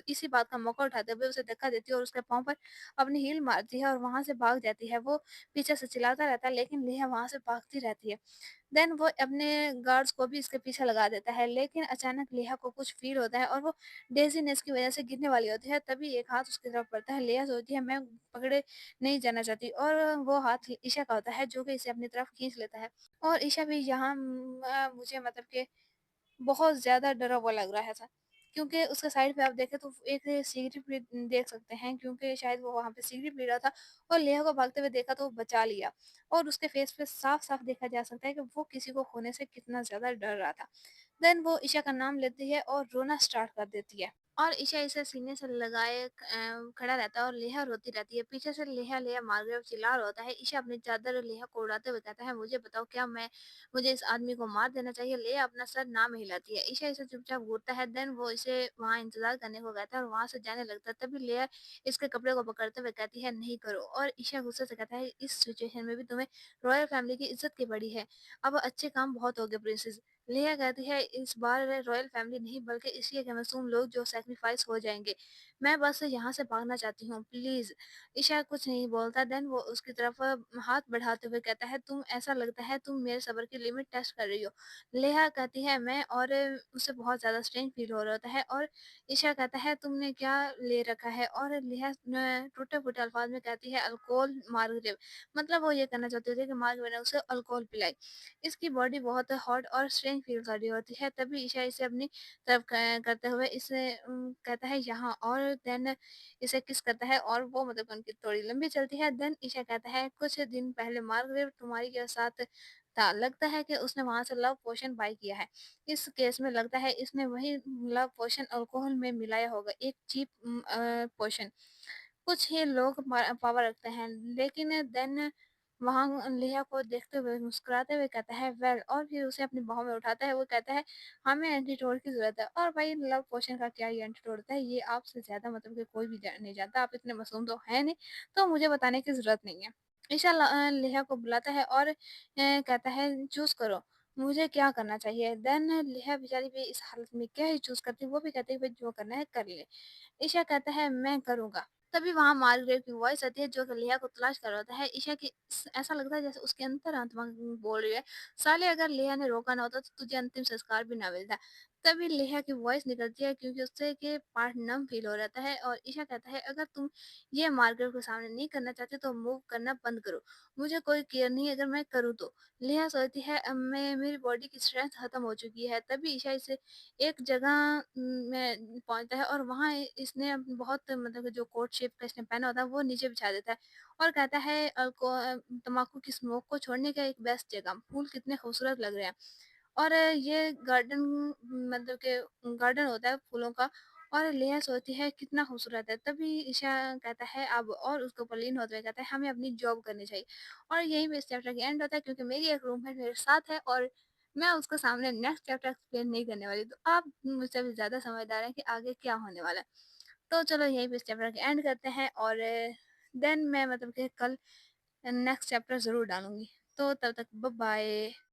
Speaker 3: इसी बात का मौका उठाते हुए उसे धक्का देती है और उसके पाँव पर अपनी हील मारती है और वहां से भाग जाती है। वो पीछे से चिल्लाता रहता है लेकिन लेहा वहां से भागती रहती है। देन वो अपने गार्ड्स को भी इसके पीछे लगा देता है लेकिन अचानक लेहा को कुछ फील होता है और वो डेजीनेस की वजह से गिरने वाली होती है। तभी एक हाथ उसकी तरफ पड़ता है। लेहा सोचती है मैं पकड़े नहीं जाना चाहती और वो हाथ ईशा का होता है जो कि इसे अपनी तरफ खींच लेता है। और ईशा भी यहाँ मुझे मतलब कि बहुत ज़्यादा डरा हुआ लग रहा था क्योंकि उसके साइड पे आप देखें तो एक सिगरेट भी देख सकते हैं क्योंकि शायद वो वहाँ पे सिगरेट पी रहा था और लेहा को भागते हुए देखा तो वो बचा लिया। और उसके फेस पे साफ-साफ देखा जा सकता है कि वो किसी को खोने से कितना ज़्यादा डर रहा था। देन वो ईशा का नाम लेती है और रोना स्टार्ट कर देती है और ईशा इसे सीने से लगाए खड़ा रहता है और लेहा रोती रहती है। पीछे से लेहा लेहा मार्गरेट चिल्ला रहा होता है। ईशा अपनी चादर लेहा को उड़ाते हुए कहता है मुझे बताओ क्या मुझे इस आदमी को मार देना चाहिए। लेहा अपना सर ना में हिलाती है। ईशा इसे चुपचाप घूरता है। देन वो इसे वहाँ इंतजार करने को कहता है और वहां से जाने लगता है। तभी लेहा इसके कपड़े को पकड़ते हुए कहती है नहीं करो और ईशा गुस्से से कहता है इस सिचुएशन में भी तुम्हें रॉयल फैमिली की इज्जत की पड़ी है। अब अच्छे काम बहुत हो गए प्रिंसेस। लेहा कहती है इस बार रॉयल फैमिली नहीं बल्कि इसलिए के मासूम लोग जो सेक्रीफाइस हो जाएंगे। मैं बस यहाँ से भागना चाहती हूँ प्लीज। ईशा कुछ नहीं बोलता। देन वो उसकी तरफ हाथ बढ़ाते हुए कहता है तुम ऐसा लगता है तुम मेरे सब्र की लिमिट टेस्ट कर रही हो। लेहा कहती है मैं और उसे बहुत ज्यादा स्ट्रेंज फील हो रहा होता है और ईशा कहता है तुमने क्या ले रखा है और लेहा टूटे फूटे अल्फाज में कहती है अल्कोहल मार्गरेट। मतलब वो ये कहना चाहते थे कि मार्गरेट ने उसे अल्कोहल पिलाई। इसकी बॉडी बहुत हॉट और स्ट्रेंज फील कर रही होती है। तभी ईशा इसे अपनी तरफ करते हुए इसे कहता है यहाँ और देन इसे किस करता है और वो मतलब उनकी थोड़ी लंबी चलती है। देन ईशा कहता है कुछ दिन पहले मार्गरेट तुम्हारी के साथ था। लगता है कि उसने वहां से लव पोशन बाय किया है। इस केस में लगता है इसने वही लव पोशन अल्कोहल में मिलाया होगा एक चीप पोशन। कुछ ही लोग पावर रखते हैं लेकिन देन वहाँ लिया को देखते हुए मुस्कुराते हुए कहता है वेल और फिर उसे अपनी बाहों में उठाता है। वो कहता है हमें एंटीटोड की जरूरत है और भाई लव पोशन का क्या ही एंटीटोड होता है ये आपसे ज्यादा मतलब कि कोई भी नहीं जानता। आप इतने मासूम तो है नहीं तो मुझे बताने की जरूरत नहीं है। ईशा लिया को बुलाता है और कहता है चूज करो मुझे क्या करना चाहिए। देन लिया बेचारी भी इस हालत में क्या ही चूज करती है। वो भी कहती है भाई जो करना है कर ले। ईशा कहता है मैं करूंगा। तभी वहां मार्गरेट की वॉइस आती है जो कि लिया को तलाश कर रहा होता है। ईशा की ऐसा लगता है जैसे उसके अंतर आत्मा बोल रही है साले अगर लिया ने रोका ना होता तो तुझे अंतिम संस्कार भी ना मिलता। तभी लेहा की वॉइस निकलती है क्योंकि उससे कि पार्ट नम फील हो रहता है और ईशा कहता है अगर तुम ये मार्कर को सामने नहीं करना चाहते तो मूव करना बंद करो, मुझे कोई केयर नहीं अगर मैं करूँ तो। लेहा सोचती है अब मैं मेरी बॉडी की स्ट्रेंथ खत्म हो चुकी है। तभी ईशा इसे एक जगह में पहुंचता है और वहाँ इसने बहुत मतलब कि जो कोट शेप का इसने पहना होता है वो नीचे बिछा देता है और कहता है तम्बाकू की स्मोक को छोड़ने का एक बेस्ट जगह, फूल कितने खूबसूरत लग रहे हैं। और ये गार्डन मतलब कि गार्डन होता है फूलों का और लेया सोचती है कितना खूबसूरत है। तभी ईशा कहता है अब और उसके ऊपर लीन होते हुए कहता है हमें अपनी जॉब करनी चाहिए। और यहीं पे इस चैप्टर की एंड होता है क्योंकि मेरी एक रूममेट मेरे साथ है और मैं उसको सामने नेक्स्ट चैप्टर एक्सप्लेन नहीं करने वाली। तो आप मुझसे भी ज़्यादा समझदार हैं कि आगे क्या होने वाला है। तो चलो यहीं पे इस चैप्टर की एंड करते हैं और देन मैं मतलब कि कल नेक्स्ट चैप्टर ज़रूर डालूँगी। तो तब तक बाय बाय।